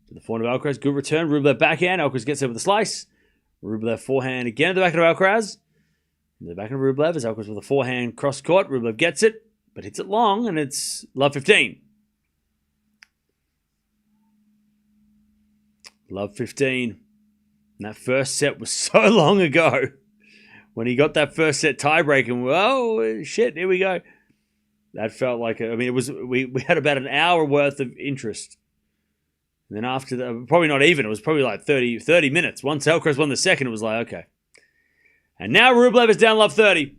To the forehand of Alcaraz. Good return. Rublev backhand. Alcaraz gets there with a slice. Rublev forehand again at the back of Alcaraz. In the back of Rublev is Alcaraz with a forehand cross court. Rublev gets it, but hits it long, and it's love 15. Love 15. And that first set was so long ago. When he got that first set tiebreak, and oh shit, here we go. That felt like it was we had about an hour worth of interest. And then after that, probably not even, it was probably like 30 minutes. Once Alcaraz won the second, it was like, okay. And now Rublev is down love 30.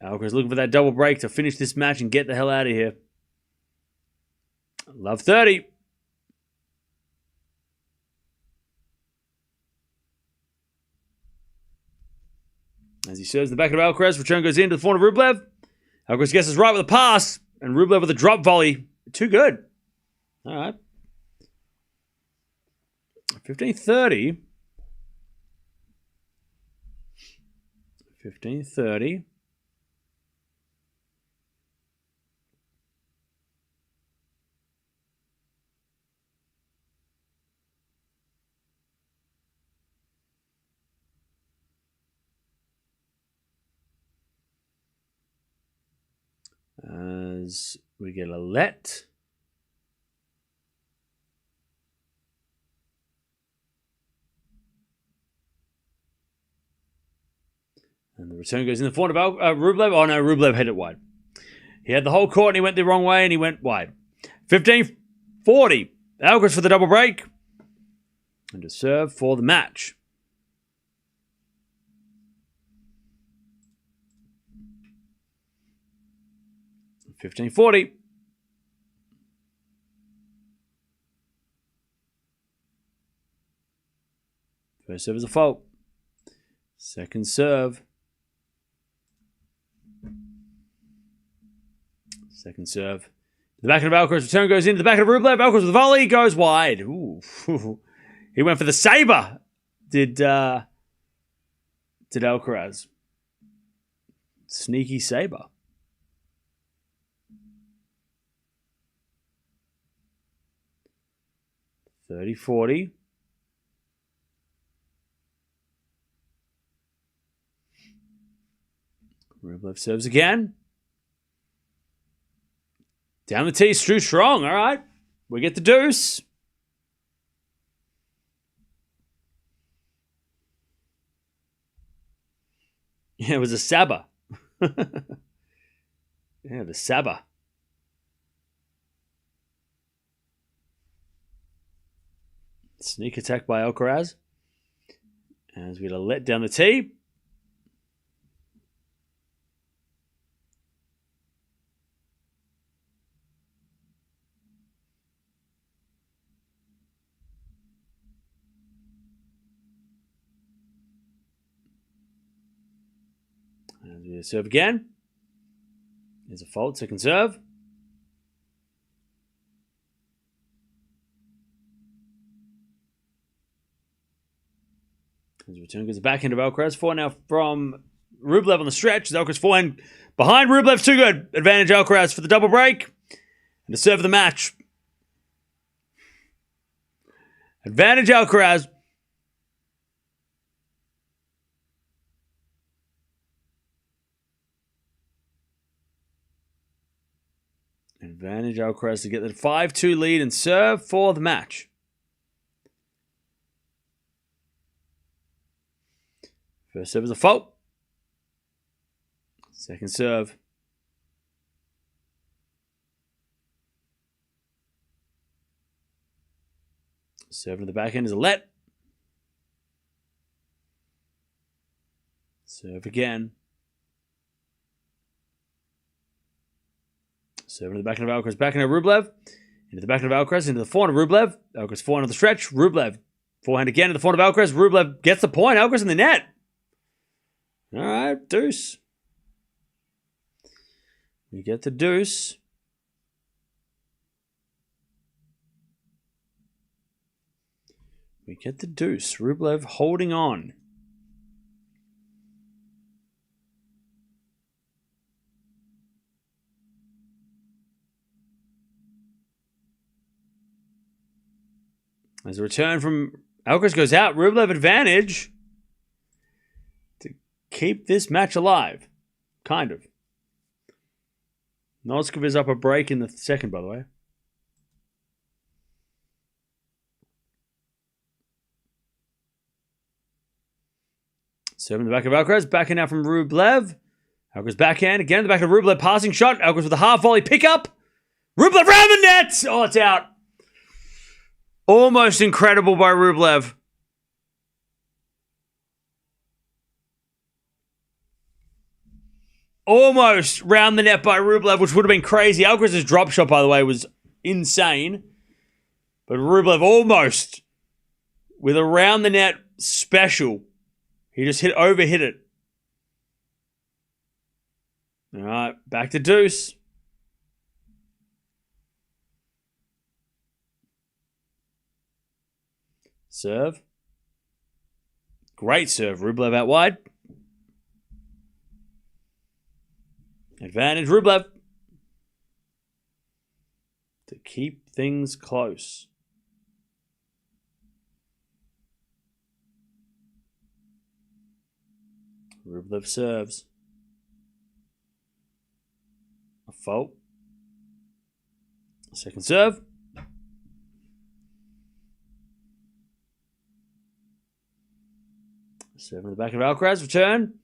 Alcaraz looking for that double break to finish this match and get the hell out of here. Love 30. As he serves the back of Alcaraz, return goes into the forehand of Rublev. Alcaraz guesses right with a pass, and Rublev with a drop volley. Too good. All right. 15-30. 15-30. As we get a let. And the return goes in the forehand of Rublev. Oh no, Rublev hit it wide. He had the whole court and he went the wrong way and he went wide. 15-40. Alcaraz for the double break. And to serve for the match. $15.40. First serve is a fault. Second serve. Second serve. The back of Alcaraz. Return goes into the back of Rublev. Alcaraz with the volley goes wide. Ooh. He went for the saber. Did Alcaraz. Sneaky saber. 30-40. Rublev serves again. Down the tee, too strong. All right. We get the deuce. Yeah, it was a Saba. Yeah, the Saba. Sneak attack by Alcaraz. As we let down the tee. As we serve again. There's a fault, second serve. His return goes back into Alcaraz. Forehand now from Rublev on the stretch. Alcaraz forehand behind Rublev. Too good. Advantage Alcaraz for the double break. And to serve the match. Advantage Alcaraz. Advantage Alcaraz to get the 5-2 lead and serve for the match. First serve is a fault. Second serve. Serve to the back end is a let. Serve again. Serve to the back end of Alcaraz. Back end of Rublev. Into the back end of Alcaraz. Into the forehand of Rublev. Alcaraz forehand on the stretch. Rublev. Forehand again to the forehand of Alcaraz. Rublev gets the point. Alcaraz in the net. All right, deuce. We get the deuce. We get the deuce. Rublev holding on. As a return from Alcaraz goes out, Rublev advantage. Keep this match alive. Kind of. Noskov is up a break in the second, by the way. Serving the back of Alcaraz. Backhand now from Rublev. Alcaraz backhand. Again in the back of Rublev. Passing shot. Alcaraz with a half volley pickup. Rublev round the net. Oh, it's out. Almost incredible by Rublev. Almost round the net by Rublev, which would have been crazy. Alcaraz's drop shot, by the way, was insane. But Rublev almost with a round the net special. He just overhit it. All right, back to deuce. Serve. Great serve. Rublev out wide. Advantage Rublev. To keep things close. Rublev serves. A fault. Second serve. Serve in the back of Alcaraz. Return.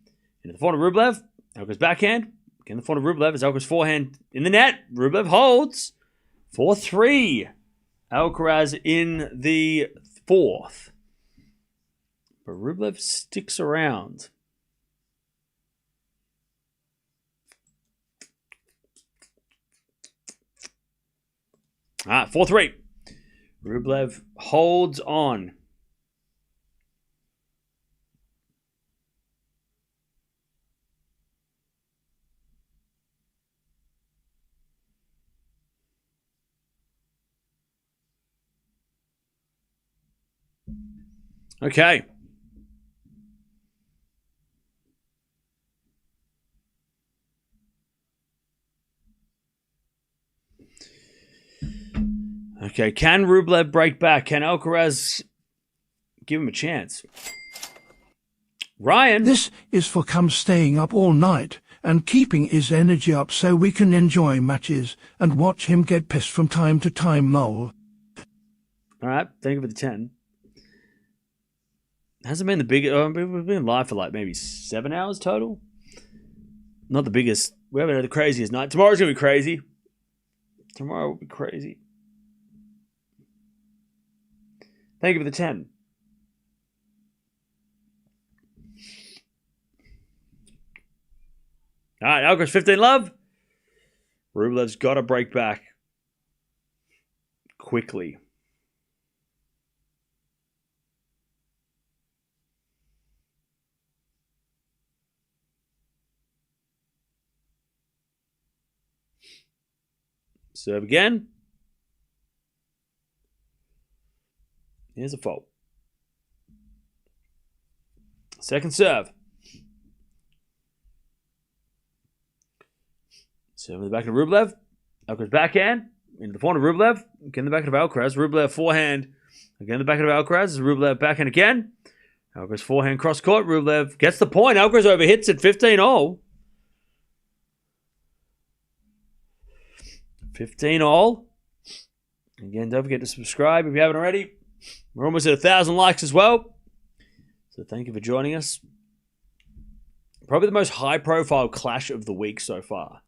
Into the forehand of Rublev. Alcaraz backhand. Again, the forehand of Rublev. It's Alcaraz forehand in the net. Rublev holds. 4-3. Alcaraz in the fourth. But Rublev sticks around. All right, 4-3. Rublev holds on. Okay. Okay, can Rublev break back? Can Alcaraz give him a chance? Ryan. This is for come staying up all night and keeping his energy up so we can enjoy matches and watch him get pissed from time to time, lol. All right, thank you for the 10. Hasn't been the biggest. We've been live for like maybe 7 hours total. Not the biggest. We haven't had the craziest night. Tomorrow's going to be crazy. Tomorrow will be crazy. Thank you for the 10. All right, Alcaraz 15 love. Rublev's got to break back quickly. Serve again. Here's a fault. Second serve. Serve in the back of Rublev. Alcaraz backhand. Into the forehand of Rublev. Again, the back of Alcaraz. Rublev forehand. Again, the back of Alcaraz. Rublev backhand again. Alcaraz forehand cross court. Rublev gets the point. Alcaraz overhits it 15-all. 15-all. Again, don't forget to subscribe if you haven't already. We're almost at 1,000 likes as well. So thank you for joining us. Probably the most high-profile clash of the week so far.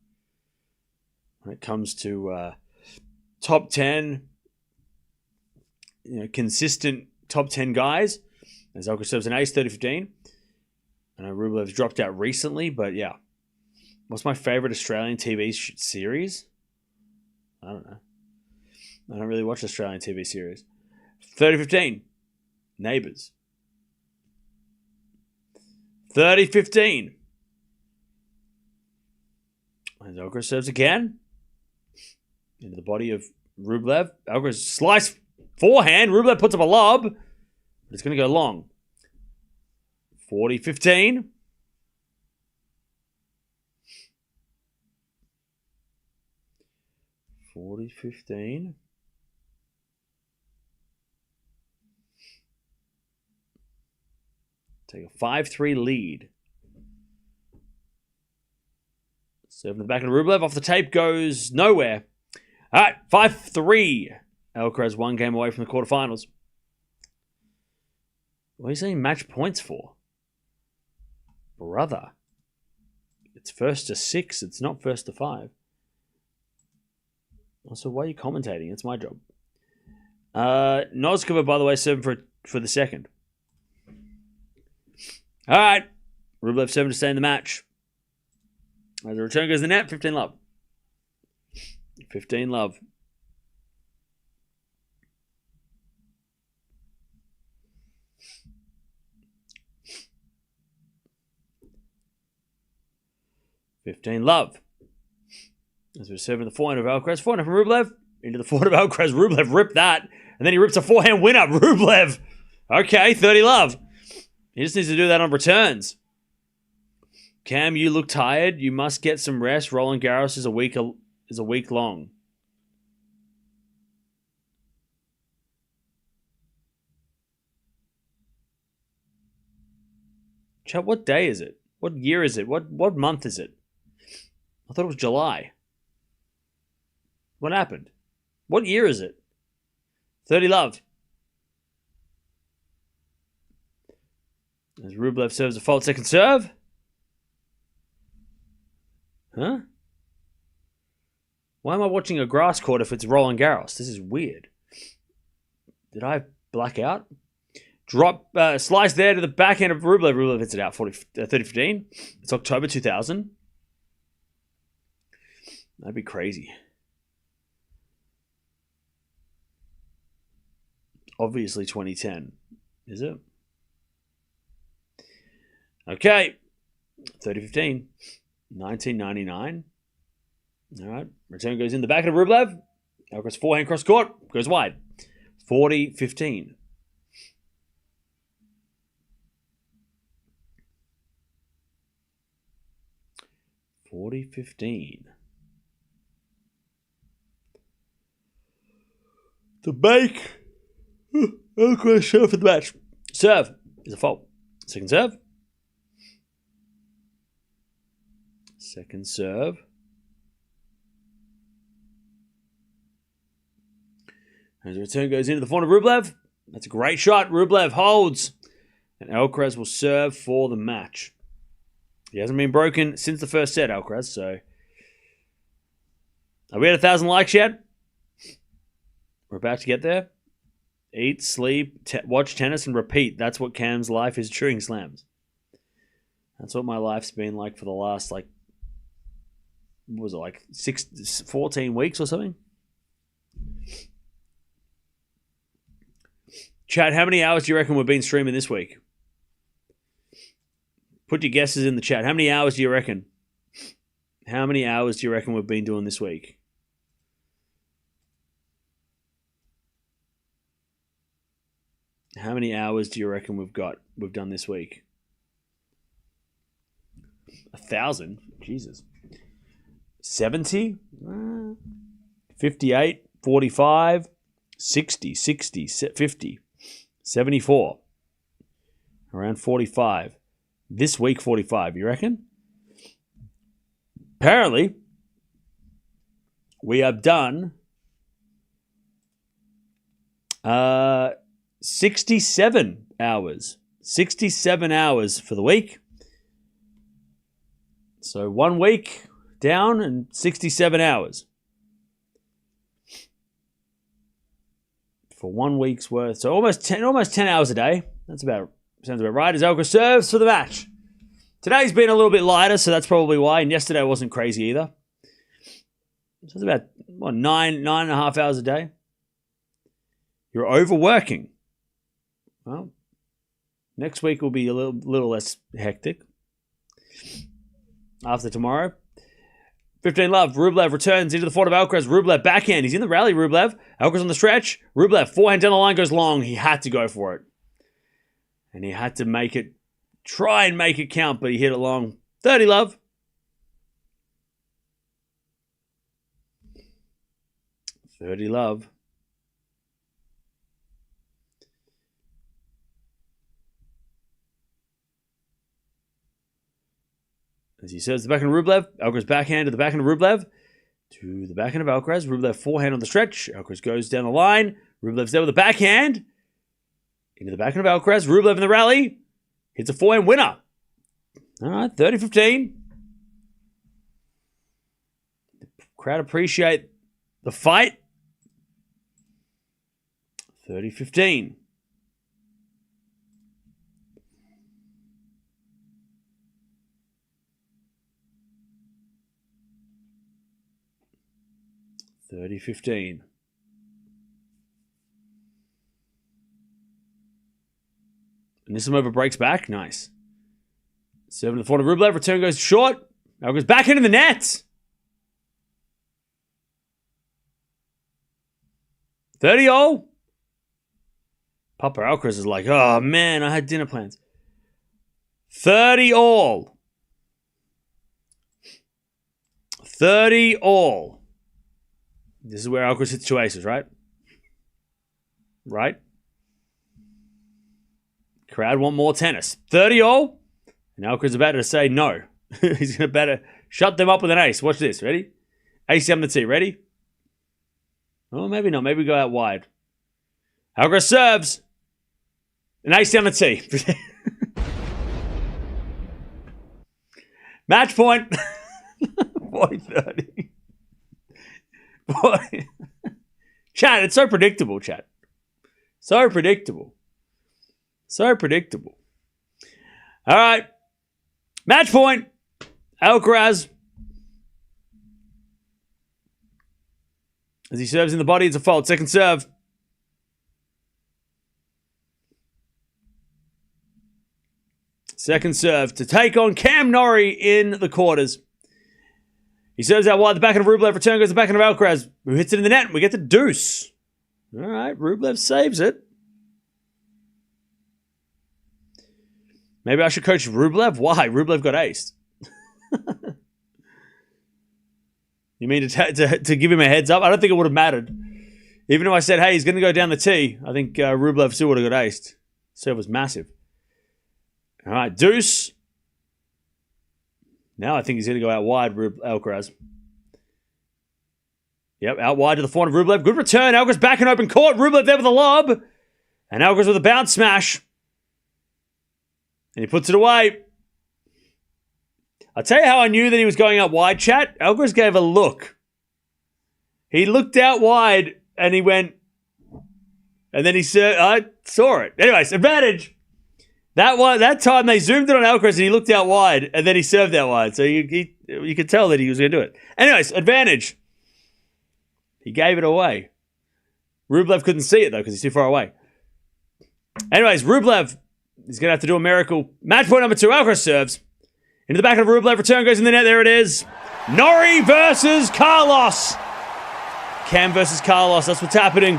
When it comes to top 10, consistent top 10 guys. As Alcaraz serves an ace, 30-15. I know Rublev's dropped out recently, but yeah. What's my favorite Australian TV series? I don't know. I don't really watch Australian TV series. 30-15. Neighbours. 30-15. And Alcaraz serves again. Into the body of Rublev. Alcaraz slice forehand. Rublev puts up a lob. But it's going to go long. 40-15. Take a 5-3 lead. Serve in the back of Rublev. Off the tape goes nowhere. All right, 5-3. Alcaraz one game away from the quarterfinals. What are you saying match points for? Brother. It's first to 6. It's not first to 5. Also, why are you commentating? It's my job. Noskova, by the way, 7 for the second. All right. Rublev 7 to stay in the match. As the return goes to the net, 15 love. 15 love. 30-15 love. As we're serving the forehand of Alcaraz. Forehand from Rublev. Into the forehand of Alcaraz. Rublev ripped that. And then he rips a forehand winner. Rublev. Okay, 30 love. He just needs to do that on returns. Cam, you look tired. You must get some rest. Roland Garros is a week long. Chat, what day is it? What year is it? What month is it? I thought it was July. What happened? What year is it? 30 love. As Rublev serves a fault second serve. Huh? Why am I watching a grass court if it's Roland Garros? This is weird. Did I black out? Drop, slice there to the backhand of Rublev. Rublev hits it out 30-15. It's October 2000. That'd be crazy. Obviously 2010. Is it? Okay. 30-15. 1999. All right. Return goes in the back of Rublev. Alcaraz forehand cross court. Goes wide. 40-15. The bake. Alcaraz serve for the match. Serve is a fault. Second serve. Second serve. As the return goes into the front of Rublev. That's a great shot. Rublev holds. And Alcaraz will serve for the match. He hasn't been broken since the first set, Alcaraz, so... Are we at 1,000 likes yet? We're about to get there. Eat, sleep, watch tennis, and repeat. That's what Cam's life is during slams. That's what my life's been like for the last, what was it, 14 weeks or something? Chat, how many hours do you reckon we've been streaming this week? Put your guesses in the chat. How many hours do you reckon? How many hours do you reckon we've been doing this week? How many hours do you reckon we've done this week? 1,000? Jesus. 70? 58? 45? 60? 50? 74? Around 45. This week, 45, you reckon? Apparently, we have done 67 hours. 67 hours for the week. So 1 week down and 67 hours. For 1 week's worth. So almost 10 hours a day. Sounds about right. As Alcaraz serves for the match. Today's been a little bit lighter, so that's probably why. And yesterday wasn't crazy either. So it's about 9.5 hours a day. You're overworking. Well, next week will be a little less hectic. After tomorrow. 15 love. Rublev returns into the fort of Alcaraz. Rublev backhand. He's in the rally, Rublev. Alcaraz on the stretch. Rublev forehand down the line goes long. He had to go for it. And he had to try and make it count, but he hit it long. 30 love. 30 love. As he serves the backhand of Rublev, Alcaraz backhand to the backhand of Rublev, to the backhand of Alcaraz. Rublev forehand on the stretch. Alcaraz goes down the line. Rublev's there with the backhand. Into the backhand of Alcaraz. Rublev in the rally. Hits a forehand winner. All right, 30-15. The crowd appreciate the fight. 30-15. $30-15. Anisimova breaks back. Nice. Serving to the front of Rublev. Return goes short. Alcaraz back into the net. 30-all. Papa Alcaraz is like, oh man, I had dinner plans. 30-all. 30-all. This is where Alcaraz hits two aces, right? Right? Crowd want more tennis. 30-all. And Alcaraz is about to say no. He's going to better shut them up with an ace. Watch this. Ready? Ace down the tee. Ready? Oh, maybe not. Maybe go out wide. Alcaraz serves. An ace down the tee. Match point. 40-30. Boy. Chat, it's so predictable, chat. So predictable. So predictable. All right. Match point. Alcaraz. As he serves in the body, it's a fault. Second serve. Second serve to take on Cam Norrie in the quarters. He serves out wide. The backhand of Rublev. Return goes the backhand of Alcaraz, who hits it in the net. We get the deuce. All right. Rublev saves it. Maybe I should coach Rublev? Why? Rublev got aced. You mean to give him a heads up? I don't think it would have mattered. Even if I said, hey, he's going to go down the tee, I think Rublev still would have got aced. Serve was massive. All right, deuce. Now I think he's going to go out wide, Alcaraz. Yep, out wide to the forehand of Rublev. Good return. Alcaraz back in open court. Rublev there with a lob. And Alcaraz with a bounce smash. And he puts it away. I'll tell you how I knew that he was going out wide, chat. Alcaraz gave a look. He looked out wide and he went, and then he said, I saw it. Anyways, advantage. That time they zoomed in on Alcaraz and he looked out wide and then he served out wide. So you could tell that he was going to do it. Anyways, advantage. He gave it away. Rublev couldn't see it though because he's too far away. Anyways, Rublev is going to have to do a miracle. Match point number 2. Alcaraz serves. Into the back of Rublev. Return goes in the net. There it is. Norrie versus Carlos. Cam versus Carlos. That's what's happening.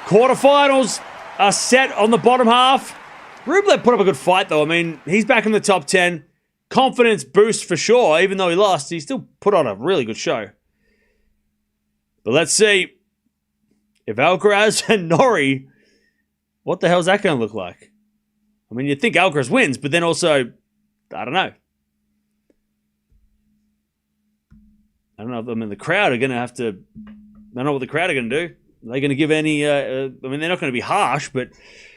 Quarterfinals are set on the bottom half. Rublev put up a good fight, though. I mean, he's back in the top 10. Confidence boost for sure. Even though he lost, he still put on a really good show. But let's see if Alcaraz and Norrie, what the hell is that going to look like? I mean, you'd think Alcaraz wins, but then also, I don't know. I don't know. I mean, the crowd are going to have to, I don't know what the crowd are going to do. Are they going to give any, I mean, they're not going to be harsh, but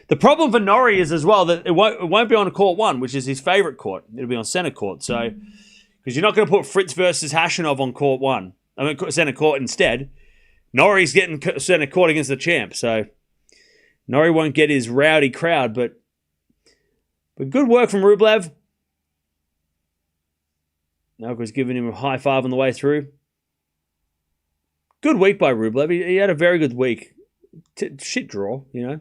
the problem for Norrie is as well that it won't be on court 1, which is his favorite court. It'll be on center court. So, because you're not going to put Fritz versus Hashanov on court 1. I mean, center court instead. Norrie's getting center court against the champ. So, Norrie won't get his rowdy crowd, but good work from Rublev. Alcaraz giving him a high five on the way through. Good week by Rublev. He had a very good week. Shit draw, you know.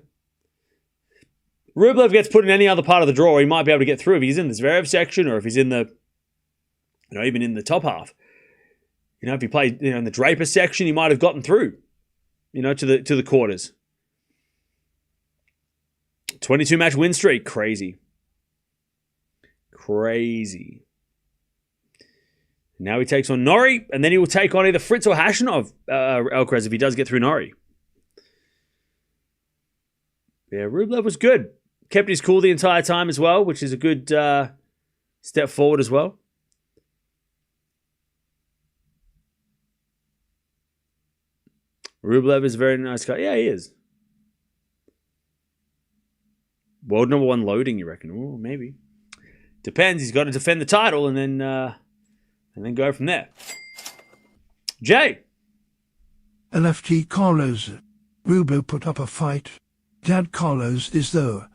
Rublev gets put in any other part of the draw, he might be able to get through if he's in the Zverev section or if he's in the, you know, even in the top half. You know, if he played, you know, in the Draper section, he might have gotten through, you know, to the quarters. 22 match win streak, crazy. Crazy. Now he takes on Norrie, and then he will take on either Fritz or Hashanov, Alcaraz, if he does get through Norrie. Yeah, Rublev was good. Kept his cool the entire time as well, which is a good step forward as well. Rublev is a very nice guy. Yeah, he is. World number 1 loading, you reckon? Oh, maybe. Depends. He's got to defend the title and then go from there. Jay. LFT Carlos. Rublev put up a fight. Dad Carlos is though.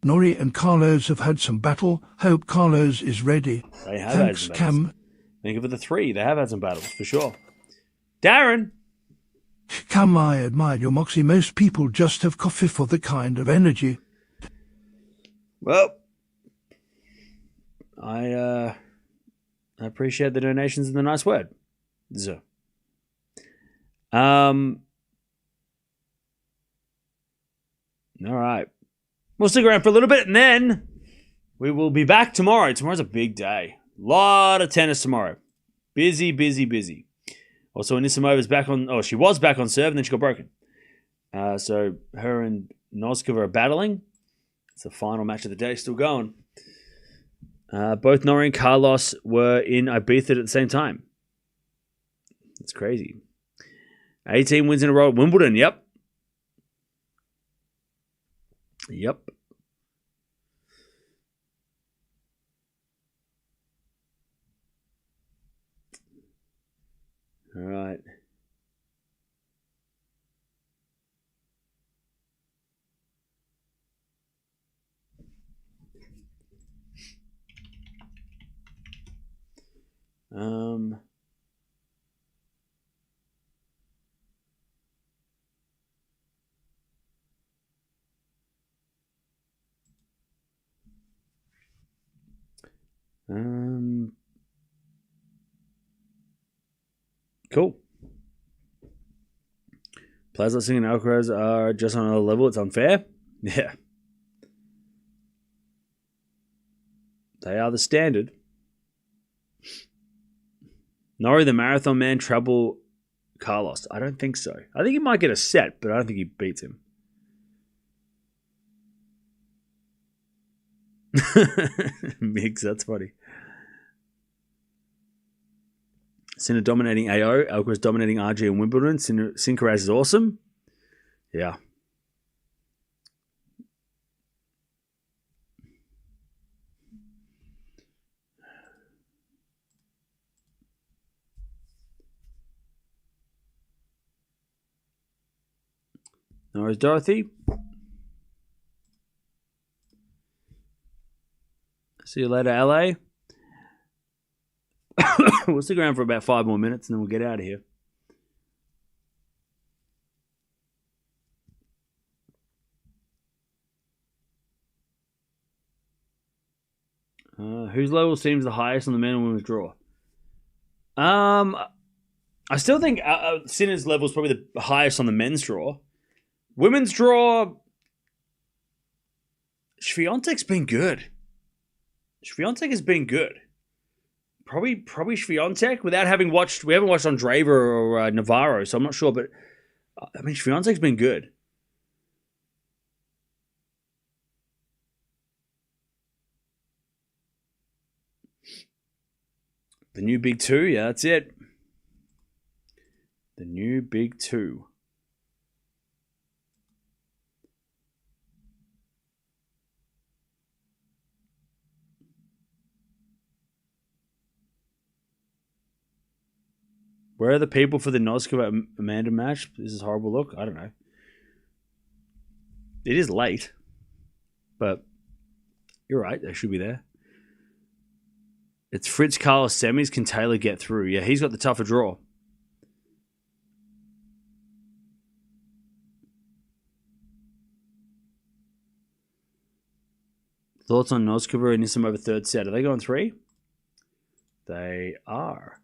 Norrie and Carlos have had some battle. Hope Carlos is ready. They have Thanks, had some battles. Cam. Think of it, the 3. They have had some battles, for sure. Darren. Cam, I admire your moxie. Most people just have coffee for the kind of energy. Well, I I appreciate the donations and the nice word. So. All right. We'll stick around for a little bit and then we will be back tomorrow. Tomorrow's a big day. Lot of tennis tomorrow. Busy, busy, busy. Also, Anisimova's back on... Oh, she was back on serve and then she got broken. So her and Noskova are battling. It's the final match of the day. Still going. Both Norrie and Carlos were in Ibiza at the same time. It's crazy. 18 wins in a row at Wimbledon. Yep. All right. Cool. Players like Sinner and Alcaraz are just on another level. It's unfair. Yeah. They are the standard. Norrie, the marathon man, trouble Carlos. I don't think so. I think he might get a set, but I don't think he beats him. Mix, that's funny. Sinner dominating AO. Alcaraz dominating RG and Wimbledon. Sinkeraz is awesome. Yeah. Norris Dorothy. See you later, LA. We'll stick around for about 5 more minutes and then we'll get out of here. Whose level seems the highest on the men and women's draw? I still think Sinner's level is probably the highest on the men's draw. Women's draw, Swiatek's been good. Swiatek has been good. Probably Swiatek without having watched. We haven't watched Andreeva or Navarro, so I'm not sure. But I mean, Swiatek's been good. The new big two, yeah, that's it. The new big two. Where are the people for the Noskova Amanda match? This is a horrible look. I don't know. It is late, but you're right. They should be there. It's Fritz Carlos semis. Can Taylor get through? Yeah, he's got the tougher draw. Thoughts on Noskova and Anisimova third set? Are they going 3? They are.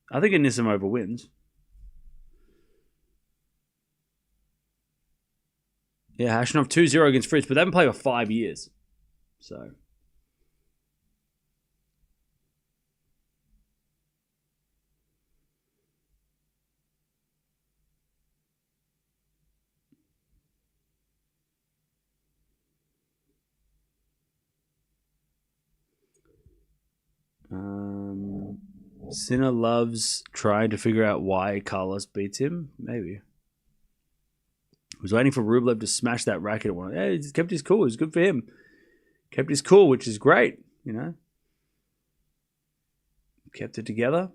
I think Anisimova wins. Yeah, Hashanov 2-0 against Fritz, but they haven't played for 5 years. So. Sinner loves trying to figure out why Carlos beats him. Maybe. He was waiting for Rublev to smash that racket at one. Yeah, he kept his cool. It was good for him. Kept his cool, which is great, you know. Kept it together.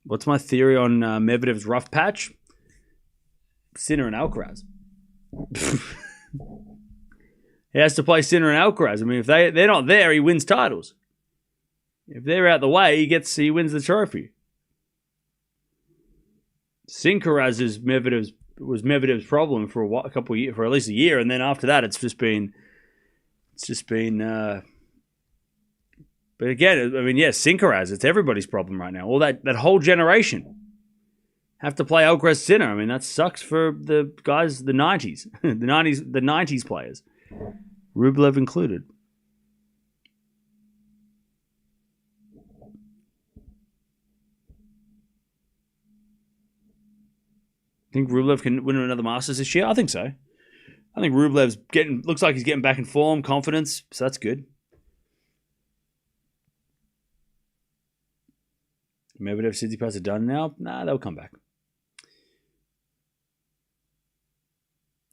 What's my theory on Medvedev's rough patch? Sinner and Alcaraz. He has to play Sinner and Alcaraz. I mean, if they're not there, he wins titles. If they're out the way, he wins the trophy. Sinkeraz was Medvedev's problem for a couple of years, for at least a year, and then after that, it's just been. But again, I mean, Sinkeraz, it's everybody's problem right now. All that whole generation have to play Alcaraz Sinner. I mean, that sucks for the guys, the 90s, the 90s players, Rublev included. Think Rublev can win another Masters this year? I think so. I think Rublev's looks like he's getting back in form, confidence, so that's good. Medvedev, Tsitsipas are done now? Nah, they'll come back.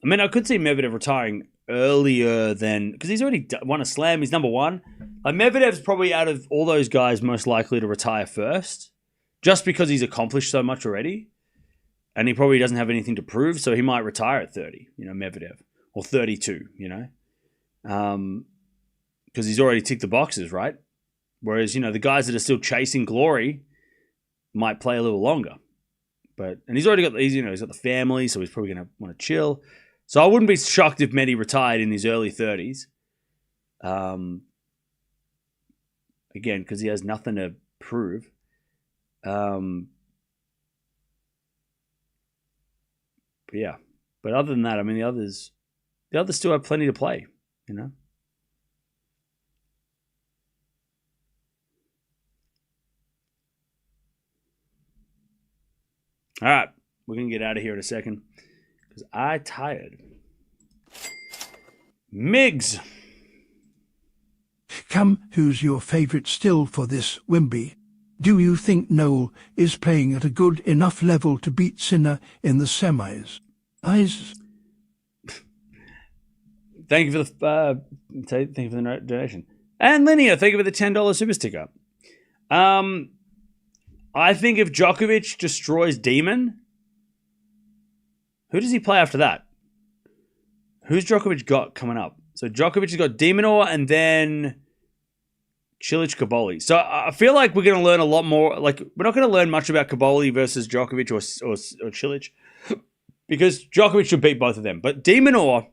I mean, I could see Medvedev retiring earlier than... Because he's already won a slam. He's number one. Like, Medvedev's probably out of all those guys most likely to retire first. Just because he's accomplished so much already. And he probably doesn't have anything to prove. So he might retire at 30, Medvedev. Or 32, Because he's already ticked the boxes, right? Whereas, the guys that are still chasing glory might play a little longer. And he's already got, he's got the family, so he's probably going to want to chill. So I wouldn't be shocked if Medi retired in his early 30s. Again, because he has nothing to prove. But yeah. But other than that, I mean, the others still have plenty to play, All right, we're going to get out of here in a second because I'm tired. Migs. Cam, who's your favourite still for this Wimby? Do you think Noel is playing at a good enough level to beat Sinner in the semis? Thank you for the donation. And Linear, thank you for the $10 super sticker. I think if Djokovic destroys Demon, who does he play after that? Who's Djokovic got coming up? So Djokovic has got Demonor and then Cilic Caboli. So I feel like we're going to learn a lot more. Like, we're not going to learn much about Caboli versus Djokovic or Cilic because Djokovic should beat both of them. But Demonor,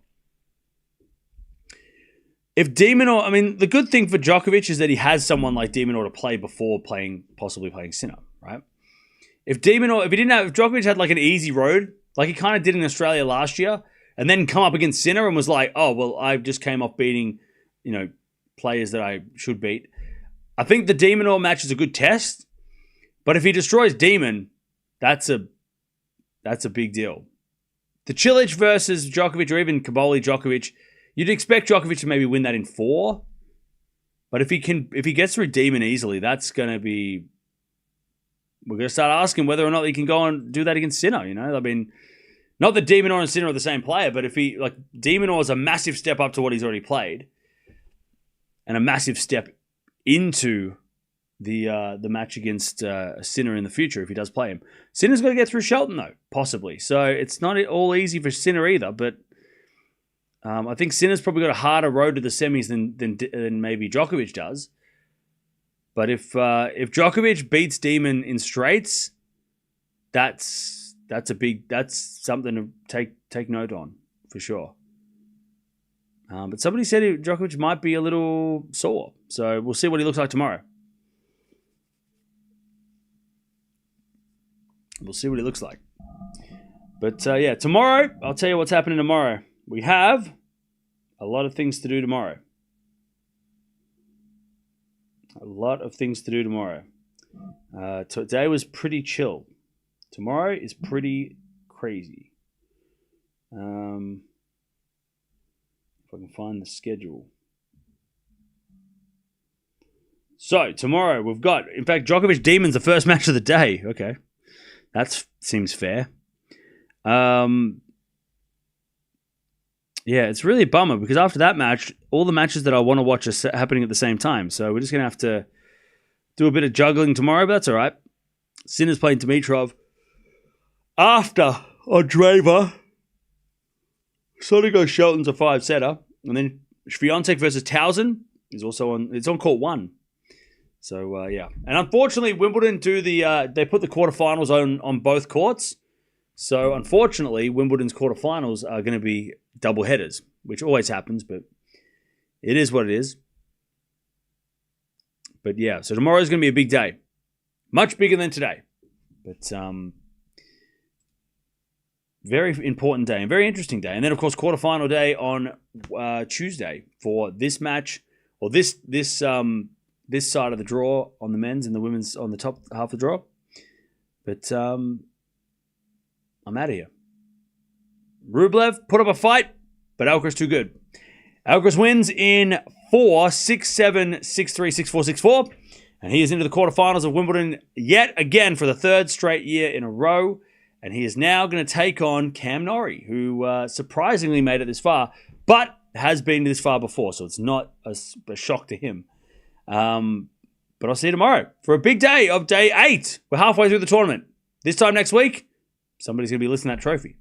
I mean, the good thing for Djokovic is that he has someone like Demonor to play before possibly playing Sinner, right? If Djokovic had like an easy road, like he kind of did in Australia last year, and then come up against Sinner and was like, oh, well, I just came off beating, players that I should beat. I think the Demonor match is a good test, but if he destroys Demon, that's a big deal. The Cilic versus Djokovic or even Caboli Djokovic, you'd expect Djokovic to maybe win that in 4. But if he gets through Demon easily, that's going to be... We're going to start asking whether or not he can go and do that against Sinner, I mean, not that Demonor and Sinner are the same player, but if Demonor is a massive step up to what he's already played and a massive step into the match against Sinner in the future if he does play him. Sinner's got to get through Shelton, though, possibly. So it's not all easy for Sinner either, but... I think Sinner's probably got a harder road to the semis than maybe Djokovic does. But if Djokovic beats Demon in straights, that's something to take note on for sure. But somebody said Djokovic might be a little sore, so we'll see what he looks like tomorrow. We'll see what he looks like. But tomorrow I'll tell you what's happening tomorrow. We have a lot of things to do tomorrow. Today was pretty chill. Tomorrow is pretty crazy. If I can find the schedule. So, tomorrow we've got, in fact, Djokovic Demon's the first match of the day. Okay. That seems fair. Yeah, it's really a bummer because after that match, all the matches that I want to watch are happening at the same time. So we're just going to have to do a bit of juggling tomorrow, but that's all right. Sinner's playing Dimitrov. After Andreeva, Sonego Shelton's a 5-setter. And then Swiatek versus Towson is also it's on court 1. So, yeah. And unfortunately, Wimbledon they put the quarterfinals on both courts. So, unfortunately, Wimbledon's quarterfinals are going to be double headers, which always happens, but it is what it is. But yeah, so tomorrow is going to be a big day. Much bigger than today. But very important day and very interesting day. And then, of course, quarterfinal day on Tuesday for this match, or this side of the draw on the men's and the women's on the top half of the draw. But I'm out of here. Rublev put up a fight, but Alcaraz too good. Alcaraz wins in 4, 6-7, 6-3, 6-4, 6-4. And he is into the quarterfinals of Wimbledon yet again for the third straight year in a row. And he is now going to take on Cam Norrie, who surprisingly made it this far, but has been this far before. So it's not a shock to him. But I'll see you tomorrow for a big day of day 8. We're halfway through the tournament. This time next week, somebody's going to be lifting that trophy.